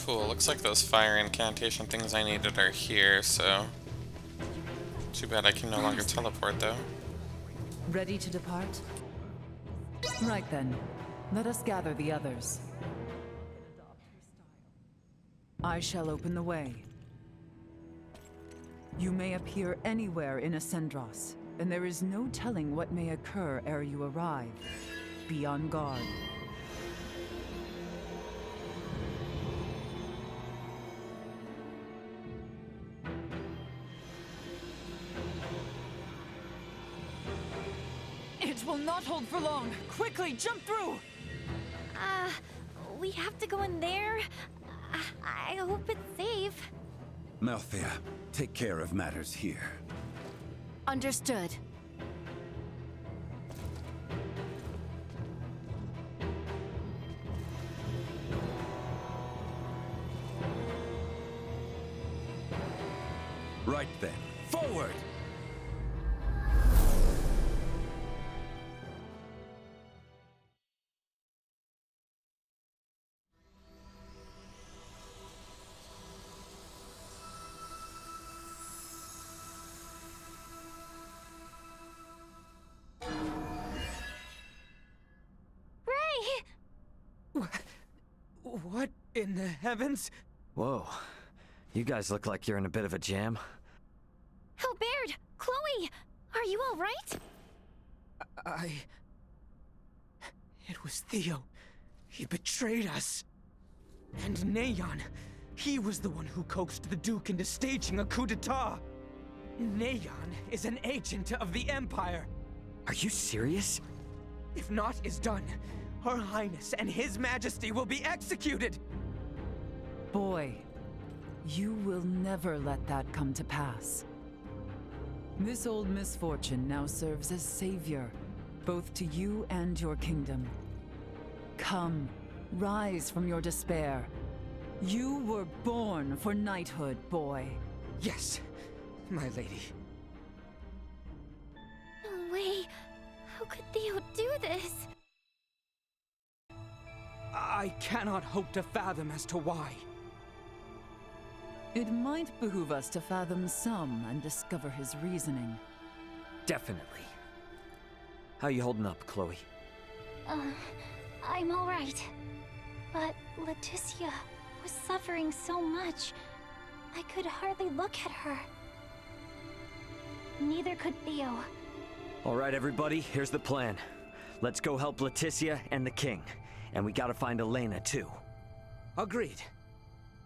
A: Cool, looks like those fire incantation things I needed are here, so... Too bad I can no longer teleport, though.
T: Ready to depart? Right then. Let us gather the others. I shall open the way. You may appear anywhere in Ascendros, and there is no telling what may occur ere you arrive. Be on guard. It will not hold for long. Quickly, jump through!
D: We have to go in there? I hope it's safe.
S: Malthea, take care of matters here.
B: Understood.
S: Right then, forward!
O: What in the heavens?
H: Whoa. You guys look like you're in a bit of a jam.
D: Albert! Chloe! Are you alright?
O: It was Theo. He betrayed us. And Neon. He was the one who coaxed the Duke into staging a coup d'etat. Neon is an agent of the Empire.
H: Are you serious?
O: If naught is done, Her Highness and His Majesty will be executed!
T: Boy, you will never let that come to pass. This old misfortune now serves as savior, both to you and your kingdom. Come, rise from your despair. You were born for knighthood, boy.
O: Yes, my lady.
D: way. How could Theo do this?
O: I cannot hope to fathom as to why.
T: It might behoove us to fathom some and discover his reasoning.
H: Definitely. How you holding up, Chloe?
D: I'm alright. But Leticia was suffering so much. I could hardly look at her. Neither could Theo.
H: All right, everybody, here's the plan. Let's go help Leticia and the king. And we gotta find Elena, too.
O: Agreed.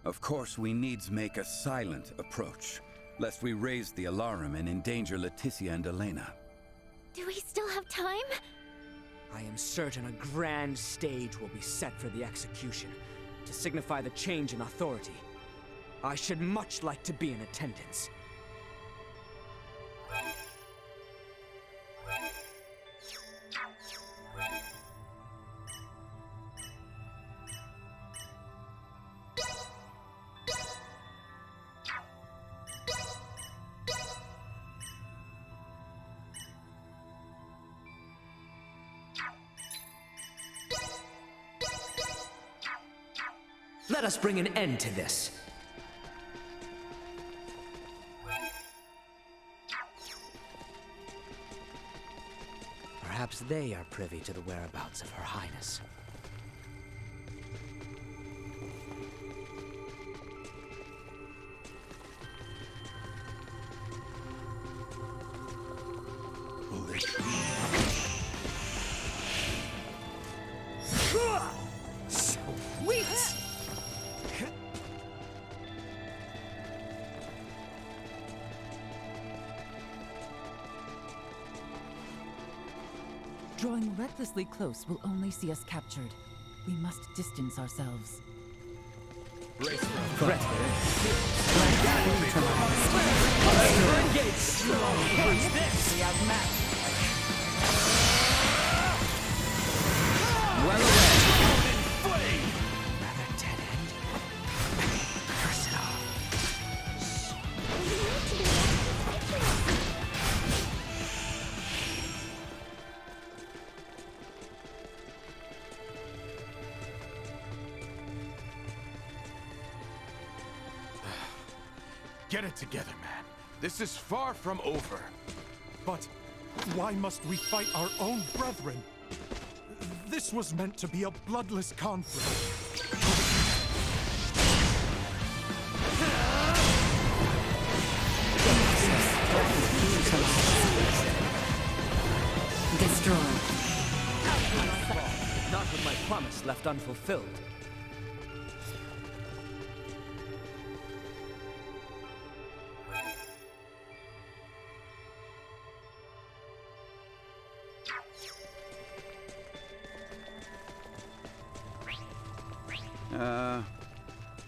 S: Of course, we needs make a silent approach, lest we raise the alarm and endanger Leticia and Elena.
D: Do we still have time?
O: I am certain a grand stage will be set for the execution, to signify the change in authority. I should much like to be in attendance. Let us bring an end to this. Perhaps they are privy to the whereabouts of Her Highness.
F: Sweet!
T: Drawing recklessly close will only see us captured. We must distance ourselves.
O: Brace for a
T: Threat.
O: Engage! What's this?
T: We have matched.
O: Well away! Another dead end. Curse it all.
P: Get it together, man. This is far from over.
F: But why must we fight our own brethren? This was meant to be a bloodless conflict.
Q: Destroy.
O: Not with my promise left unfulfilled.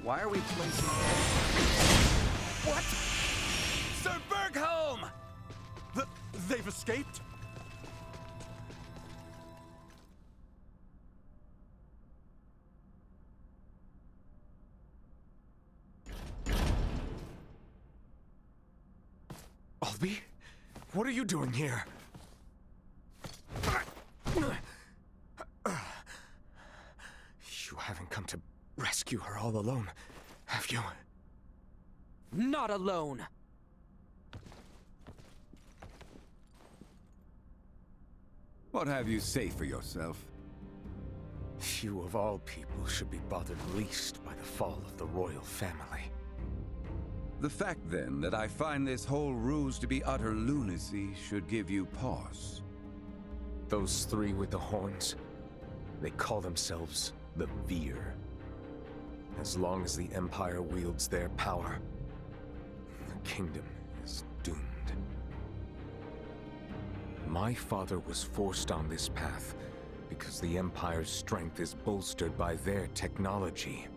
S: Why are we placing...
P: What? Sir Bergholm! They've escaped?
F: Albie? What are you doing here? You haven't come to rescue her all alone, have you?
O: Not alone!
S: What have you say for yourself?
F: You of all people should be bothered least by the fall of the royal family.
S: The fact, then, that I find this whole ruse to be utter lunacy should give you pause.
N: Those three with the horns, they call themselves the Veer. As long as the Empire wields their power, the kingdom is doomed. My father was forced on this path because the Empire's strength is bolstered by their technology.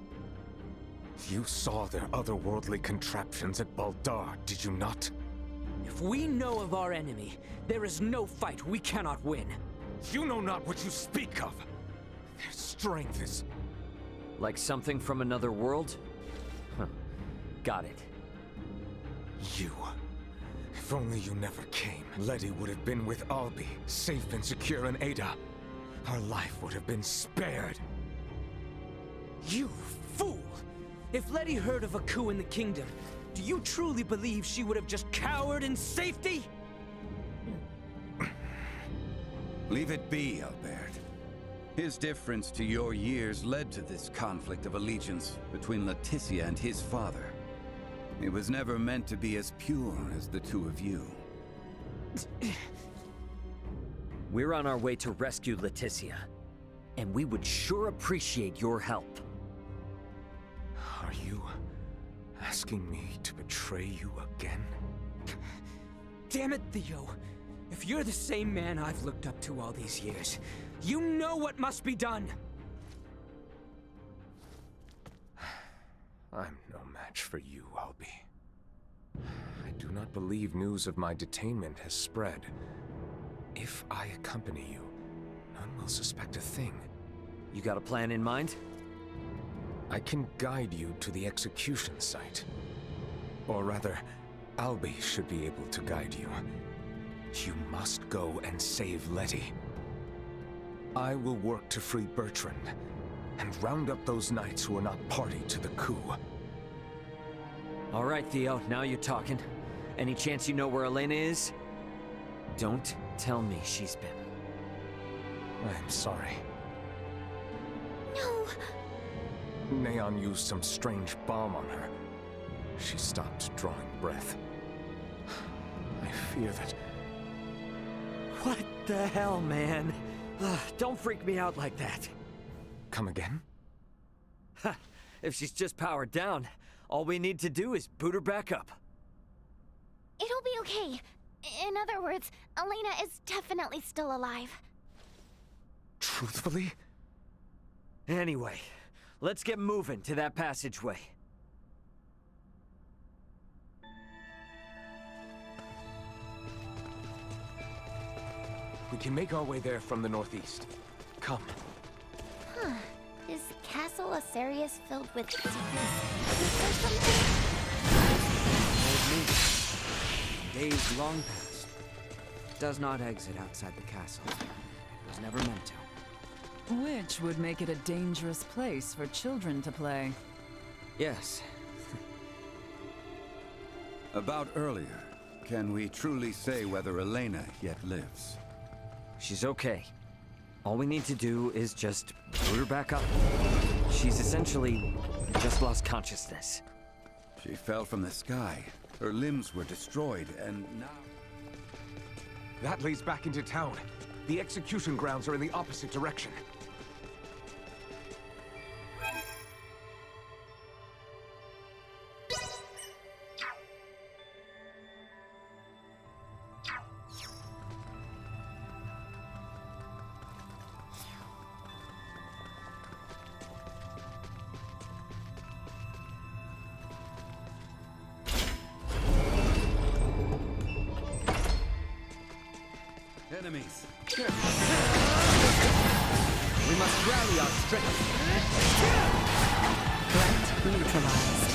N: You saw their otherworldly contraptions at Baldar, did you not?
O: If we know of our enemy, there is no fight we cannot win.
N: You know not what you speak of. Their strength is...
H: Like something from another world? Huh. Got it.
N: You If only you never came, Letty would have been with Albie, safe and secure in Ada. Her life would have been spared.
O: You fool! If Letty heard of a coup in the kingdom, do you truly believe she would have just cowered in safety?
S: Leave it be, Albert. His difference to your years led to this conflict of allegiance between Leticia and his father. It was never meant to be as pure as the two of you.
H: We're on our way to rescue Leticia, and we would sure appreciate your help.
N: Are you asking me to betray you again?
O: Damn it, Theo. If you're the same man I've looked up to all these years, you know what must be done!
N: I'm no match for you, Albie. I do not believe news of my detainment has spread. If I accompany you, none will suspect a thing.
H: You got a plan in mind?
N: I can guide you to the execution site. Or rather, Albie should be able to guide you. You must go and save Letty. I will work to free Bertrand, and round up those knights who are not party to the coup.
H: All right, Theo, now you're talking. Any chance you know where Elena is? Don't tell me she's been.
N: I'm sorry.
R: No.
N: Neon used some strange bomb on her. She stopped drawing breath. I fear that...
H: What the hell, man? Don't freak me out like that.
N: Come again?
H: Ha! If she's just powered down, all we need to do is boot her back up.
R: It'll be okay. In other words, Elena is definitely still alive.
N: Truthfully?
H: Anyway, let's get moving to that passageway.
N: We can make our way there from the northeast. Come.
R: Huh. Is Castle Asarius filled with secrets or something?
O: Old me. Days long past. Does not exit outside the castle. It was never meant to.
T: Which would make it a dangerous place for children to play.
O: Yes.
S: About earlier, can we truly say whether Elena yet lives?
H: She's okay. All we need to do is just boot her back up. She's essentially just lost consciousness.
S: She fell from the sky. Her limbs were destroyed, and now...
N: That leads back into town. The execution grounds are in the opposite direction.
S: Enemies.
O: We must rally our strength.
Q: Threat neutralized.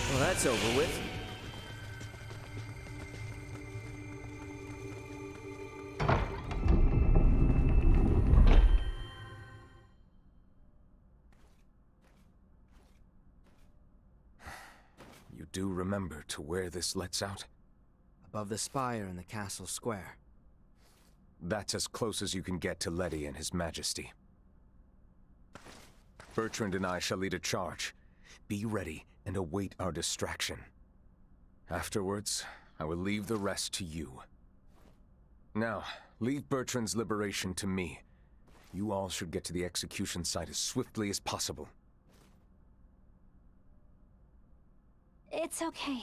H: Well, that's over with.
N: You do remember to where this lets out?
O: Above the spire in the castle square.
N: That's as close as you can get to Letty and His Majesty. Bertrand and I shall lead a charge. Be ready and await our distraction. Afterwards, I will leave the rest to you. Now, leave Bertrand's liberation to me. You all should get to the execution site as swiftly as possible.
D: It's okay.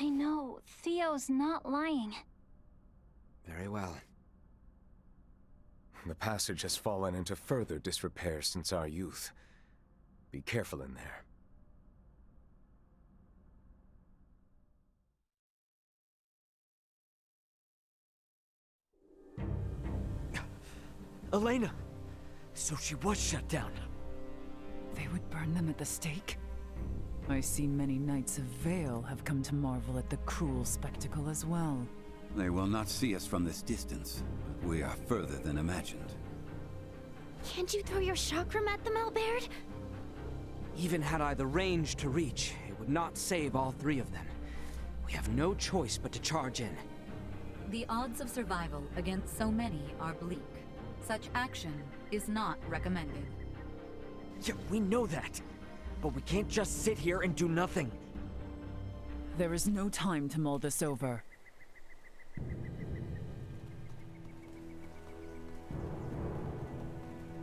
D: I know Theo's not lying.
O: Very well.
N: The passage has fallen into further disrepair since our youth. Be careful in there.
H: Elena! So she was shut down.
T: They would burn them at the stake? I see many Knights of Vale have come to marvel at the cruel spectacle as well.
S: They will not see us from this distance. We are further than imagined.
B: Can't you throw your chakram at them, Albert?
O: Even had I the range to reach, it would not save all three of them. We have no choice but to charge in.
G: The odds of survival against so many are bleak. Such action is not recommended.
H: Yeah, we know that. But we can't just sit here and do nothing.
T: There is no time to mull this over.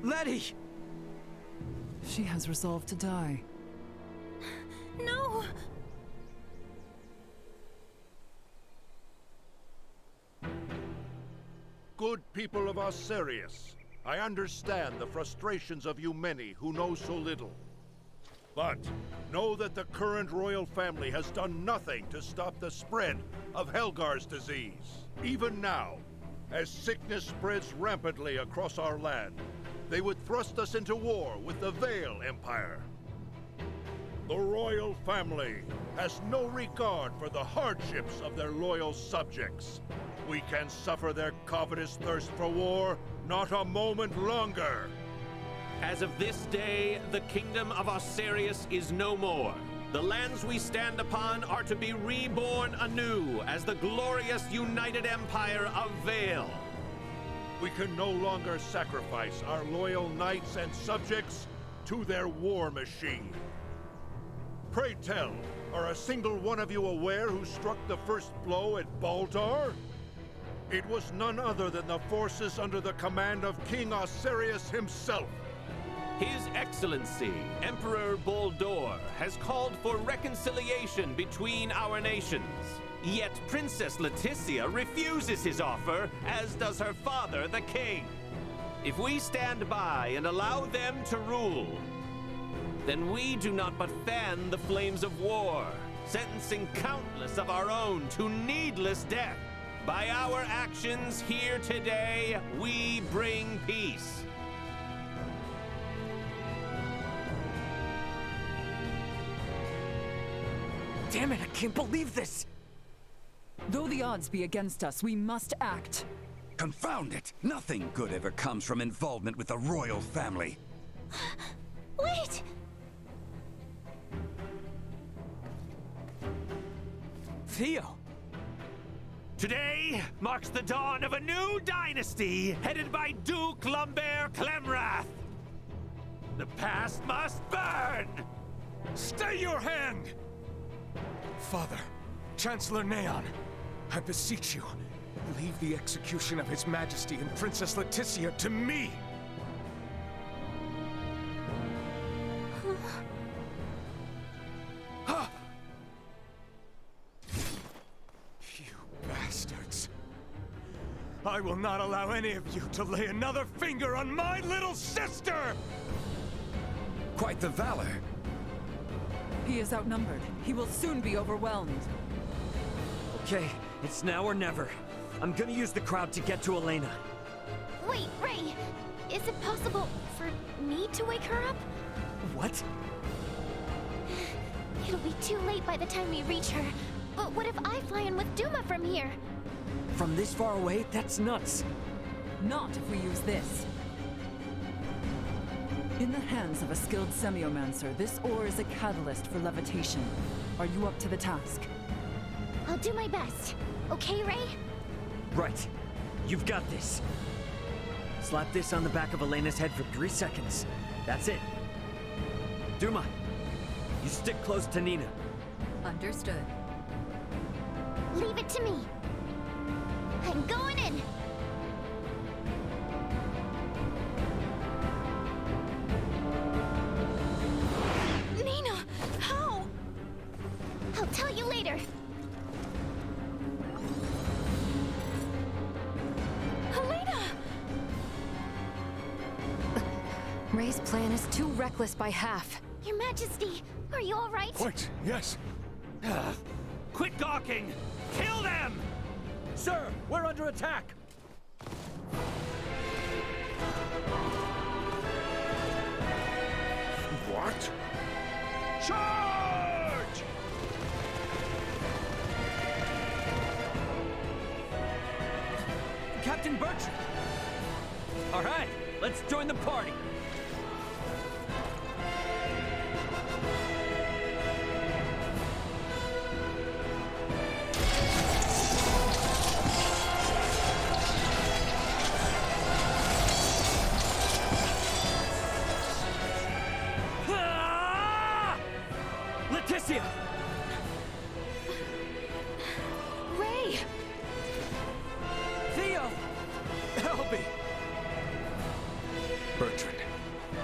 O: Letty!
T: She has resolved to die.
D: No!
C: Good people of Osirius, I understand the frustrations of you many who know so little. But know that the current royal family has done nothing to stop the spread of Helgar's disease. Even now, as sickness spreads rampantly across our land, they would thrust us into war with the Vale Empire. The royal family has no regard for the hardships of their loyal subjects. We can suffer their covetous thirst for war not a moment longer.
V: As of this day, the kingdom of Osirius is no more. The lands we stand upon are to be reborn anew as the glorious united empire of Vale.
C: We can no longer sacrifice our loyal knights and subjects to their war machine. Pray tell, are a single one of you aware who struck the first blow at Baldar? It was none other than the forces under the command of King Osirius himself.
V: His Excellency, Emperor Baldor, has called for reconciliation between our nations. Yet Princess Leticia refuses his offer, as does her father, the king. If we stand by and allow them to rule, then we do not but fan the flames of war, sentencing countless of our own to needless death. By our actions here today, we bring peace.
H: Damn it, I can't believe this!
T: Though the odds be against us, we must act.
S: Confound it! Nothing good ever comes from involvement with the royal family.
D: Wait!
O: Theo!
V: Today marks the dawn of a new dynasty headed by Duke Lambert Clemrath. The past must burn!
N: Stay your hand! Father, Chancellor Neon, I beseech you, leave the execution of His Majesty and Princess Leticia to me! You bastards! I will not allow any of you to lay another finger on my little sister!
S: Quite the valor.
T: He is outnumbered. He will soon be overwhelmed.
H: Okay, it's now or never. I'm gonna use the crowd to get to Elena.
B: Wait, Ray! Is it possible for me to wake her up?
H: What?
B: It'll be too late by the time we reach her. But what if I fly in with Duma from here?
H: From this far away? That's nuts.
T: Not if we use this. In the hands of a skilled semiomancer, this ore is a catalyst for levitation. Are you up to the task?
B: I'll do my best. Okay, Ray?
H: Right. You've got this. Slap this on the back of Elena's head for 3 seconds. That's it. Duma, you stick close to Nina.
G: Understood.
B: Leave it to me. I'm going in. Nina, how? I'll tell you later. Helena!
K: Ray's plan is too reckless by half.
B: Your Majesty, are you all right?
N: Quite, yes.
V: Quit gawking! Kill them!
E: Sir, we're under attack!
C: What? Charge!
E: Captain Bertrand! All right, let's join the party! Leticia!
B: Ray!
E: Theo! Help me!
N: Bertrand,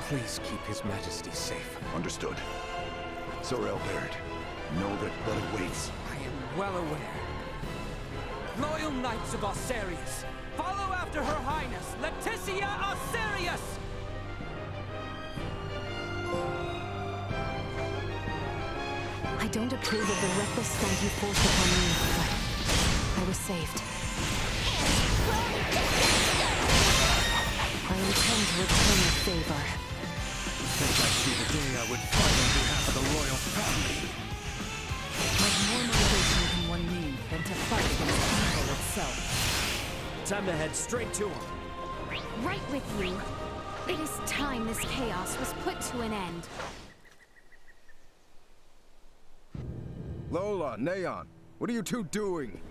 N: please keep His Majesty safe.
I: Understood. Sir Albert, know that what awaits.
E: I am well aware. Loyal Knights of Osarius, follow after Her Highness, Leticia Osarius!
K: I don't approve of the reckless stunt you forced upon me, but I was saved. I intend to return the favor.
N: Think I see the day I would fight on behalf of the royal family.
T: What more motivation can one need than to fight against evil itself?
H: Time to head straight to him.
B: Right with you. It is time this chaos was put to an end.
P: Lola, Neon, what are you two doing?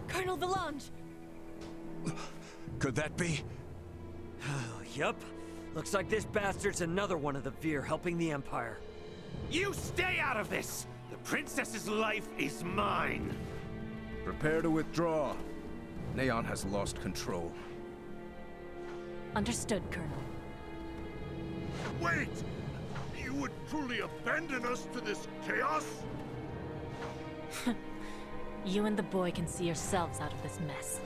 D: Colonel Valange!
N: Could that be?
H: Yup. Looks like this bastard's another one of the Veer helping the Empire.
V: You stay out of this! The princess's life is mine!
P: Prepare to withdraw. Neon has lost control.
D: Understood, Colonel.
C: Wait! You would truly abandon us to this chaos?
D: You and the boy can see yourselves out of this mess.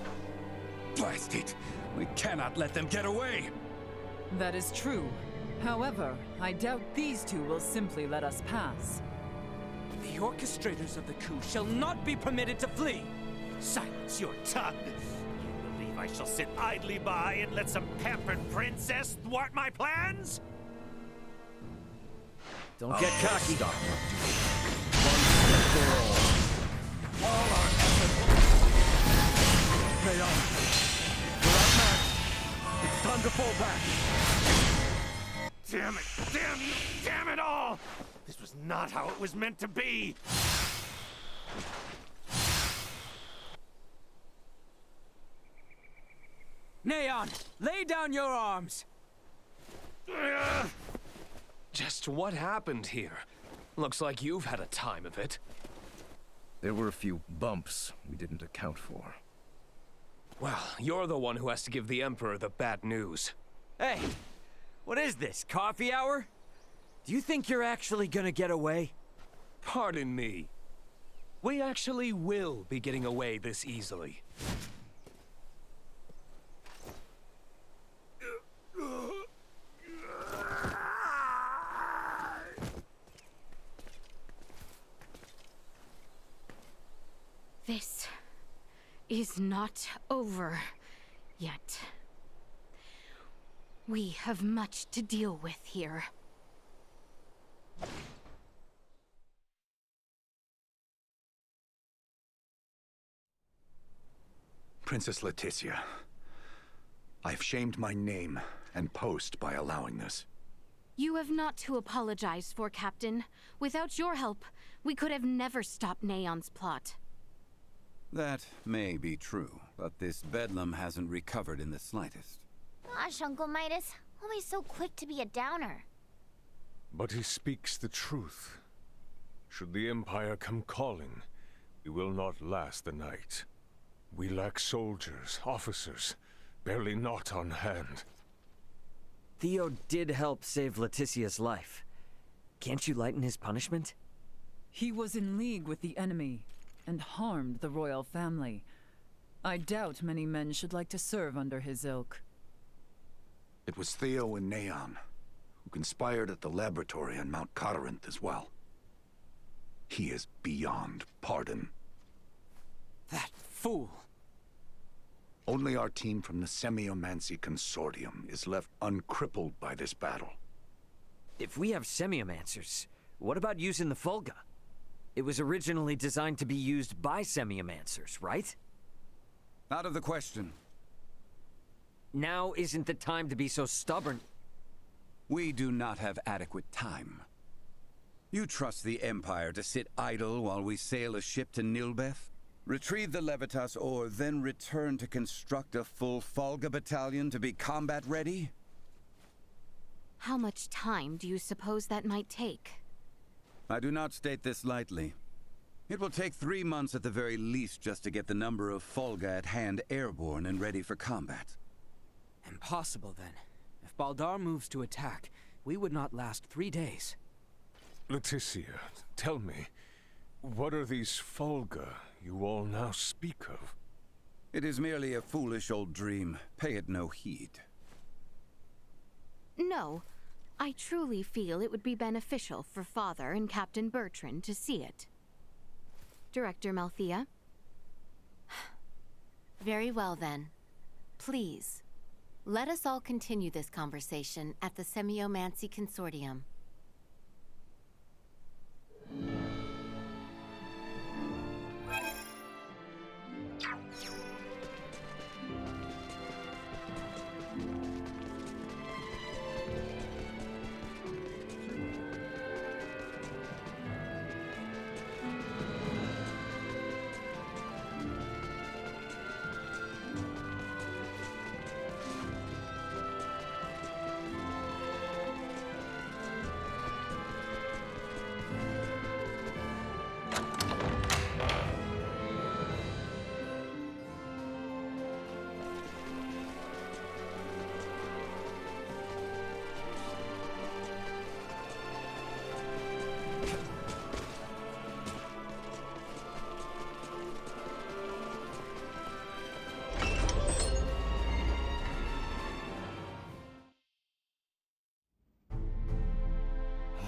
S: Blast it! We cannot let them get away!
T: That is true. However, I doubt these two will simply let us pass.
O: The orchestrators of the coup shall not be permitted to flee!
V: Silence your tongue! You believe I shall sit idly by and let some pampered princess thwart my plans?
H: Don't get cocky.
P: Stop. One step for all. All our efforts.
N: Neon, we're outmatched. It's time to fall back.
V: Damn it! Damn you! Damn it all! This was not how it was meant to be!
O: Neon, lay down your arms!
N: Just what happened here? Looks like you've had a time of it.
P: There were a few bumps we didn't account for.
N: Well, you're the one who has to give the Emperor the bad news.
H: Hey, what is this, coffee hour? Do you think you're actually gonna get away?
N: Pardon me. We actually will be getting away this easily.
B: This is not over yet. We have much to deal with here.
I: Princess Leticia, I've shamed my name and post by allowing this.
B: You have not to apologize for, Captain. Without your help, we could have never stopped Neon's plot.
S: That may be true, but this bedlam hasn't recovered in the slightest.
R: Gosh, Uncle Midas, always so quick to be a downer.
J: But he speaks the truth. Should the Empire come calling, we will not last the night. We lack soldiers, officers, barely not on hand.
H: Theo did help save Leticia's life. Can't you lighten his punishment?
T: He was in league with the enemy and harmed the royal family. I doubt many men should like to serve under his ilk.
I: It was Theo and Neon, who conspired at the laboratory on Mount Corinth as well. He is beyond pardon.
O: That fool!
I: Only our team from the Semiomancy Consortium is left uncrippled by this battle.
H: If we have semiomancers, what about using the Fulga? It was originally designed to be used by semiomancers, right?
S: Out of the question.
H: Now isn't the time to be so stubborn.
S: We do not have adequate time. You trust the Empire to sit idle while we sail a ship to Nilbeth? Retrieve the Levitas ore, then return to construct a full Folga battalion to be combat ready?
B: How much time do you suppose that might take?
S: I do not state this lightly. It will take 3 months at the very least just to get the number of Folga at hand airborne and ready for combat.
O: Impossible, then. If Baldar moves to attack, we would not last 3 days.
J: Leticia, tell me, what are these Folga you all now speak of?
S: It is merely a foolish old dream. Pay it no heed.
B: No. I truly feel it would be beneficial for Father and Captain Bertrand to see it. Director Malthea?
Q: Very well, then. Please, let us all continue this conversation at the Semiomancy Consortium.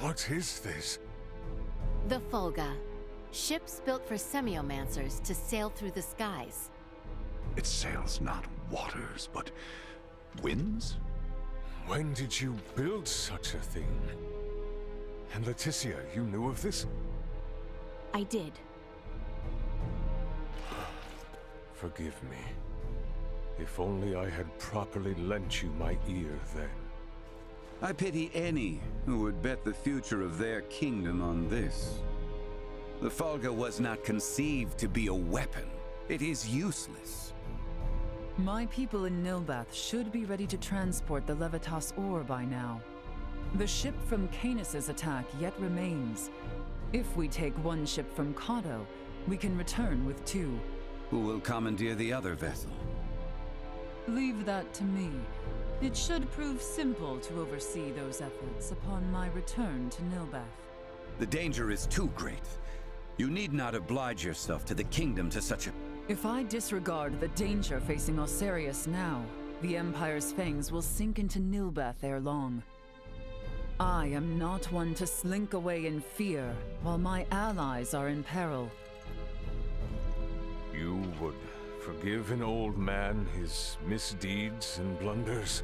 J: What is this?
Q: The Folga. Ships built for semiomancers to sail through the skies.
I: It sails not waters, but winds?
J: When did you build such a thing? And Leticia, you knew of this?
B: I did.
J: Forgive me. If only I had properly lent you my ear then.
S: I pity any who would bet the future of their kingdom on this. The Folga was not conceived to be a weapon. It is useless.
T: My people in Nilbeth should be ready to transport the Levitas ore by now. The ship from Canis's attack yet remains. If we take one ship from Kato, we can return with 2.
S: Who will commandeer the other vessel?
T: Leave that to me. It should prove simple to oversee those efforts upon my return to Nilbeth.
S: The danger is too great. You need not oblige yourself to the kingdom to such a...
T: If I disregard the danger facing Osarius now, the Empire's fangs will sink into Nilbeth ere long. I am not one to slink away in fear while my allies are in peril.
J: You would forgive an old man his misdeeds and blunders?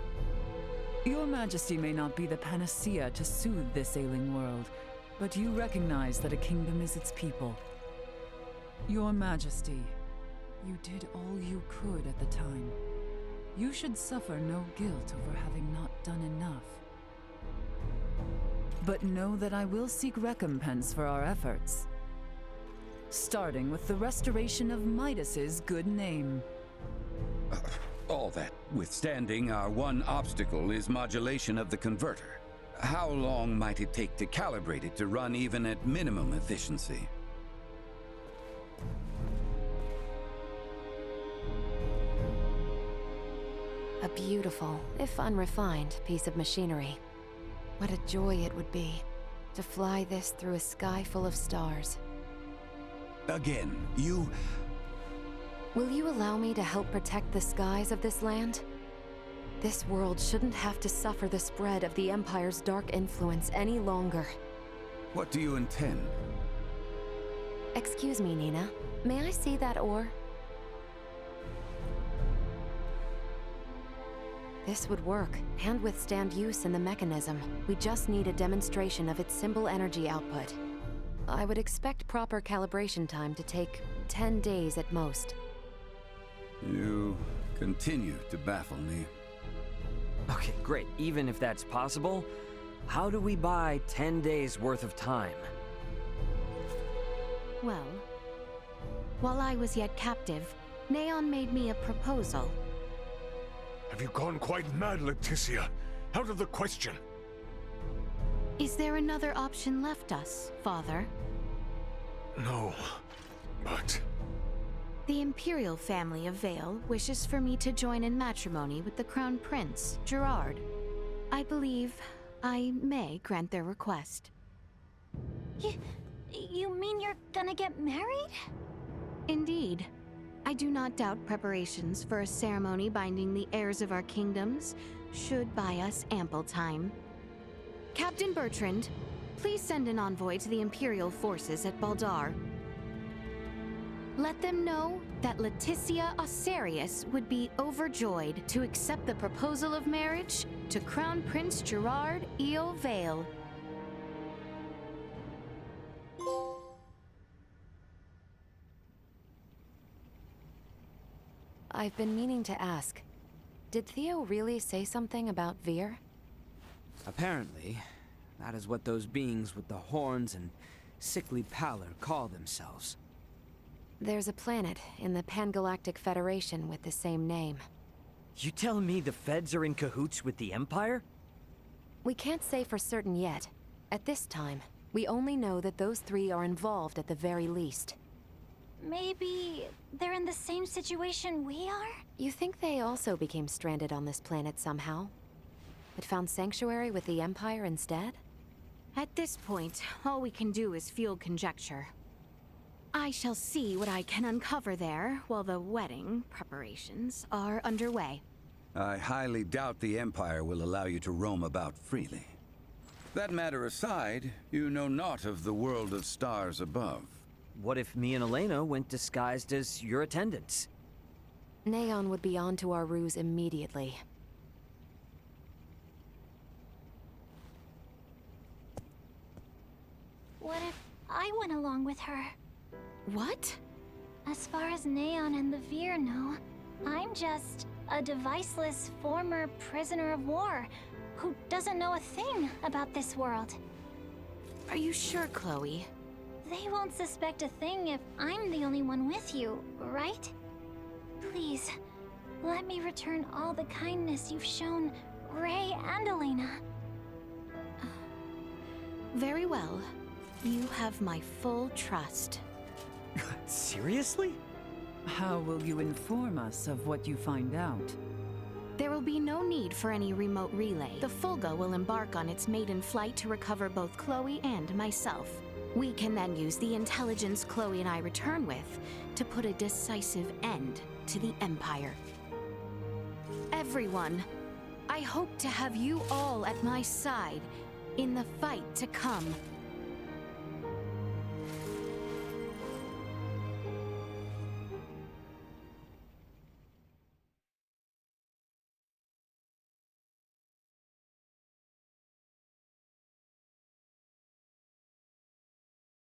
T: Your Majesty may not be the panacea to soothe this ailing world, but you recognize that a kingdom is its people. Your Majesty, you did all you could at the time. You should suffer no guilt over having not done enough. But know that I will seek recompense for our efforts. Starting with the restoration of Midas's good name.
S: All that withstanding, our one obstacle is modulation of the converter. How long might it take to calibrate it to run even at minimum efficiency?
K: A beautiful, if unrefined, piece of machinery. What a joy it would be to fly this through a sky full of stars.
S: Again, you...
K: Will you allow me to help protect the skies of this land? This world shouldn't have to suffer the spread of the Empire's dark influence any longer.
S: What do you intend?
K: Excuse me, Nina. May I see that ore? This would work, and withstand use in the mechanism. We just need a demonstration of its simple energy output. I would expect proper calibration time to take 10 days at most.
S: You continue to baffle me.
H: Okay, great. Even if that's possible, how do we buy 10 days worth of time?
B: Well, while I was yet captive, Neon made me a proposal.
J: Have you gone quite mad, Leticia? Out of the question.
B: Is there another option left us, Father?
J: No, but...
B: The Imperial family of Vale wishes for me to join in matrimony with the Crown Prince, Gerard. I believe I may grant their request.
D: You mean you're gonna get married?
B: Indeed. I do not doubt preparations for a ceremony binding the heirs of our kingdoms should buy us ample time. Captain Bertrand, please send an envoy to the Imperial forces at Baldar. Let them know that Leticia Osarius would be overjoyed to accept the proposal of marriage to Crown Prince Gerard Eo Vale.
K: I've been meaning to ask, did Theo really say something about Vir?
O: Apparently, that is what those beings with the horns and sickly pallor call themselves.
K: There's a planet in the Pangalactic Federation with the same name.
H: You telling me the Feds are in cahoots with the Empire?
K: We can't say for certain yet. At this time, we only know that those three are involved at the very least.
D: Maybe they're in the same situation we are?
K: You think they also became stranded on this planet somehow? But found sanctuary with the Empire instead?
B: At this point, all we can do is field conjecture. I shall see what I can uncover there while the wedding preparations are underway.
S: I highly doubt the Empire will allow you to roam about freely. That matter aside, you know naught of the world of stars above.
H: What if me and Elena went disguised as your attendants?
K: Neon would be onto our ruse immediately.
D: What if I went along with her?
B: What?
D: As far as Neon and the Vir know, I'm just a deviceless former prisoner of war who doesn't know a thing about this world.
B: Are you sure, Chloe?
D: They won't suspect a thing if I'm the only one with you, right? Please, let me return all the kindness you've shown Ray and Elena.
B: Very well. You have my full trust.
H: Seriously?
T: How will you inform us of what you find out?
B: There will be no need for any remote relay. The Fulga will embark on its maiden flight to recover both Chloe and myself. We can then use the intelligence Chloe and I return with to put a decisive end to the Empire. Everyone, I hope to have you all at my side in the fight to come.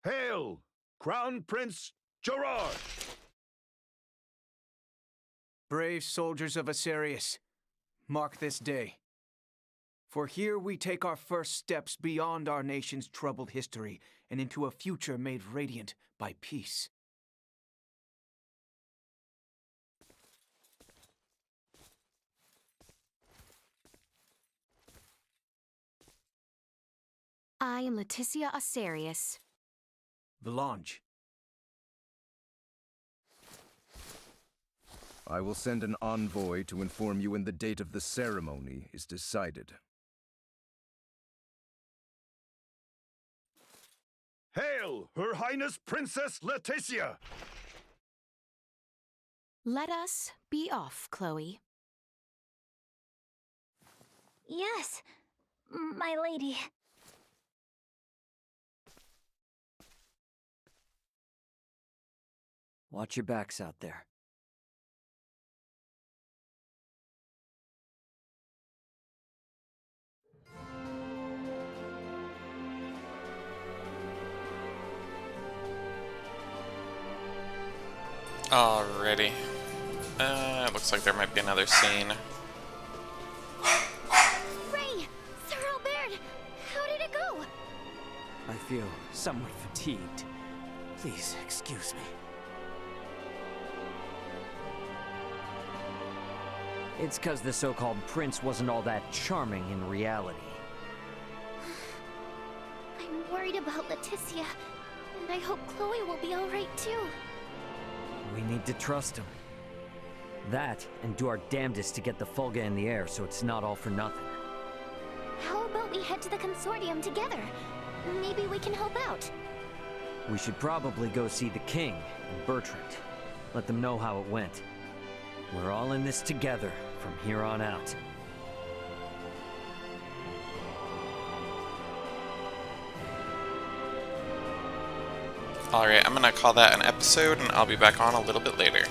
C: Hail, Crown Prince Gerard!
L: Brave soldiers of Asarius, mark this day. For here we take our first steps beyond our nation's troubled history and into a future made radiant by peace.
B: I am Leticia Osarius.
L: Valange.
U: I will send an envoy to inform you when the date of the ceremony is decided.
C: Hail, Her Highness Princess Leticia!
B: Let us be off, Chloe.
D: Yes, my lady.
H: Watch your backs out there.
A: Alrighty. Looks like there might be another scene.
O: feel somewhat fatigued. Please excuse me.
H: It's 'cause the so-called prince wasn't all that charming in reality.
R: I'm worried about Leticia, and I hope Chloe will be alright too.
H: We need to trust him. That, and do our damnedest to get the Fulga in the air so it's not all for nothing.
R: How about we head to the consortium together? Maybe we can help out.
H: We should probably go see the king and Bertrand. Let them know how it went. We're all in this together from here on out.
A: Alright, I'm gonna call that an episode, and I'll be back on a little bit later.